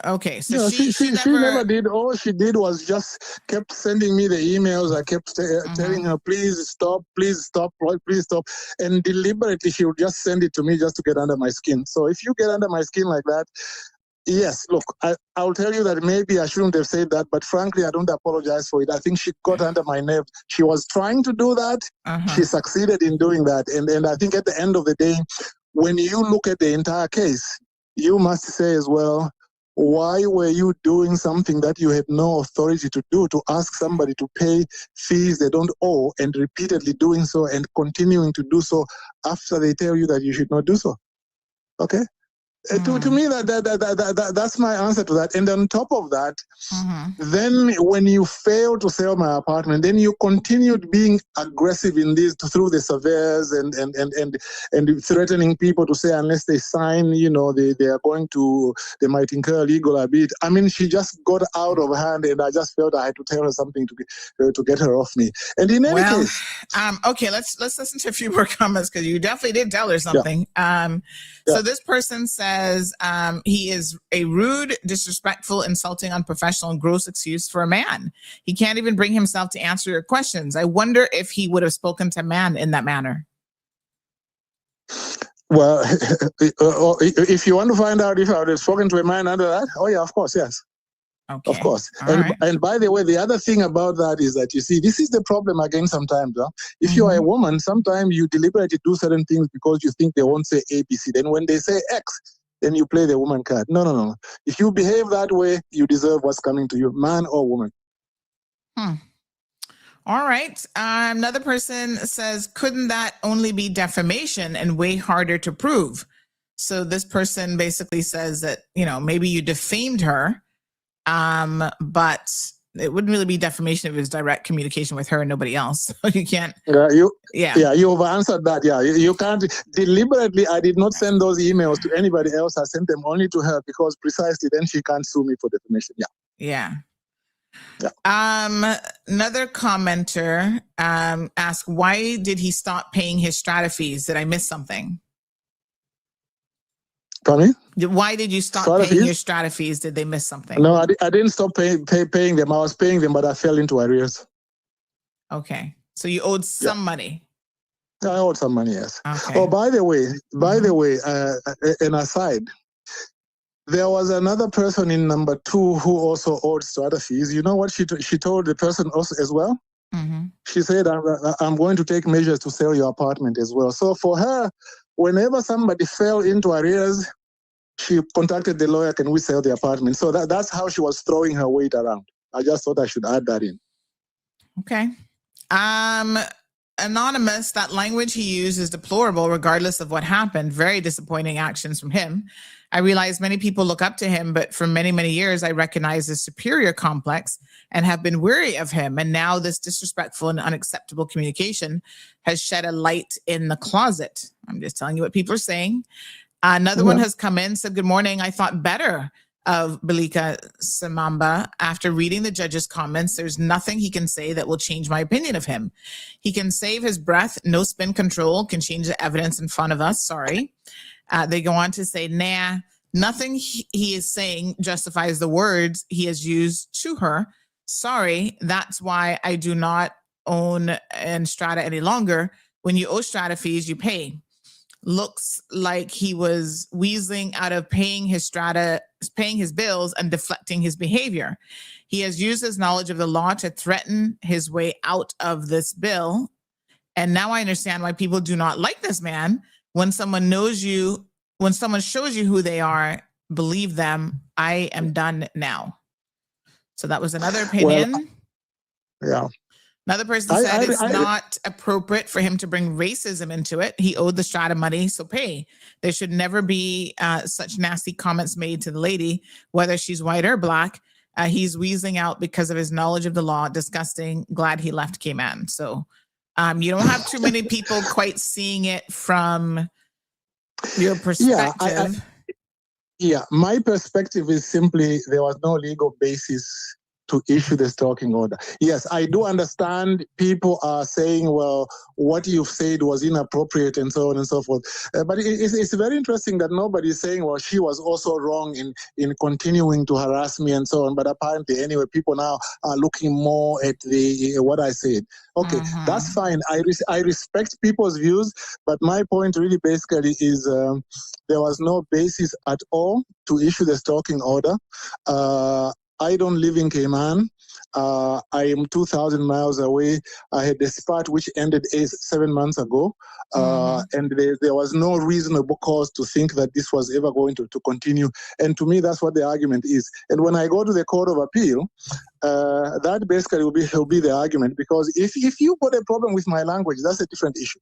Okay, so No, she she never never. did. All she did was just kept sending me the emails. I kept telling her, please stop, please stop. And deliberately, she would just send it to me just to get under my skin. So if you get under my skin like that, yes, look, I'll tell you that maybe I shouldn't have said that, but frankly, I don't apologize for it. I think she got under my nerve. She was trying to do that. She succeeded in doing that. And I think at the end of the day, when you look at the entire case, you must say as well, why were you doing something that you had no authority to do, to ask somebody to pay fees they don't owe, and repeatedly doing so and continuing to do so after they tell you that you should not do so? Okay? To me, that's my answer to that. And on top of that, then when you failed to sell my apartment, then you continued being aggressive in this through the surveyors and threatening people to say unless they sign, they might incur legal liability. I mean, she just got out of hand, and I just felt I had to tell her something to get her off me. And in any case, okay, let's listen to a few more comments, because you definitely did tell her something. So this person says he is a rude, disrespectful, insulting, unprofessional, and gross excuse for a man. He can't even bring himself to answer your questions. I wonder if he would have spoken to a man in that manner. Well, if you want to find out if I would have spoken to a man under that, oh yeah, of course, yes. Okay. Of course. Right. And by the way, the other thing about that is that, you see, this is the problem again sometimes. If you are a woman, sometimes you deliberately do certain things because you think they won't say ABC. Then when they say X, then you play the woman card. No. If you behave that way, you deserve what's coming to you, man or woman. All right. Another person says, couldn't that only be defamation and way harder to prove? So this person basically says that, maybe you defamed her, but it wouldn't really be defamation if it was direct communication with her and nobody else. You can't. You've answered that. Yeah, you can't deliberately. I did not send those emails to anybody else. I sent them only to her because precisely then she can't sue me for defamation. Yeah. Another commenter asked, why did he stop paying his strata fees? Did I miss something? Pardon me? Why did you stop paying your strata fees? Did they miss something? No, I didn't stop paying them. I was paying them, but I fell into arrears. Okay. So you owed some money. I owed some money, yes. Okay. Oh, by the way, an aside, there was another person in number 2 who also owed strata fees. You know what she told the person also as well? She said, I'm going to take measures to sell your apartment as well. So for her, whenever somebody fell into arrears, she contacted the lawyer, can we sell the apartment? So that's how she was throwing her weight around. I just thought I should add that in. Okay. Anonymous, that language he used is deplorable regardless of what happened. Very disappointing actions from him. I realize many people look up to him, but for many, many years, I recognize his superior complex and have been weary of him. And now this disrespectful and unacceptable communication has shed a light in the closet. I'm just telling you what people are saying. Another one has come in, said, good morning. I thought better of Balika Samamba. After reading the judge's comments, there's nothing he can say that will change my opinion of him. He can save his breath. No spin control can change the evidence in front of us. Sorry. They go on to say, nah, nothing he is saying justifies the words he has used to her. Sorry, that's why I do not own an strata any longer. When you owe strata fees, you pay. Looks like he was weaseling out of paying his bills and deflecting his behavior. He has used his knowledge of the law to threaten his way out of this bill. And now I understand why people do not like this man. When someone shows you who they are, believe them. I am done now. So that was another opinion. Well, Another person said it's not appropriate for him to bring racism into it. He owed the strata money, so pay. There should never be such nasty comments made to the lady, whether she's white or black. He's wheezing out because of his knowledge of the law. Disgusting. Glad he left Cayman. So you don't have too many people quite seeing it from your perspective. My perspective is simply there was no legal basis to issue the stalking order. Yes, I do understand people are saying, well, what you've said was inappropriate and so on and so forth. But it's very interesting that nobody is saying, well, she was also wrong in continuing to harass me and so on. But apparently, anyway, people now are looking more at what I said. Okay, that's fine. I respect people's views, but my point really basically is there was no basis at all to issue the stalking order. I don't live in Cayman. I am 2,000 miles away. I had a spat which ended 7 months ago, and there was no reasonable cause to think that this was ever going to continue. And to me, that's what the argument is. And when I go to the Court of Appeal, that basically will be the argument, because if you got a problem with my language, that's a different issue.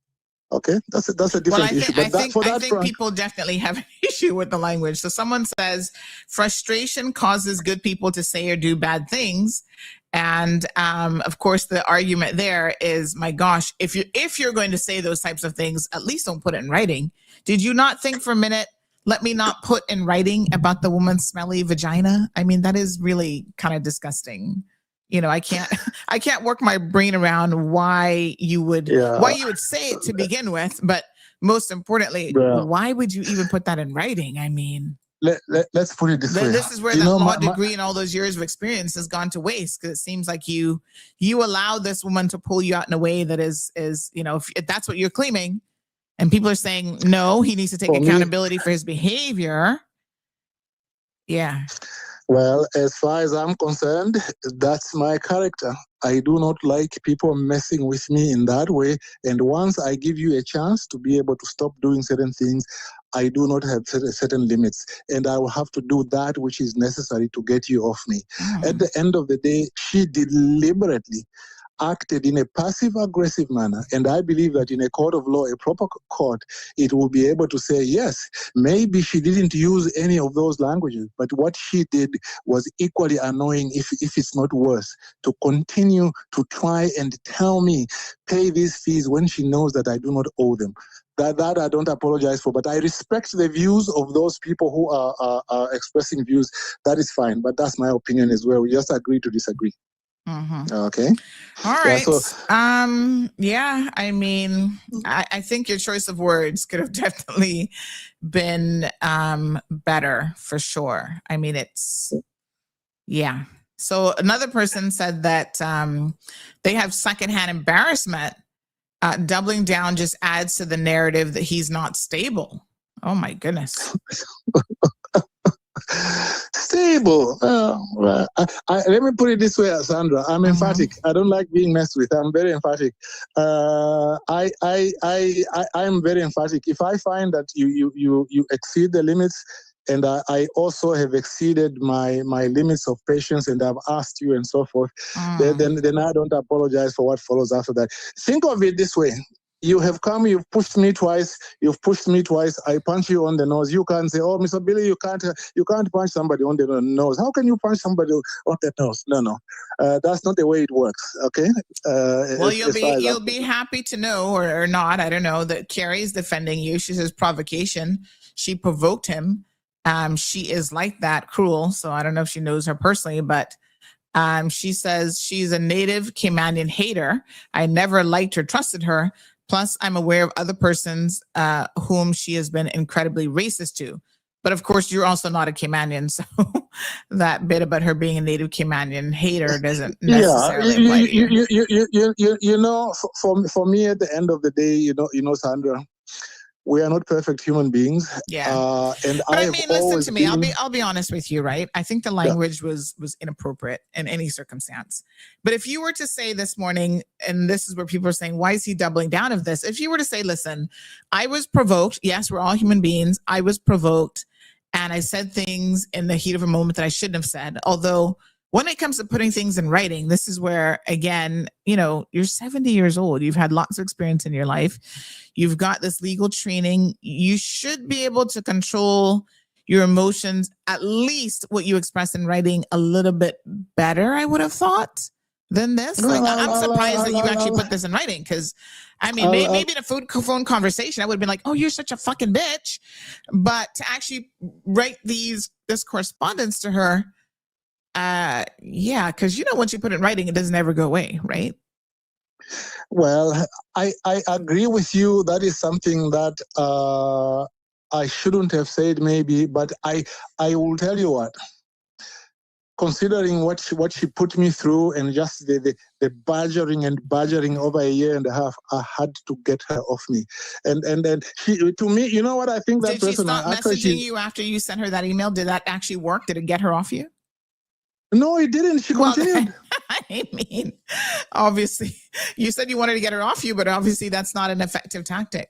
Okay, that's a different issue. But I think people definitely have an issue with the language. So someone says frustration causes good people to say or do bad things, and of course the argument there is, my gosh, if you're going to say those types of things, at least don't put it in writing. Did you not think for a minute, let me not put in writing about the woman's smelly vagina? I mean, that is really kind of disgusting. You know, I can't work my brain around why you would say it to begin with, but most importantly, why would you even put that in writing? I mean, let's put it this way. This is where the law degree and all those years of experience has gone to waste, because it seems like you allow this woman to pull you out in a way that is you know, if that's what you're claiming, and people are saying no, he needs to take accountability for his behavior. Yeah. Well, as far as I'm concerned, that's my character. I do not like people messing with me in that way. And once I give you a chance to be able to stop doing certain things, I do not have certain limits. And I will have to do that which is necessary to get you off me. At the end of the day, she deliberately acted in a passive-aggressive manner. And I believe that in a court of law, a proper court, it will be able to say, yes, maybe she didn't use any of those languages, but what she did was equally annoying, if it's not worse, to continue to try and tell me, pay these fees when she knows that I do not owe them. That I don't apologize for, but I respect the views of those people who are expressing views. That is fine, but that's my opinion as well. We just agree to disagree. Okay. All right. I mean, I think your choice of words could have definitely been better, for sure. I mean, So another person said that they have secondhand embarrassment. Doubling down just adds to the narrative that he's not stable. Oh my goodness. Stable. Let me put it this way, Sandra. I'm emphatic. I don't like being messed with. I'm very emphatic. I'm very emphatic. If I find that you exceed the limits, and I also have exceeded my limits of patience, and I've asked you and so forth, then I don't apologize for what follows after that. Think of it this way. You have come, you've pushed me twice, I punch you on the nose. You can't say, oh, Mr. Billy, you can't punch somebody on the nose. How can you punch somebody on the nose? No. That's not the way it works, okay? Well, you'll be happy to know, or not, I don't know, that Carrie's defending you. She says provocation. She provoked him. She is like that, cruel. So I don't know if she knows her personally, but she says she's a native Caymanian hater. I never liked or trusted her. Plus, I'm aware of other persons whom she has been incredibly racist to. But of course, you're also not a Caymanian, so that bit about her being a native Caymanian hater doesn't necessarily apply to you. You know, for me, at the end of the day, you know, Sandra, we are not perfect human beings. Yeah. And I mean, listen to me. I'll be honest with you, right? I think the language was inappropriate in any circumstance. But if you were to say this morning, and this is where people are saying, why is he doubling down of this? If you were to say, listen, I was provoked. Yes, we're all human beings. I was provoked, and I said things in the heat of a moment that I shouldn't have said. Although when it comes to putting things in writing, this is where, again, you know, you're 70 years old. You've had lots of experience in your life. You've got this legal training. You should be able to control your emotions, at least what you express in writing, a little bit better, I would have thought, than this. Like, I'm surprised that you actually put this in writing, because, I mean, maybe in a phone conversation, I would have been like, oh, you're such a fucking bitch. But to actually write this correspondence to her, Yeah, because once you put it in writing, it doesn't ever go away, right? Well, I agree with you. That is something that I shouldn't have said, maybe, but I will tell you what. Considering what she put me through, and just the badgering over a year and a half, I had to get her off me. And she, to me, you know what I think that Did she person stop after messaging you after you sent her that email? Did that actually work? Did it get her off you? No, it didn't. She continued. I mean, obviously, you said you wanted to get her off you, but obviously that's not an effective tactic.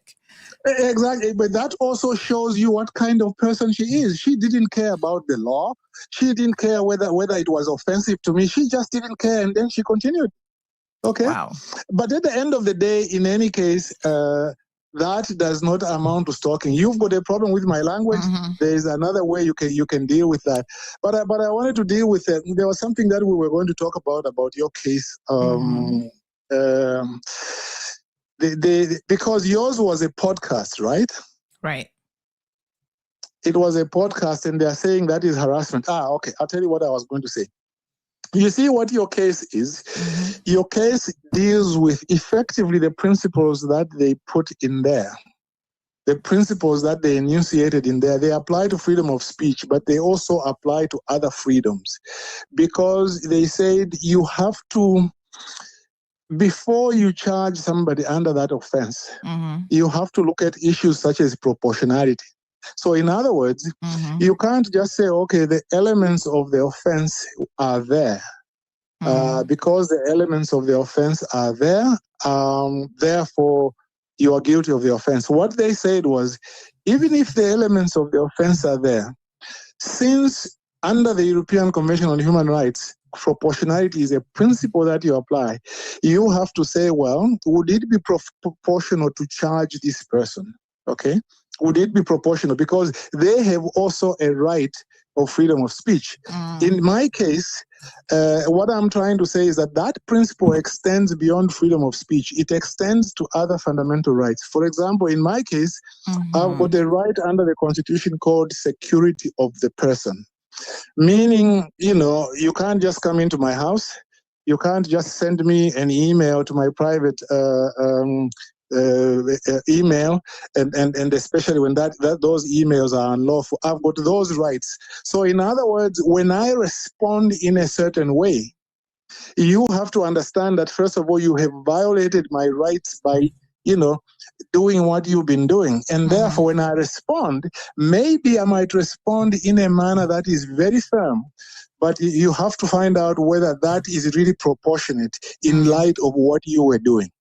Exactly, but that also shows you what kind of person she is. She didn't care about the law. She didn't care whether it was offensive to me. She just didn't care, and then she continued. Okay. Wow. But at the end of the day, in any case, that does not amount to stalking. You've got a problem with my language. Mhm. There is another way you can deal with that. But I wanted to deal with it. There was something that we were going to talk about your case. Because yours was a podcast, right? Right. It was a podcast, and they're saying that is harassment. Okay. I'll tell you what I was going to say. You see what your case is? Mhm. Your case deals with effectively the principles that they put in there. The principles that they enunciated in there, they apply to freedom of speech, but they also apply to other freedoms. Because they said you have to, before you charge somebody under that offense, Mhm. you have to look at issues such as proportionality. So in other words, Mhm. you can't just say, okay, the elements of the offense are there. Mhm. Because the elements of the offense are there, therefore you are guilty of the offense. What they said was, even if the elements of the offense are there, since under the European Convention on Human Rights, proportionality is a principle that you apply, you have to say, well, would it be proportional to charge this person? Okay? Would it be proportional? Because they have also a right of freedom of speech. In my case, what I'm trying to say is that principle extends beyond freedom of speech. It extends to other fundamental rights. For example, in my case, I've got a right under the Constitution called security of the person. Meaning, you can't just come into my house. You can't just send me an email to my private email, and especially when those emails are unlawful. I've got those rights. So in other words, when I respond in a certain way, you have to understand that, first of all, you have violated my rights by, doing what you've been doing. And therefore, when I respond, maybe I might respond in a manner that is very firm, but you have to find out whether that is really proportionate in light of what you were doing.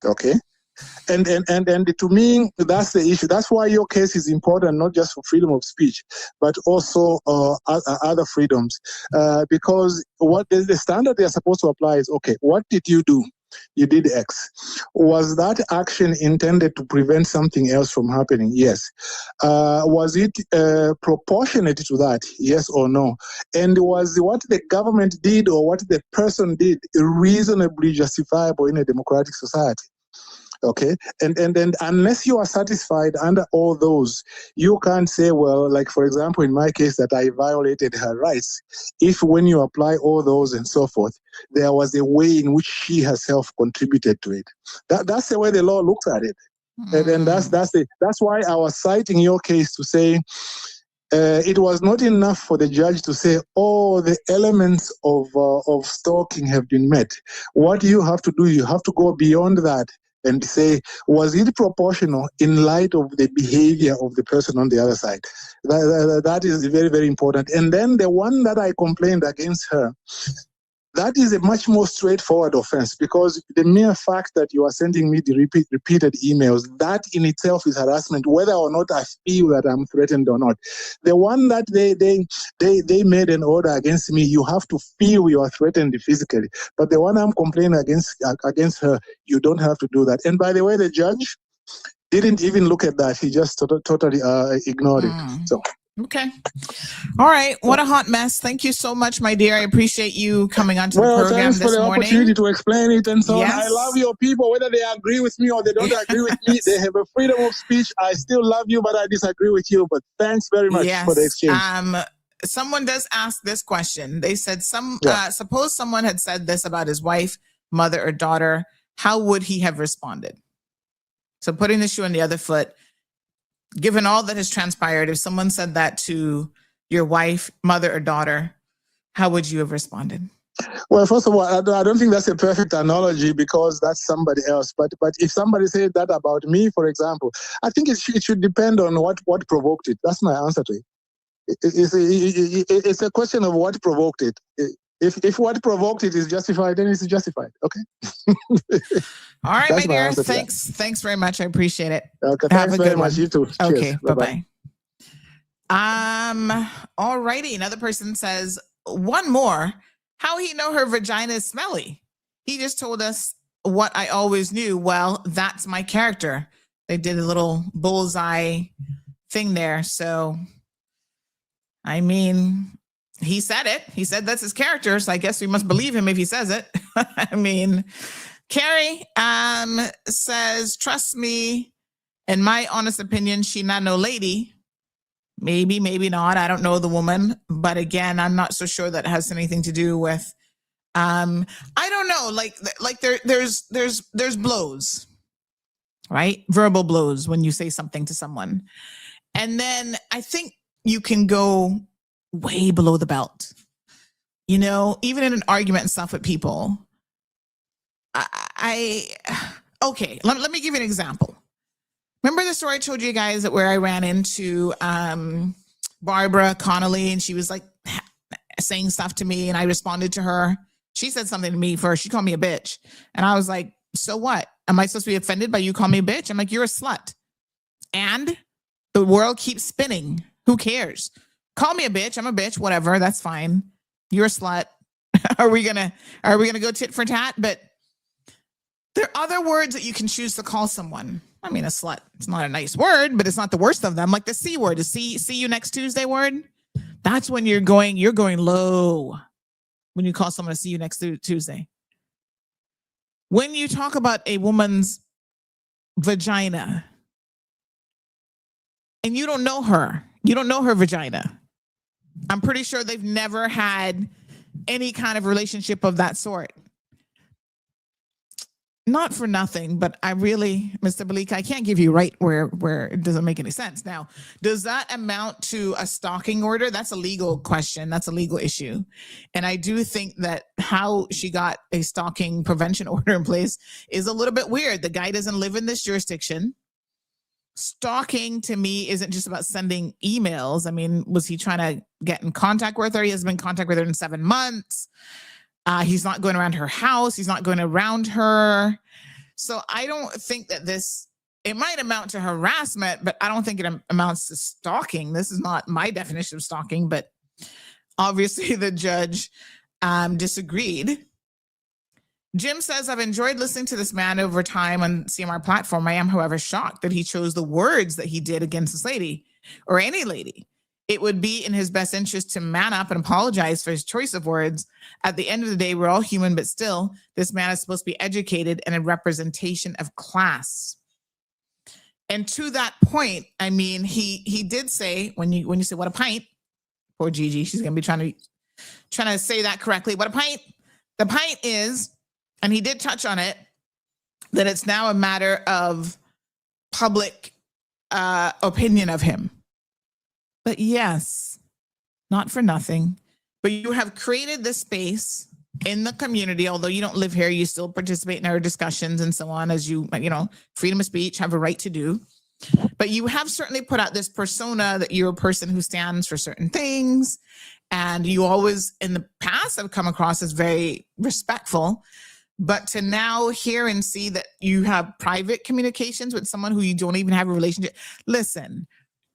Okay? And to me, that's the issue. That's why your case is important, not just for freedom of speech, but also other freedoms. Because what the standard they're supposed to apply is, okay, what did you do? You did X. Was that action intended to prevent something else from happening? Yes. Was it proportionate to that? Yes or no? And was what the government did or what the person did reasonably justifiable in a democratic society? Okay, and unless you are satisfied under all those, you can't say, well, like for example, in my case, that I violated her rights. If when you apply all those and so forth, there was a way in which she herself contributed to it. That's the way the law looks at it, and that's why I was citing your case to say. It was not enough for the judge to say, oh, the elements of stalking have been met. What you have to do, you have to go beyond that and say, was it proportional in light of the behavior of the person on the other side? That is very, very important. And then the one that I complained against her, that is a much more straightforward offense, because the mere fact that you are sending me the repeated emails, that in itself is harassment, whether or not I feel that I'm threatened or not. The one that they made an order against me, you have to feel you are threatened physically. But the one I'm complaining against her, you don't have to do that. And by the way, the judge didn't even look at that. He just totally ignored it. So. Okay. All right. What a hot mess. Thank you so much, my dear. I appreciate you coming onto the program thanks this for the morning. Opportunity to explain it and so Yes. on. I love your people, whether they agree with me or they don't agree with me. They have a freedom of speech. I still love you, but I disagree with you. But thanks very much for the exchange. someone does ask this question. They said, Yeah. suppose someone had said this about his wife, mother, or daughter, how would he have responded? So putting the shoe on the other foot, given all that has transpired, if someone said that to your wife, mother, or daughter, how would you have responded? Well, first of all, I don't think that's a perfect analogy because that's somebody else. But if somebody said that about me, for example, I think it should depend on what provoked it. That's my answer to it. It's a question of what provoked it. If what provoked it is justified, then it's justified. Okay. All right, That's my my dear. answer to that. Thanks very much. I appreciate it. Okay. Have Thanks a very good much. one. You too. Okay. Cheers. Bye bye. All righty. Another person says, one more. How he know her vagina is smelly? He just told us what I always knew. Well, that's my character. They did a little bullseye thing there. So, I mean, he said it. He said that's his character. So I guess we must believe him if he says it. I mean, Carrie says, trust me, in my honest opinion, she not no lady. Maybe, maybe not. I don't know the woman, but again, I'm not so sure that has anything to do with. I don't know. Like there's blows, right? Verbal blows when you say something to someone, and then I think you can go way below the belt. You know, even in an argument and stuff with people. Okay. Let me give you an example. Remember the story I told you guys that where I ran into Barbara Connolly and she was like saying stuff to me and I responded to her. She said something to me first. She called me a bitch. And I was like, so what? Am I supposed to be offended by you calling me a bitch? I'm like, you're a slut. And the world keeps spinning. Who cares? Call me a bitch. I'm a bitch. Whatever. That's fine. You're a slut. Are we gonna go tit for tat? But there are other words that you can choose to call someone. I mean, a slut, it's not a nice word, but it's not the worst of them. Like the C word, the see you next Tuesday word. That's when you're going low when you call someone to see you next Tuesday. When you talk about a woman's vagina and you don't know her vagina. I'm pretty sure they've never had any kind of relationship of that sort. Not for nothing, but I really, Mr. Balika, I can't give you right where it doesn't make any sense. Now, does that amount to a stalking order? That's a legal question. That's a legal issue. And I do think that how she got a stalking prevention order in place is a little bit weird. The guy doesn't live in this jurisdiction. Stalking to me isn't just about sending emails. I mean, was he trying to get in contact with her? He hasn't been in contact with her in 7 months. He's not going around her house. He's not going around her. So I don't think that it might amount to harassment, but I don't think it amounts to stalking. This is not my definition of stalking, but obviously the judge disagreed. Jim says, I've enjoyed listening to this man over time on CMR platform. I am, however, shocked that he chose the words that he did against this lady or any lady. It would be in his best interest to man up and apologize for his choice of words. At the end of the day, we're all human, but still, this man is supposed to be educated and a representation of class. And to that point, I mean, he did say, when you say, what a pint, poor Gigi, she's going to be trying to say that correctly. What a pint. The pint is, and he did touch on it, that it's now a matter of public opinion of him. But yes, not for nothing, but you have created this space in the community. Although you don't live here, you still participate in our discussions and so on, as you know, freedom of speech, have a right to do. But you have certainly put out this persona that you're a person who stands for certain things. And you always in the past have come across as very respectful. But to now hear and see that you have private communications with someone who you don't even have a relationship. Listen,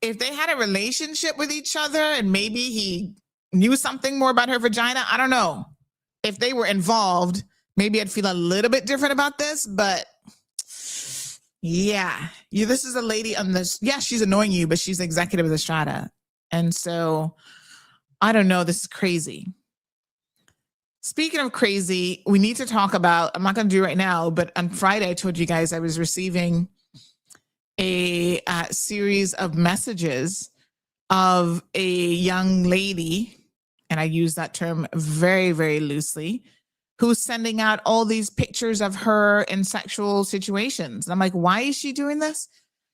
if they had a relationship with each other and maybe he knew something more about her vagina, I don't know. If they were involved, maybe I'd feel a little bit different about this, but yeah, this is a lady on this. Yeah, she's annoying you, but she's the executive of the Strata. And so I don't know. This is crazy. Speaking of crazy, we need to talk about, I'm not going to do it right now, but on Friday, I told you guys I was receiving a series of messages of a young lady, and I use that term very, very loosely, who's sending out all these pictures of her in sexual situations. And I'm like, why is she doing this?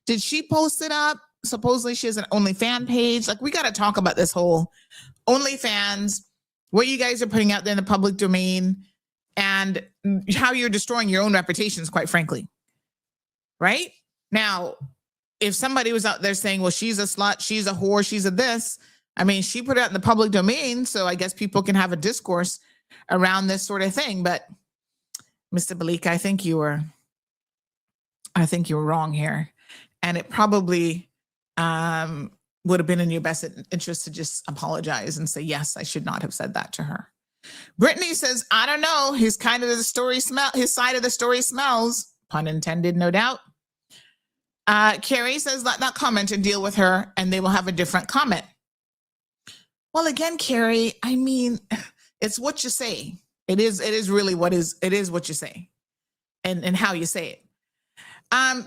Did she post it up? Supposedly she has an OnlyFans page. Like, we got to talk about this whole OnlyFans, what you guys are putting out there in the public domain, and how you're destroying your own reputations, quite frankly. Right? Now, if somebody was out there saying, well, she's a slut, she's a whore, she's a this, I mean, she put it out in the public domain, so I guess people can have a discourse around this sort of thing. But Mr. Balika, I think you were wrong here. And it probably would have been in your best interest to just apologize and say, yes, I should not have said that to her. Brittany says, I don't know. His side of the story smells. Pun intended, no doubt. Carrie says, let that comment and deal with her, and they will have a different comment. Well, again, Carrie, I mean, it's what you say. It is really what you say and how you say it.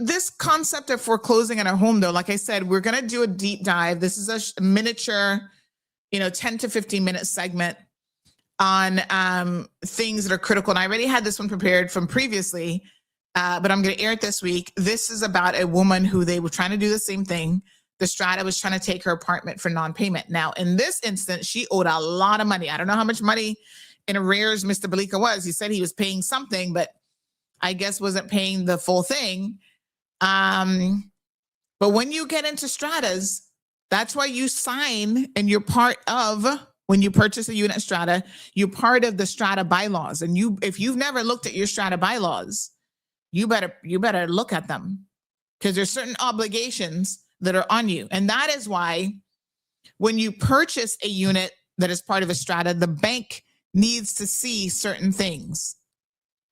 This concept of foreclosing in our home, though, like I said, we're going to do a deep dive. This is a miniature, 10 to 15 minute segment on things that are critical. And I already had this one prepared from previously, but I'm going to air it this week. This is about a woman who they were trying to do the same thing. The Strata was trying to take her apartment for non-payment. Now, in this instance, she owed a lot of money. I don't know how much money in arrears Mr. Balika was. He said he was paying something, but I guess wasn't paying the full thing. But when you get into stratas, that's why you sign, and you're part of, when you purchase a unit strata, you're part of the strata bylaws. And if you've never looked at your strata bylaws, you better look at them, because there's certain obligations that are on you. And that is why when you purchase a unit that is part of a strata, the bank needs to see certain things,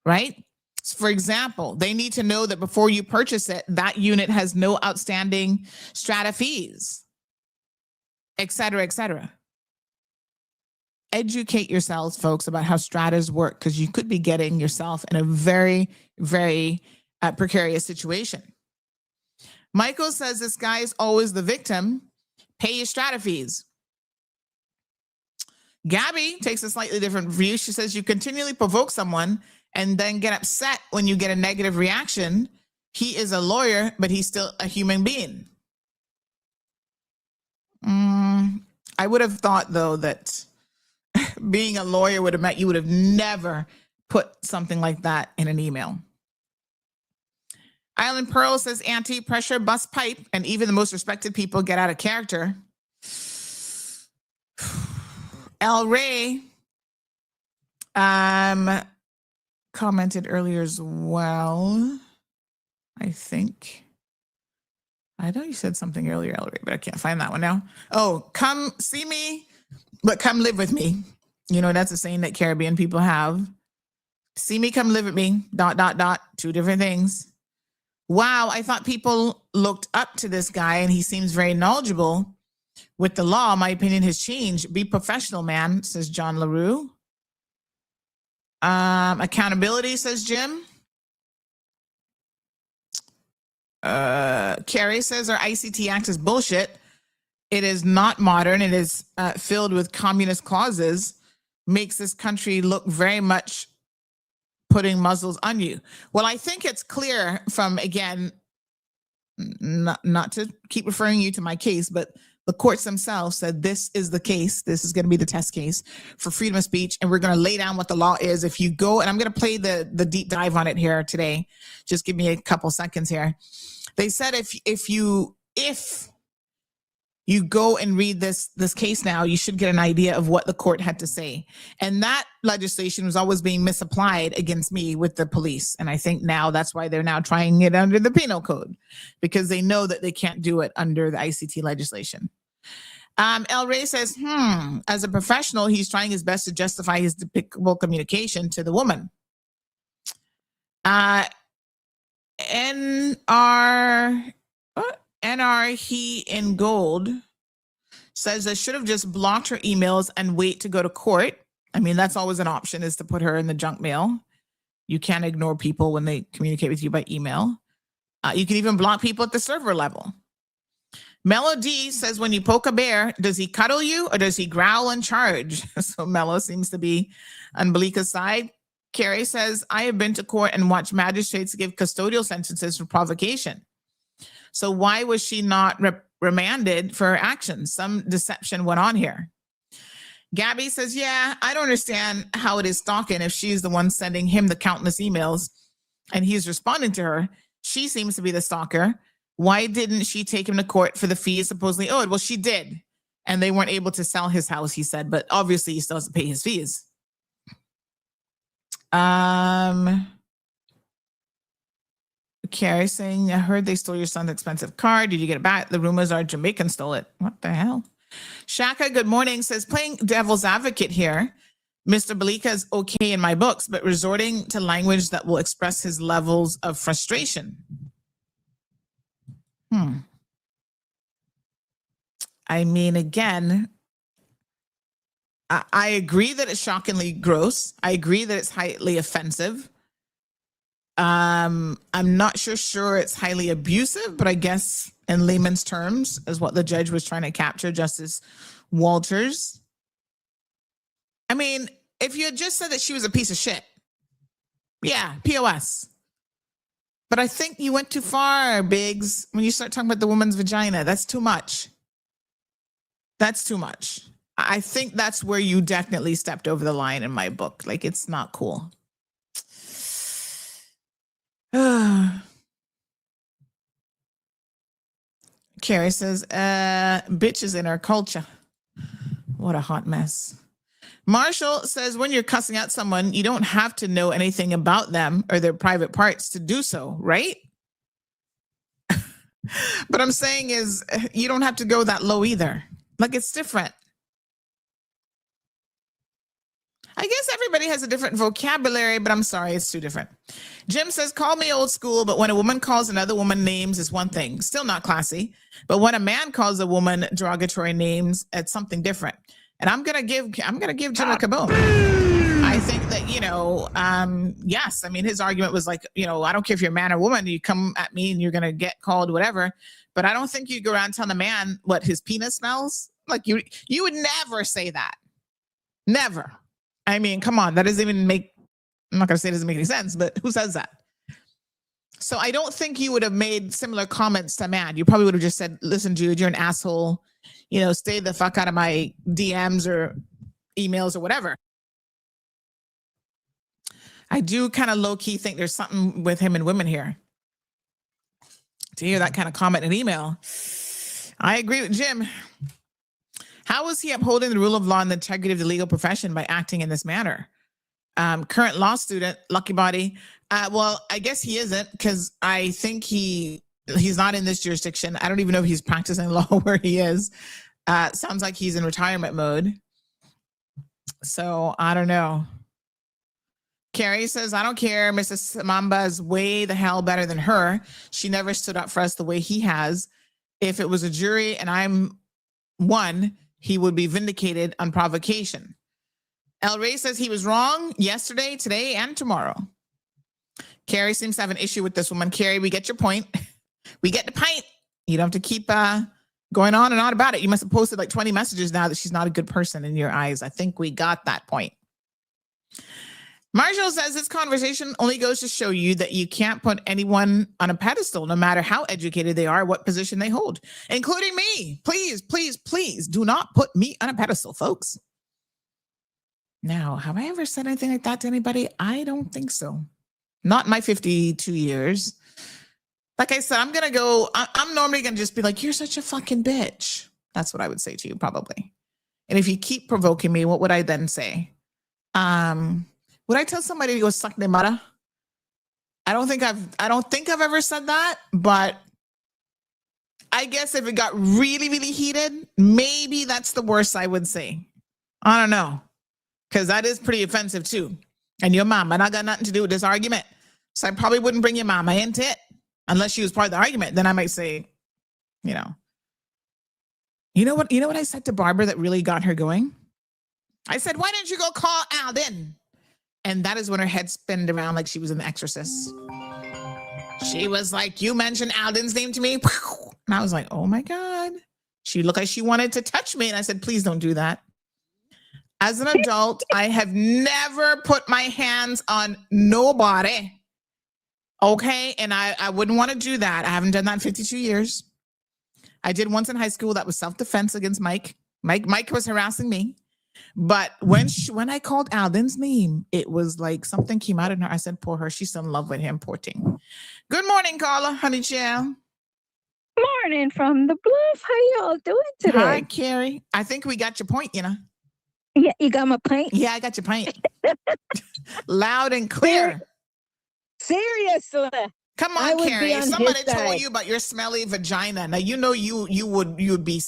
right? So for example, they need to know that before you purchase it, that unit has no outstanding strata fees, et cetera, et cetera. Educate yourselves, folks, about how stratas work, because you could be getting yourself in a very, very precarious situation. Michael says this guy is always the victim. Pay your strata fees. Gabby takes a slightly different view. She says you continually provoke someone and then get upset when you get a negative reaction. He is a lawyer, but he's still a human being. I would have thought, though, that being a lawyer would have meant you would have never put something like that in an email. Island Pearl says anti-pressure bust pipe, and even the most respected people get out of character. El Rey commented earlier as well. I think. I know you said something earlier, El Rey, but I can't find that one now. Oh, come see me, but come live with me. That's a saying that Caribbean people have. See me, come live with me, ... Two different things. Wow, I thought people looked up to this guy, and he seems very knowledgeable with the law. My opinion has changed. Be professional, man, says John LaRue. Accountability, says Jim. Carrie says our ICT Act is bullshit. It is not modern. It is filled with communist clauses. Makes this country look very much putting muzzles on you. Well, I think it's clear from, again, not to keep referring you to my case, but the courts themselves said this is the case. This is going to be the test case for freedom of speech. And we're going to lay down what the law is. If you go, and I'm going to play the deep dive on it here today. Just give me a couple seconds here. They said if you go and read this case now, you should get an idea of what the court had to say. And that legislation was always being misapplied against me with the police. And I think now that's why they're now trying it under the penal code, because they know that they can't do it under the ICT legislation. El Rey says, as a professional, he's trying his best to justify his despicable communication to the woman. NR He in Gold says I should have just blocked her emails and wait to go to court. I mean, that's always an option, is to put her in the junk mail. You can't ignore people when they communicate with you by email. You can even block people at the server level. Melody says, when you poke a bear, does he cuddle you or does he growl and charge? So Mello seems to be on Balika's side. Carrie says, I have been to court and watched magistrates give custodial sentences for provocation. So why was she not remanded for her actions? Some deception went on here. Gabby says, yeah, I don't understand how it is stalking if she's the one sending him the countless emails and he's responding to her. She seems to be the stalker. Why didn't she take him to court for the fees supposedly owed? Well, she did. And they weren't able to sell his house, he said, but obviously he still has to pay his fees. Carrie saying, I heard they stole your son's expensive car. Did you get it back? The rumors are Jamaican stole it. What the hell? Shaka, good morning, says, playing devil's advocate here. Mr. Balika is okay in my books, but resorting to language that will express his levels of frustration. I mean, again, I agree that it's shockingly gross. I agree that it's highly offensive. I'm not sure it's highly abusive, but I guess in layman's terms is what the judge was trying to capture, Justice Walters. I mean, if you had just said that she was a piece of shit, yeah, POS. But I think you went too far, Biggs, when you start talking about the woman's vagina. That's too much. That's too much. I think that's where you definitely stepped over the line in my book. Like, it's not cool. Carrie says, bitches in our culture. What a hot mess. Marshall says, when you're cussing out someone, you don't have to know anything about them or their private parts to do so, right? But I'm saying is, you don't have to go that low either. Like, it's different. I guess everybody has a different vocabulary, but I'm sorry, it's too different. Jim says, call me old school, but when a woman calls another woman names is one thing. Still not classy. But when a man calls a woman derogatory names, it's something different. And I'm gonna give Jim a kaboom. I think that, yes, I mean, his argument was like, I don't care if you're a man or woman, you come at me and you're gonna get called whatever. But I don't think you go around telling a man what his penis smells. Like, you would never say that. Never. I mean, come on, that doesn't even make, I'm not gonna say it doesn't make any sense, but who says that? So I don't think you would have made similar comments to a man. You probably would have just said, listen, Jude, you're an asshole. Stay the fuck out of my DMs or emails or whatever. I do kind of low-key think there's something with him and women here. To hear that kind of comment in an email. I agree with Jim. How is he upholding the rule of law and the integrity of the legal profession by acting in this manner? Current law student, Lucky Body. Well, I guess he isn't, because I think he's not in this jurisdiction. I don't even know if he's practicing law where he is. Sounds like he's in retirement mode. So I don't know. Carrie says, I don't care. Mrs. Mamba is way the hell better than her. She never stood up for us the way he has. If it was a jury and I'm one, he would be vindicated on provocation. El Rey says he was wrong yesterday, today, and tomorrow. Carrie seems to have an issue with this woman. Carrie, we get your point. We get the pint. You don't have to keep going on and on about it. You must have posted like 20 messages now that she's not a good person in your eyes. I think we got that point. Marshall says this conversation only goes to show you that you can't put anyone on a pedestal, no matter how educated they are, what position they hold, including me. Please, please, please do not put me on a pedestal, folks. Now, have I ever said anything like that to anybody? I don't think so. Not in my 52 years. Like I said, I'm normally going to just be like, you're such a fucking bitch. That's what I would say to you, probably. And if you keep provoking me, what would I then say? Would I tell somebody to go suck their mother? I don't think I've ever said that, but I guess if it got really, really heated, maybe that's the worst I would say. I don't know. Because that is pretty offensive too. And your mama, and I got nothing to do with this argument. So I probably wouldn't bring your mama into it unless she was part of the argument. Then I might say, you know what I said to Barbara that really got her going? I said, why didn't you go call Alden? And that is when her head spinned around like she was in The Exorcist. She was like, you mentioned Alden's name to me. And I was like, oh my God. She looked like she wanted to touch me. And I said, please don't do that. As an adult, I have never put my hands on nobody. Okay. And I wouldn't want to do that. I haven't done that in 52 years. I did once in high school. That was self-defense against Mike. Mike was harassing me. But when I called Alden's name, it was like something came out in her. I said, poor her. She's still in love with him. Poor thing. Good morning, Carla, honey child. Morning from the bluff. How y'all doing today? Hi, Carrie. I think we got your point, you know. Yeah, you got my point? Yeah, I got your point. Loud and clear. Seriously. Come I on, would be Carrie. on Somebody his told side. you about your smelly vagina. Now you know you would be.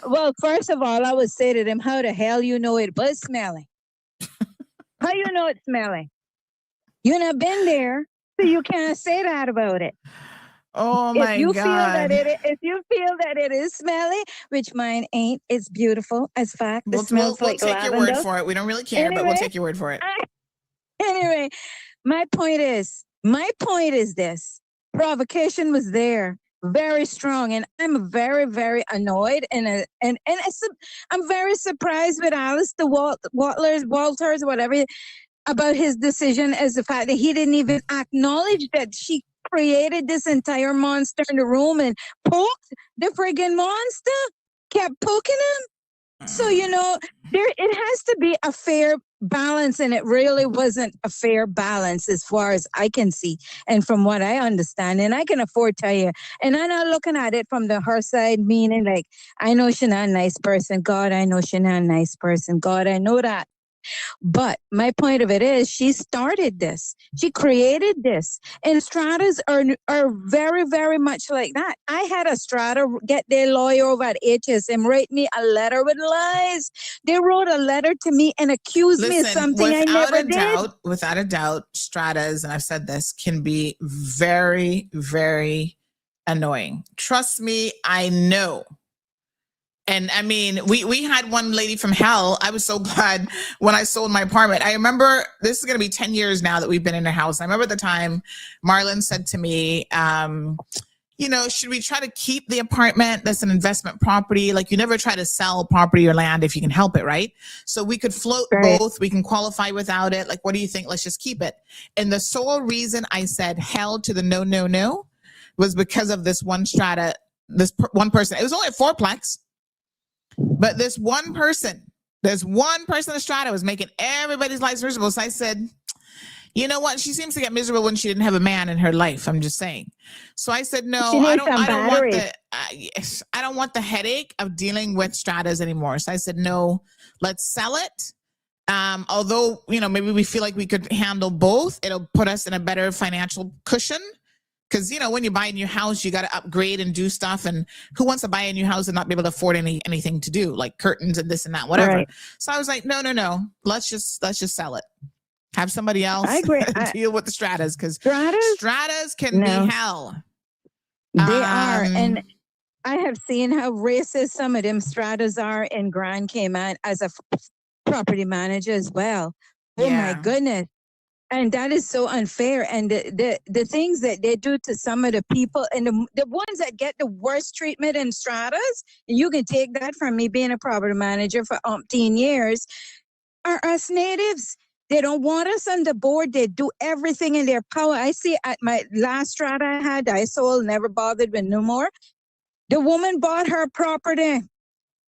Well, first of all, I would say to them, how the hell you know it was smelly? How you know it's smelly? You not been there, so you can't say that about it. Oh my If you God. if you feel that it is smelly, which mine ain't, it's beautiful as fact. It We'll smells like take lavender. your word for it. We don't really care, but we'll Anyway, take your word for it. Anyway, my point is this: provocation was there, very strong, and I'm very, very annoyed, and I'm very surprised with Alistair Walters, whatever, about his decision, as the fact that he didn't even acknowledge that she created this entire monster in the room and poked the friggin' monster, kept poking him. So, you know, it has to be a fair balance, and it really wasn't a fair balance as far as I can see and from what I understand. And I can afford to tell you, and I'm not looking at it from her side, meaning like, I know she's not a nice person. God, I know she's not a nice person. God, I know that. But my point of it is, she started this. She created this. And stratas are very, very much like that. I had a strata get their lawyer over at HSM write me a letter with lies. They wrote a letter to me and accused me of something I never did. Without a doubt, stratas, and I've said this, can be very, very annoying. Trust me, I know. And I mean, we had one lady from hell. I was so glad when I sold my apartment. I remember, this is going to be 10 years now that we've been in the house. I remember the time Marlon said to me, you know, should we try to keep the apartment? That's an investment property. Like, you never try to sell property or land if you can help it, right? So we could float both. We can qualify without it. Like, what do you think? Let's just keep it. And the sole reason I said hell to the no was because of this one strata, one person. It was only a fourplex. But this one person in strata was making everybody's lives miserable. So I said, you know what? She seems to get miserable when she didn't have a man in her life. I'm just saying. So I said, no, I don't want the headache of dealing with stratas anymore. So I said, no, let's sell it. Although, you know, maybe we feel like we could handle both. It'll put us in a better financial cushion. Because, you know, when you buy a new house, you got to upgrade and do stuff. And who wants to buy a new house and not be able to afford anything to do, like curtains and this and that, whatever. Right. So I was like, no. Let's just sell it. Have somebody else deal with the stratas, because stratas can be hell. They are. And I have seen how racist some of them stratas are in Grand Cayman as a property manager as well. Oh my goodness. And that is so unfair. And the things that they do to some of the people, and the ones that get the worst treatment in stratas, and you can take that from me being a property manager for 10 years, are us natives. They don't want us on the board. They do everything in their power. I see at my last strata I had, I sold, never bothered with no more. The woman bought her property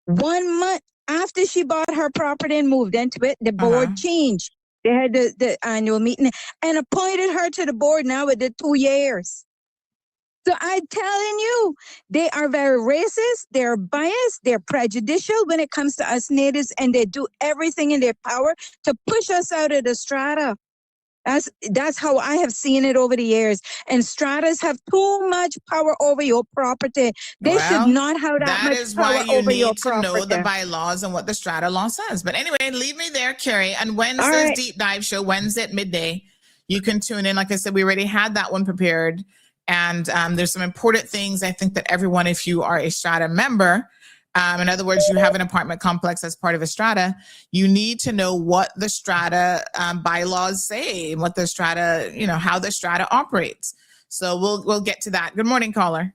1 month after she bought her property and moved into it. The board changed. They had the annual meeting and appointed her to the board now with the 2 years. So I'm telling you, they are very racist, they're biased, they're prejudicial when it comes to us natives, and they do everything in their power to push us out of the strata. That's how I have seen it over the years. And stratas have too much power over your property. They should not have that much power over your property. That is why you need to know the bylaws and what the strata law says. But anyway, leave me there, Carrie. On Wednesday's Deep Dive Show, Wednesday at midday, you can tune in. Like I said, we already had that one prepared. And there's some important things I think that everyone, if you are a strata member, in other words, you have an apartment complex as part of a strata, you need to know what the strata bylaws say, what the strata, you know, how the strata operates. So we'll get to that. Good morning, caller.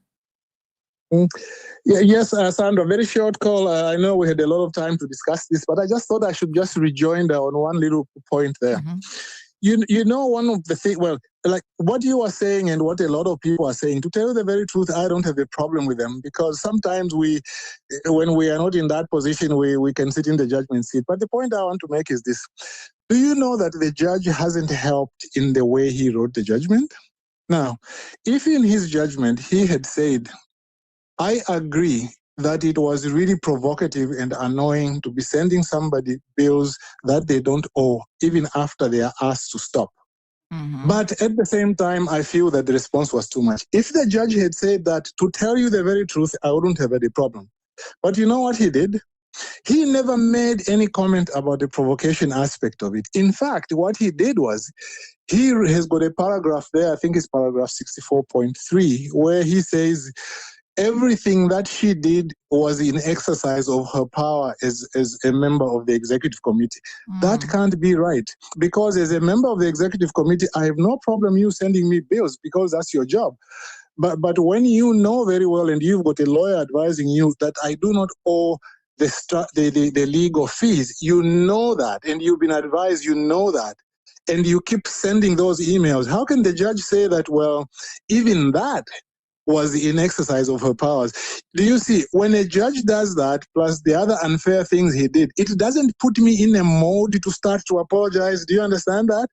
Yeah, yes, Sandra, very short call. I know we had a lot of time to discuss this, but I just thought I should just rejoin on one little point there. Mm-hmm. You know, one of the things, well, like what you are saying and what a lot of people are saying, to tell you the very truth, I don't have a problem with them, because sometimes when we are not in that position, we can sit in the judgment seat. But the point I want to make is this. Do you know that the judge hasn't helped in the way he wrote the judgment? Now, if in his judgment he had said, I agree that it was really provocative and annoying to be sending somebody bills that they don't owe, even after they are asked to stop. Mm-hmm. But at the same time, I feel that the response was too much. If the judge had said that, to tell you the very truth, I wouldn't have had a problem. But you know what he did? He never made any comment about the provocation aspect of it. In fact, what he did was, he has got a paragraph there, I think it's paragraph 64.3, where he says, everything that she did was in exercise of her power as a member of the executive committee. That can't be right, because as a member of the executive committee, I have no problem you sending me bills, because that's your job. But when you know very well, and you've got a lawyer advising you that I do not owe the legal fees, you know that, and you've been advised, you know that, and you keep sending those emails, how can the judge say that, well, even that was in exercise of her powers? Do you see, when a judge does that, plus the other unfair things he did, it doesn't put me in a mode to start to apologize. Do you understand that?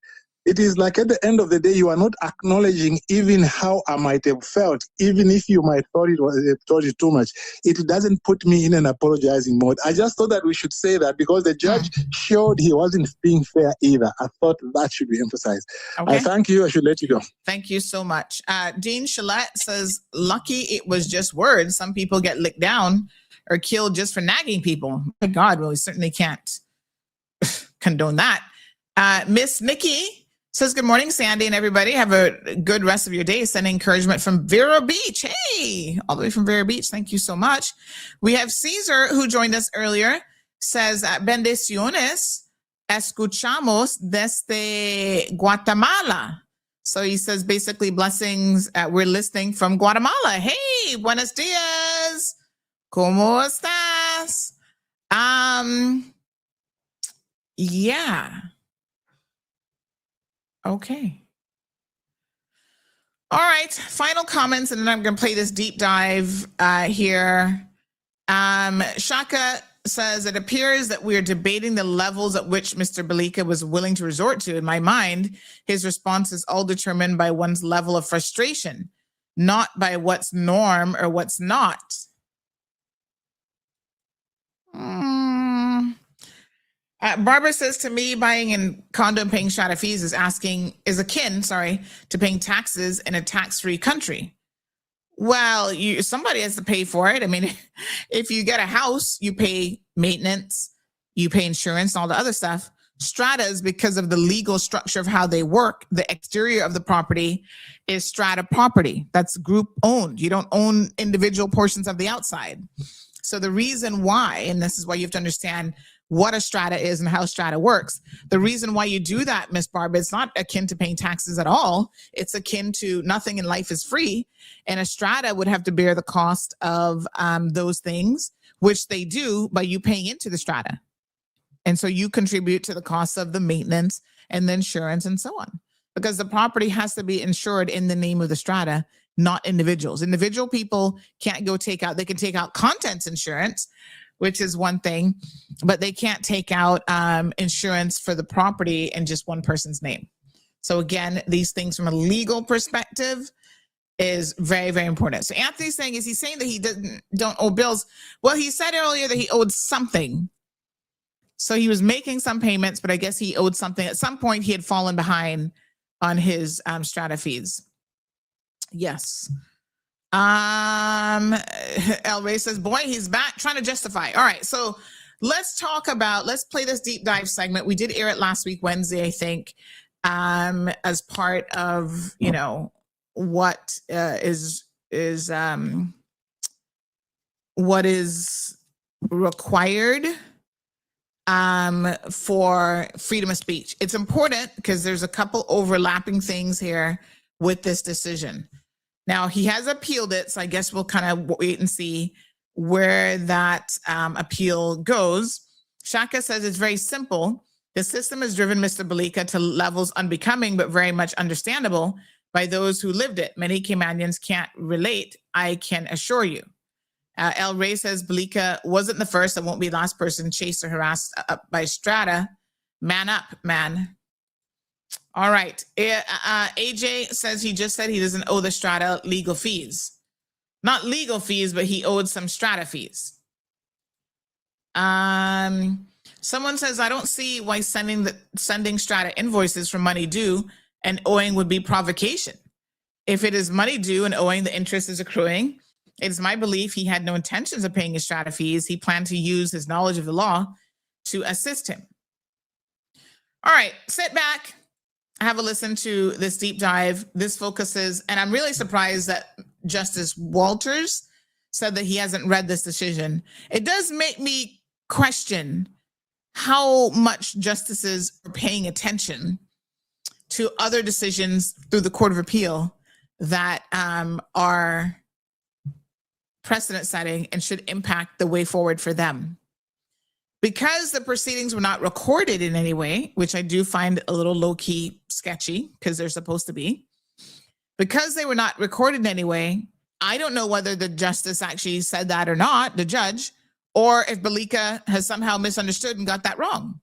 It is like at the end of the day, you are not acknowledging even how I might have felt, even if you might thought it too much. It doesn't put me in an apologizing mode. I just thought that we should say that, because the judge showed he wasn't being fair either. I thought that should be emphasized. Okay. I thank you. I should let you go. Thank you so much. Dean Shalette says, lucky it was just words. Some people get licked down or killed just for nagging people. My God, well, we certainly can't condone that. Miss Nikki says, good morning, Sandy and everybody. Have a good rest of your day. Sending encouragement from Vero Beach. Hey, all the way from Vero Beach. Thank you so much. We have Caesar, who joined us earlier, says, bendiciones, escuchamos desde Guatemala. So he says, basically, blessings. We're listening from Guatemala. Hey, buenos dias. ¿Cómo estás? Yeah. Okay. All right. Final comments, and then I'm going to play this deep dive here. Shaka says, it appears that we are debating the levels at which Mr. Balika was willing to resort to. In my mind, his response is all determined by one's level of frustration, not by what's norm or what's not. Barbara says, to me, buying in condo and paying strata fees is akin to paying taxes in a tax-free country. Well, somebody has to pay for it. I mean, if you get a house, you pay maintenance, you pay insurance, and all the other stuff. Stratas, because of the legal structure of how they work, the exterior of the property is strata property. That's group owned. You don't own individual portions of the outside. So the reason why, and this is why you have to understand what a strata is and how strata works. The reason why you do that, Miss Barbara, it's not akin to paying taxes at all. It's akin to nothing in life is free. And a strata would have to bear the cost of those things, which they do by you paying into the strata. And so you contribute to the cost of the maintenance and the insurance and so on, because the property has to be insured in the name of the strata, not individuals. Individual people can't go take out, they can take out contents insurance, which is one thing, but they can't take out insurance for the property in just one person's name. So again, these things from a legal perspective is very, very important. So Anthony's saying, is he saying that he don't owe bills? Well, he said earlier that he owed something. So he was making some payments, but I guess he owed something. At some point, he had fallen behind on his strata fees. Yes. El Rey says, boy, he's back trying to justify. All right. So let's play this deep dive segment. We did air it last week, Wednesday, I think, as part of, what is required for freedom of speech. It's important because there's a couple overlapping things here with this decision. Now, he has appealed it, so I guess we'll kind of wait and see where that appeal goes. Shaka says it's very simple. The system has driven Mr. Balika to levels unbecoming, but very much understandable by those who lived it. Many Caymanians can't relate, I can assure you. El Rey says Balika wasn't the first and won't be the last person chased or harassed by Strata. Man up, man. All right. AJ says he just said he doesn't owe the Strata legal fees. Not legal fees, but he owed some Strata fees. Someone says, I don't see why sending Strata invoices for money due and owing would be provocation. If it is money due and owing, the interest is accruing. It is my belief he had no intentions of paying his Strata fees. He planned to use his knowledge of the law to assist him. All right, sit back. Have a listen to this deep dive. This focuses, and I'm really surprised that Justice Walters said that he hasn't read this decision. It does make me question how much justices are paying attention to other decisions through the Court of Appeal that are precedent setting and should impact the way forward for them. Because the proceedings were not recorded in any way, which I do find a little low-key sketchy because they're supposed to be, because they were not recorded in any way, I don't know whether the justice actually said that or not, the judge, or if Balika has somehow misunderstood and got that wrong.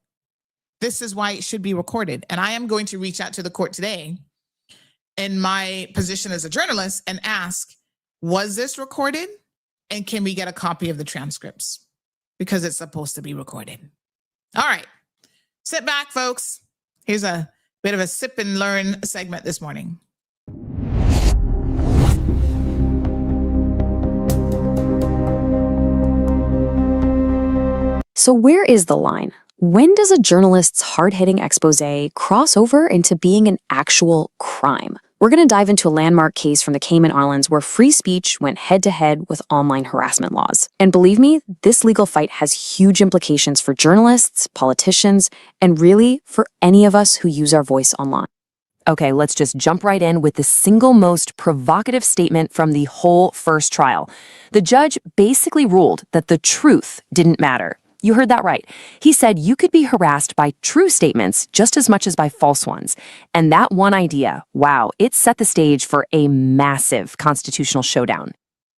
This is why it should be recorded. And I am going to reach out to the court today in my position as a journalist and ask, was this recorded? And can we get a copy of the transcripts? Because it's supposed to be recorded. All right, sit back, folks. Here's a bit of a sip and learn segment this morning. So where is the line? When does a journalist's hard-hitting expose cross over into being an actual crime? We're going to dive into a landmark case from the Cayman Islands where free speech went head-to-head with online harassment laws. And believe me, this legal fight has huge implications for journalists, politicians, and really for any of us who use our voice online. Okay, let's just jump right in with the single most provocative statement from the whole first trial. The judge basically ruled that the truth didn't matter. You heard that right. He said you could be harassed by true statements just as much as by false ones. And that one idea, wow, it set the stage for a massive constitutional showdown.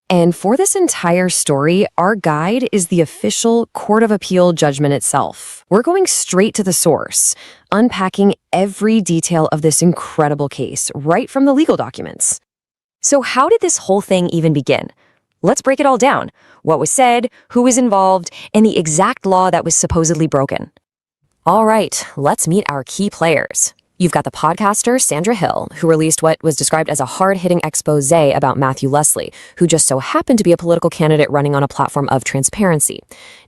And for this entire story, our guide is the official Court of Appeal judgment itself. We're going straight to the source, unpacking every detail of this incredible case, right from the legal documents. So how did this whole thing even begin? Let's break it all down. What was said, who was involved, and the exact law that was supposedly broken. All right, let's meet our key players. You've got the podcaster Sandra Hill, who released what was described as a hard-hitting expose about Matthew Leslie, who just so happened to be a political candidate running on a platform of transparency.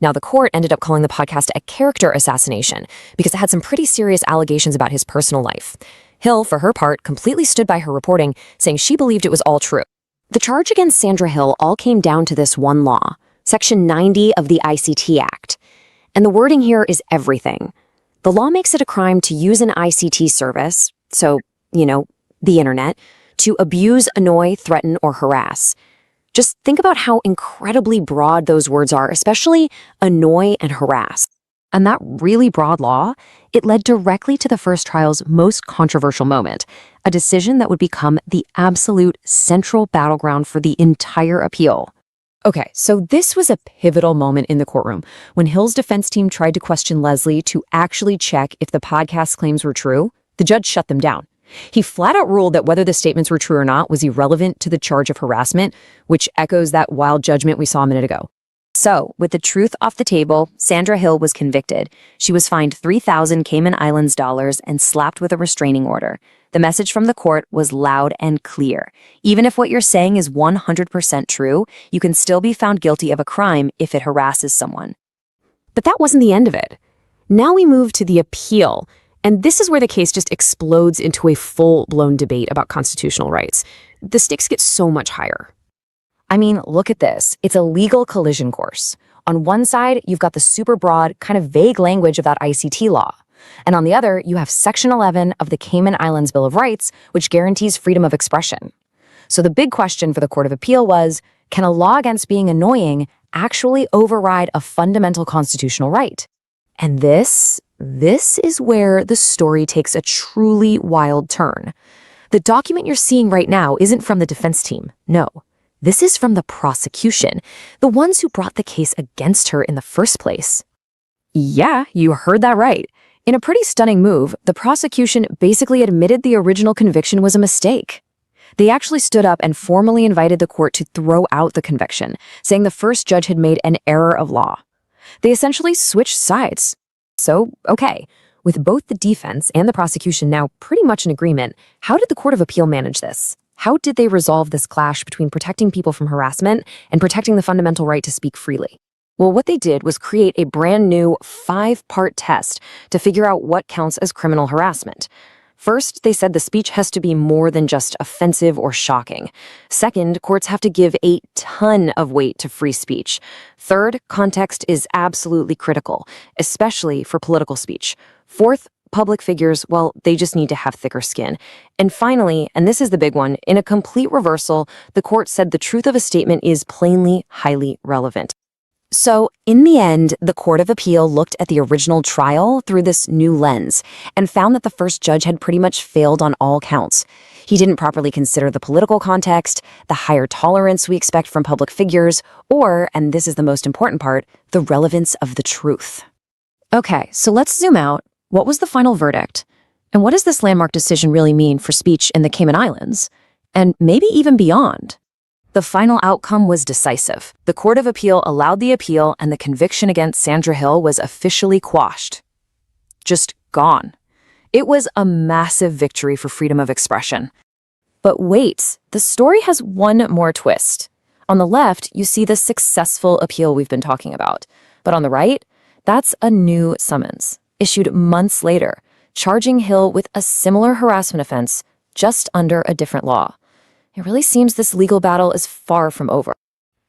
Now, the court ended up calling the podcast a character assassination because it had some pretty serious allegations about his personal life. Hill, for her part, completely stood by her reporting, saying she believed it was all true. The charge against Sandra Hill all came down to this one law, Section 90 of the ICT Act. And the wording here is everything. The law makes it a crime to use an ICT service, so, the internet, to abuse, annoy, threaten, or harass. Just think about how incredibly broad those words are, especially annoy and harass. And that really broad law, it led directly to the first trial's most controversial moment, a decision that would become the absolute central battleground for the entire appeal. Okay, so this was a pivotal moment in the courtroom when Hill's defense team tried to question Leslie to actually check if the podcast claims were true. The judge shut them down. He flat out ruled that whether the statements were true or not was irrelevant to the charge of harassment, which echoes that wild judgment we saw a minute ago. So, with the truth off the table, Sandra Hill was convicted. She was fined 3,000 Cayman Islands dollars and slapped with a restraining order. The message from the court was loud and clear. Even if what you're saying is 100% true, you can still be found guilty of a crime if it harasses someone. But that wasn't the end of it. Now we move to the appeal, and this is where the case just explodes into a full-blown debate about constitutional rights. The stakes get so much higher. I mean, look at this. It's a legal collision course. On one side, you've got the super broad, kind of vague language of that ICT law. And on the other, you have Section 11 of the Cayman Islands Bill of Rights, which guarantees freedom of expression. So the big question for the Court of Appeal was, can a law against being annoying actually override a fundamental constitutional right? And this is where the story takes a truly wild turn. The document you're seeing right now isn't from the defense team. No, this is from the prosecution, the ones who brought the case against her in the first place. Yeah, you heard that right. In a pretty stunning move, the prosecution basically admitted the original conviction was a mistake. They actually stood up and formally invited the court to throw out the conviction, saying the first judge had made an error of law. They essentially switched sides. So, okay, with both the defense and the prosecution now pretty much in agreement, how did the Court of Appeal manage this? How did they resolve this clash between protecting people from harassment and protecting the fundamental right to speak freely? Well, what they did was create a brand new 5-part test to figure out what counts as criminal harassment. First, they said the speech has to be more than just offensive or shocking. Second, courts have to give a ton of weight to free speech. Third, context is absolutely critical, especially for political speech. Fourth, public figures, well, they just need to have thicker skin. And finally, and this is the big one, in a complete reversal, the court said the truth of a statement is plainly highly relevant. So, in the end, the Court of Appeal looked at the original trial through this new lens and found that the first judge had pretty much failed on all counts. He didn't properly consider the political context, the higher tolerance we expect from public figures, or, and this is the most important part, the relevance of the truth. Okay, so let's zoom out. What was the final verdict? And what does this landmark decision really mean for speech in the Cayman Islands? And maybe even beyond? The final outcome was decisive. The Court of Appeal allowed the appeal, and the conviction against Sandra Hill was officially quashed. Just gone. It was a massive victory for freedom of expression. But wait, the story has one more twist. On the left, you see the successful appeal we've been talking about. But on the right, that's a new summons, issued months later, charging Hill with a similar harassment offense, just under a different law. It really seems this legal battle is far from over.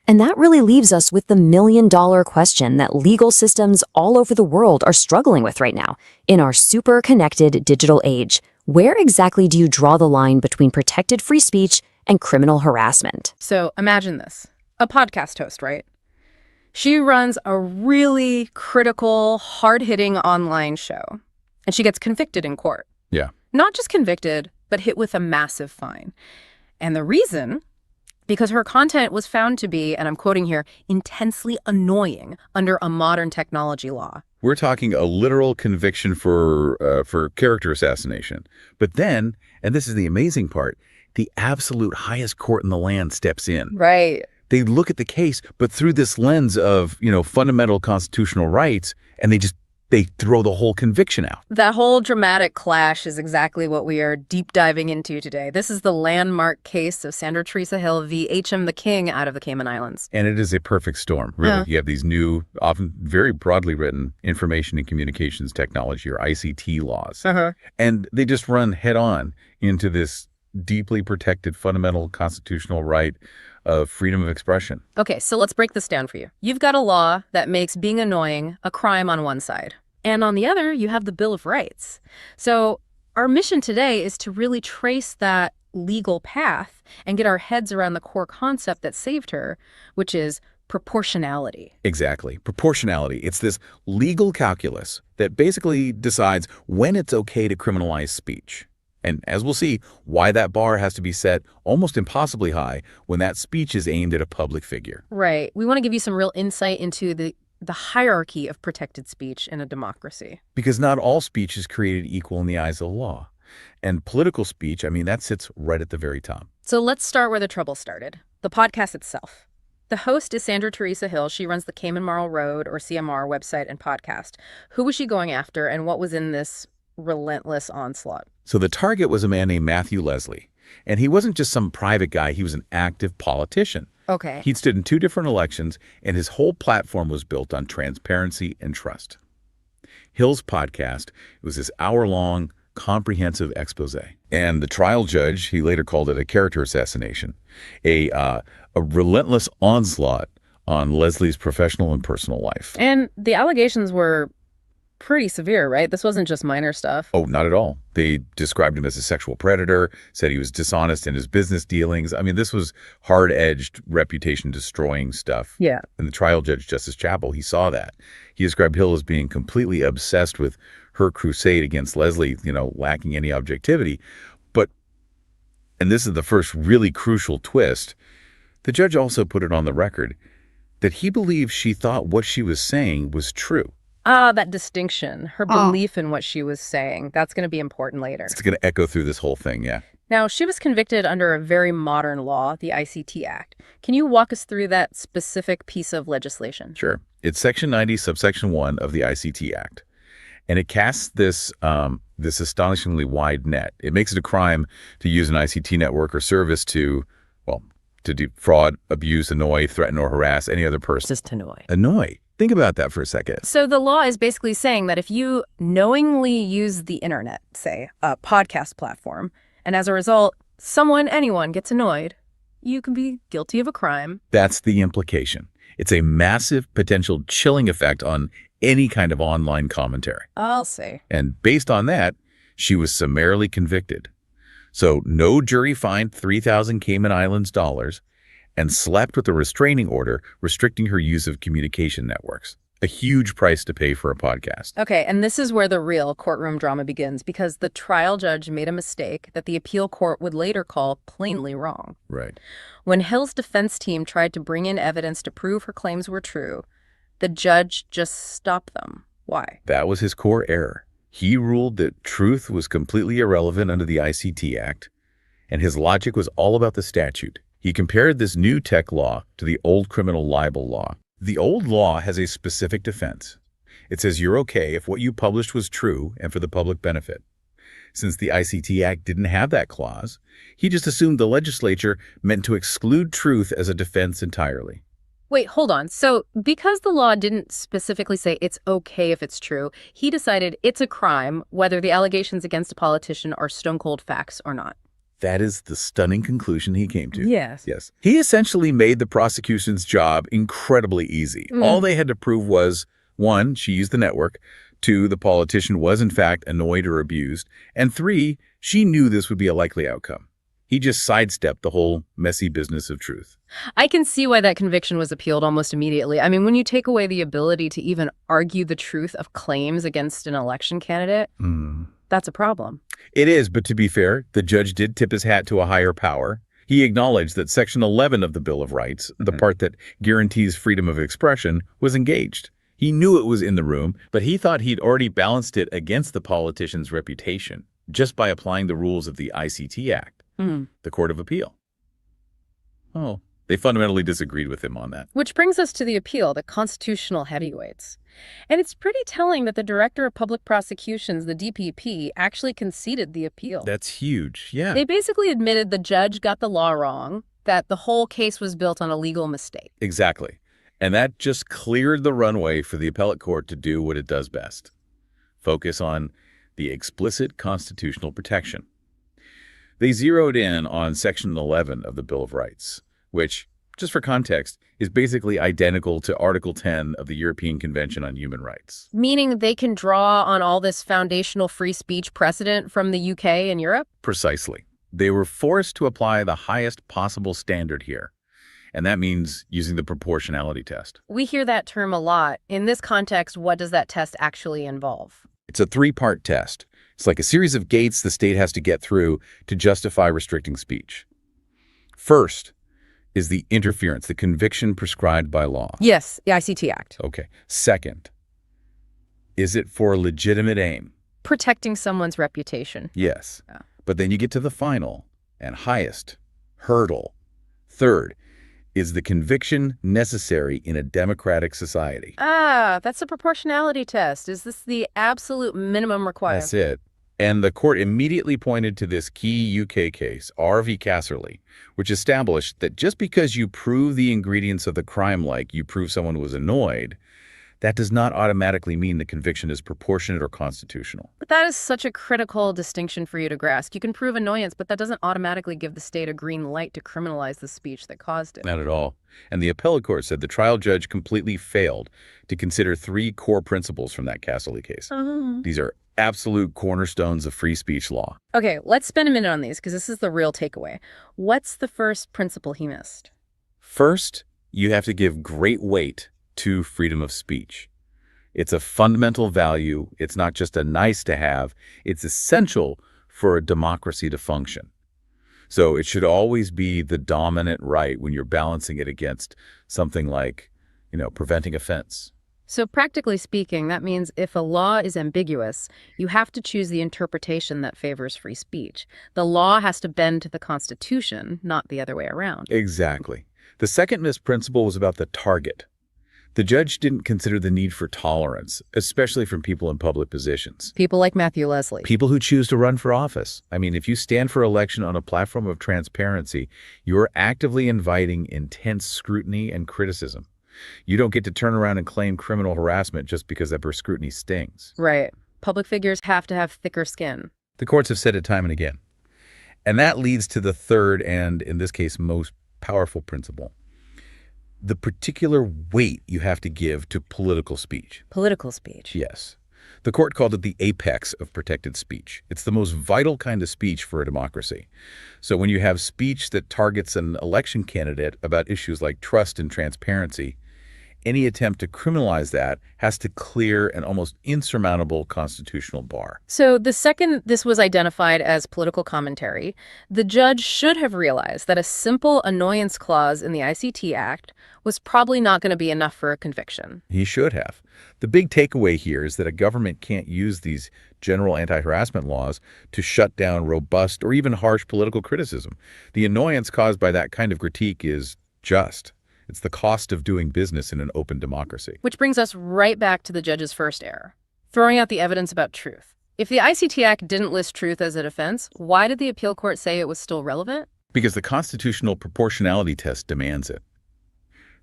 And that really leaves us with the million-dollar question that legal systems all over the world are struggling with right now. In our super-connected digital age, where exactly do you draw the line between protected free speech and criminal harassment? So imagine this. A podcast host, right? She runs a really critical, hard-hitting online show, and she gets convicted in court. Yeah. Not just convicted, but hit with a massive fine. And the reason, because her content was found to be, and I'm quoting here, intensely annoying under a modern technology law. We're talking a literal conviction for character assassination. But then, and this is the amazing part, the absolute highest court in the land steps in. Right. They look at the case, but through this lens of, fundamental constitutional rights, and they throw the whole conviction out. That whole dramatic clash is exactly what we are deep diving into today. This is the landmark case of Sandra Teresa Hill v. H.M. the King out of the Cayman Islands. And it is a perfect storm, really. Yeah. You have these new, often very broadly written information and communications technology, or ICT laws. And they just run head on into this deeply protected fundamental constitutional right of freedom of expression. Okay, so let's break this down for you. You've got a law that makes being annoying a crime on one side. And on the other, you have the Bill of Rights. So our mission today is to really trace that legal path and get our heads around the core concept that saved her, which is proportionality. Exactly. Proportionality. It's this legal calculus that basically decides when it's okay to criminalize speech. And as we'll see, why that bar has to be set almost impossibly high when that speech is aimed at a public figure. Right. We want to give you some real insight into the hierarchy of protected speech in a democracy. Because not all speech is created equal in the eyes of the law. And political speech, that sits right at the very top. So let's start where the trouble started. The podcast itself. The host is Sandra Teresa Hill. She runs the Cayman Marl Road, or CMR, website and podcast. Who was she going after, and what was in this relentless onslaught? So the target was a man named Matthew Leslie. And he wasn't just some private guy. He was an active politician. Okay. He'd stood in 2 different elections, and his whole platform was built on transparency and trust. Hill's podcast was this hour-long, comprehensive expose. And the trial judge, he later called it a character assassination, a relentless onslaught on Leslie's professional and personal life. And the allegations were pretty severe, right? This wasn't just minor stuff. Oh, not at all. They described him as a sexual predator, said he was dishonest in his business dealings. I mean, this was hard-edged, reputation-destroying stuff. Yeah. And the trial judge, Justice Chappell, he saw that. He described Hill as being completely obsessed with her crusade against Leslie, lacking any objectivity. But, and this is the first really crucial twist, the judge also put it on the record that he believed she thought what she was saying was true. That distinction, her belief in what she was saying, that's going to be important later. It's going to echo through this whole thing, yeah. Now, she was convicted under a very modern law, the ICT Act. Can you walk us through that specific piece of legislation? Sure. It's Section 90, subsection 1 of the ICT Act. And it casts this astonishingly wide net. It makes it a crime to use an ICT network or service to defraud, abuse, annoy, threaten, or harass any other person. Just annoy. Annoy. Think about that for a second. So the law is basically saying that if you knowingly use the internet, say a podcast platform, and as a result, anyone gets annoyed, you can be guilty of a crime. That's the implication. It's a massive potential chilling effect on any kind of online commentary. I'll say. And based on that, she was summarily convicted. So no jury fined 3,000 Cayman Islands dollars and slept with a restraining order restricting her use of communication networks. A huge price to pay for a podcast. Okay, and this is where the real courtroom drama begins, because the trial judge made a mistake that the appeal court would later call plainly wrong. Right. When Hill's defense team tried to bring in evidence to prove her claims were true, the judge just stopped them. Why? That was his core error. He ruled that truth was completely irrelevant under the ICT Act, and his logic was all about the statute. He compared this new tech law to the old criminal libel law. The old law has a specific defense. It says you're okay if what you published was true and for the public benefit. Since the ICT Act didn't have that clause, he just assumed the legislature meant to exclude truth as a defense entirely. Wait, hold on. So because the law didn't specifically say it's okay if it's true, he decided it's a crime whether the allegations against a politician are stone-cold facts or not. That is the stunning conclusion he came to. Yes. Yes. He essentially made the prosecution's job incredibly easy. All they had to prove was, 1, she used the network, 2, the politician was in fact annoyed or abused, and 3, she knew this would be a likely outcome. He just sidestepped the whole messy business of truth. I can see why that conviction was appealed almost immediately. I mean, when you take away the ability to even argue the truth of claims against an election candidate, that's a problem. It is, but to be fair, the judge did tip his hat to a higher power. He acknowledged that Section 11 of the Bill of Rights, the part that guarantees freedom of expression, was engaged. He knew it was in the room, but he thought he'd already balanced it against the politician's reputation just by applying the rules of the ICT Act, the Court of Appeal. Oh, they fundamentally disagreed with him on that. Which brings us to the appeal, the constitutional heavyweights. And it's pretty telling that the Director of Public Prosecutions, the DPP, actually conceded the appeal. That's huge, yeah. They basically admitted the judge got the law wrong, that the whole case was built on a legal mistake. Exactly. And that just cleared the runway for the appellate court to do what it does best. Focus on the explicit constitutional protection. They zeroed in on Section 11 of the Bill of Rights, which, just for context, is basically identical to Article 10 of the European Convention on Human Rights. Meaning they can draw on all this foundational free speech precedent from the UK and Europe? Precisely. They were forced to apply the highest possible standard here. And that means using the proportionality test. We hear that term a lot. In this context, what does that test actually involve? It's a 3-part test. It's like a series of gates the state has to get through to justify restricting speech. First is the interference, the conviction prescribed by law. Yes, the ICT Act. Okay. Second, is it for a legitimate aim? Protecting someone's reputation. Yes. But then you get to the final and highest hurdle. Third, is the conviction necessary in a democratic society? That's a proportionality test. Is this the absolute minimum required? That's it. And the court immediately pointed to this key UK case, R v. Casserly, which established that just because you prove the ingredients of the crime, like you prove someone was annoyed, that does not automatically mean the conviction is proportionate or constitutional. But that is such a critical distinction for you to grasp. You can prove annoyance, but that doesn't automatically give the state a green light to criminalize the speech that caused it. Not at all. And the appellate court said the trial judge completely failed to consider 3 core principles from that Casserly case. These are absolute cornerstones of free speech law. Okay, let's spend a minute on these because this is the real takeaway. What's the first principle he missed? First, you have to give great weight to freedom of speech. It's a fundamental value. It's not just a nice to have. It's essential for a democracy to function. So it should always be the dominant right when you're balancing it against something like, preventing offense. So practically speaking, that means if a law is ambiguous, you have to choose the interpretation that favors free speech. The law has to bend to the Constitution, not the other way around. Exactly. The second missed principle was about the target. The judge didn't consider the need for tolerance, especially from people in public positions. People like Matthew Leslie. People who choose to run for office. I mean, if you stand for election on a platform of transparency, you're actively inviting intense scrutiny and criticism. You don't get to turn around and claim criminal harassment just because that scrutiny stings. Right. Public figures have to have thicker skin. The courts have said it time and again. And that leads to the third and, in this case, most powerful principle. The particular weight you have to give to political speech. Political speech. Yes. The court called it the apex of protected speech. It's the most vital kind of speech for a democracy. So when you have speech that targets an election candidate about issues like trust and transparency, any attempt to criminalize that has to clear an almost insurmountable constitutional bar. So the second this was identified as political commentary, the judge should have realized that a simple annoyance clause in the ICT Act was probably not going to be enough for a conviction. He should have. The big takeaway here is that a government can't use these general anti-harassment laws to shut down robust or even harsh political criticism. The annoyance caused by that kind of critique is just. It's the cost of doing business in an open democracy. Which brings us right back to the judge's first error, throwing out the evidence about truth. If the ICT Act didn't list truth as a defense, why did the appeal court say it was still relevant? Because the constitutional proportionality test demands it.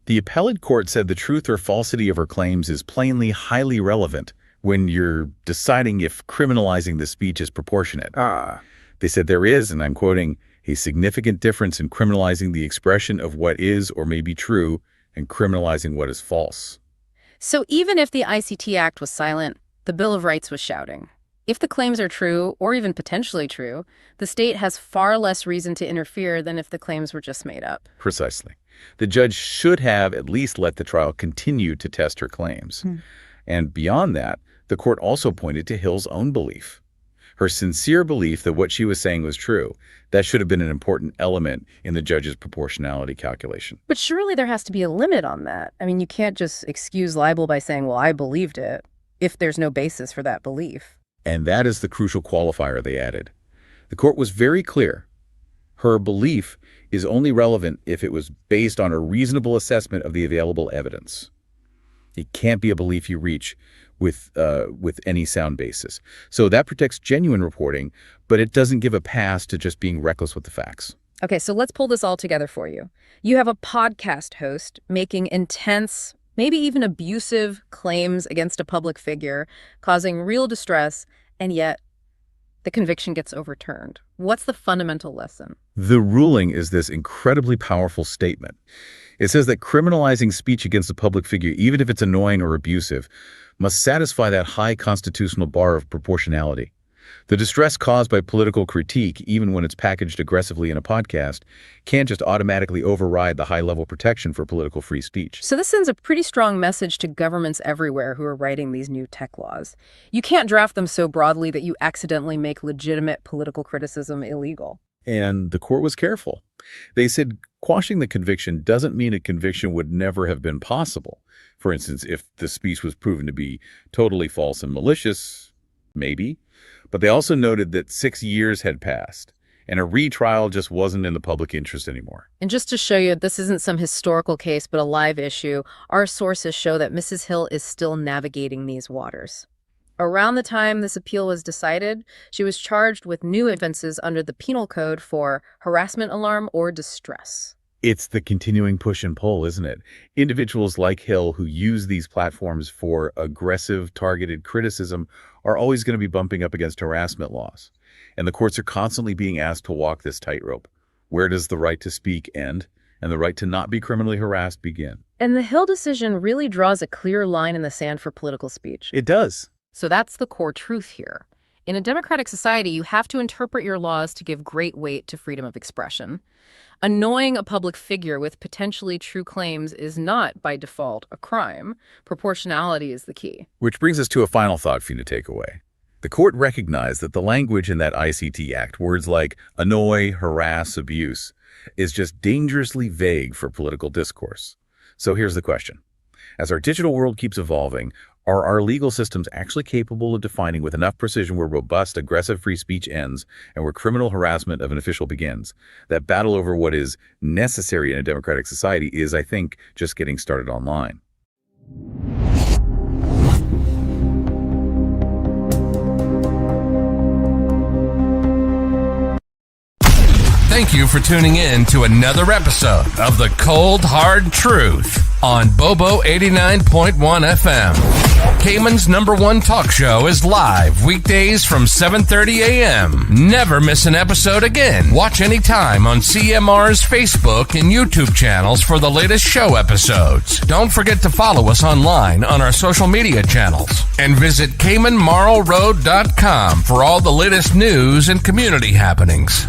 The appellate court said the truth or falsity of her claims is plainly highly relevant when you're deciding if criminalizing the speech is proportionate. They said there is, and I'm quoting, a significant difference in criminalizing the expression of what is or may be true and criminalizing what is false. So even if the ICT Act was silent, the Bill of Rights was shouting. If the claims are true, or even potentially true, the state has far less reason to interfere than if the claims were just made up. Precisely. The judge should have at least let the trial continue to test her claims. And beyond that, the court also pointed to Hill's own belief. Her sincere belief that what she was saying was true. That should have been an important element in the judge's proportionality calculation. But surely there has to be a limit on that. I mean, you can't just excuse libel by saying, well, I believed it, if there's no basis for that belief. And that is the crucial qualifier they added. The court was very clear. Her belief is only relevant if it was based on a reasonable assessment of the available evidence. It can't be a belief you reach with any sound basis. So that protects genuine reporting, but it doesn't give a pass to just being reckless with the facts. Okay, so let's pull this all together for you. You have a podcast host making intense, maybe even abusive claims against a public figure, causing real distress, and yet the conviction gets overturned. What's the fundamental lesson? The ruling is this incredibly powerful statement. It says that criminalizing speech against a public figure, even if it's annoying or abusive, must satisfy that high constitutional bar of proportionality. The distress caused by political critique, even when it's packaged aggressively in a podcast, can't just automatically override the high-level protection for political free speech. So this sends a pretty strong message to governments everywhere who are writing these new tech laws. You can't draft them so broadly that you accidentally make legitimate political criticism illegal. And the court was careful. They said quashing the conviction doesn't mean a conviction would never have been possible. For instance, if the speech was proven to be totally false and malicious, maybe. But they also noted that 6 years had passed, and a retrial just wasn't in the public interest anymore. And just to show you, this isn't some historical case, but a live issue, our sources show that Mrs. Hill is still navigating these waters. Around the time this appeal was decided, she was charged with new offenses under the Penal Code for harassment alarm or distress. It's the continuing push and pull, isn't it? Individuals like Hill who use these platforms for aggressive, targeted criticism are always going to be bumping up against harassment laws. And the courts are constantly being asked to walk this tightrope. Where does the right to speak end and the right to not be criminally harassed begin? And the Hill decision really draws a clear line in the sand for political speech. It does. So that's the core truth here. In a democratic society, you have to interpret your laws to give great weight to freedom of expression. Annoying a public figure with potentially true claims is not, by default, a crime. Proportionality is the key. Which brings us to a final thought for you to take away. The court recognized that the language in that ICT Act, words like annoy, harass, abuse, is just dangerously vague for political discourse. So here's the question. As our digital world keeps evolving, are our legal systems actually capable of defining with enough precision where robust, aggressive free speech ends and where criminal harassment of an official begins? That battle over what is necessary in a democratic society is, I think, just getting started online. Thank you for tuning in to another episode of The Cold Hard Truth on Bobo 89.1 FM. Cayman's #1 talk show is live weekdays from 7:30 a.m. Never miss an episode again. Watch anytime on CMR's Facebook and YouTube channels for the latest show episodes. Don't forget to follow us online on our social media channels. And visit CaymanMarlRoad.com for all the latest news and community happenings.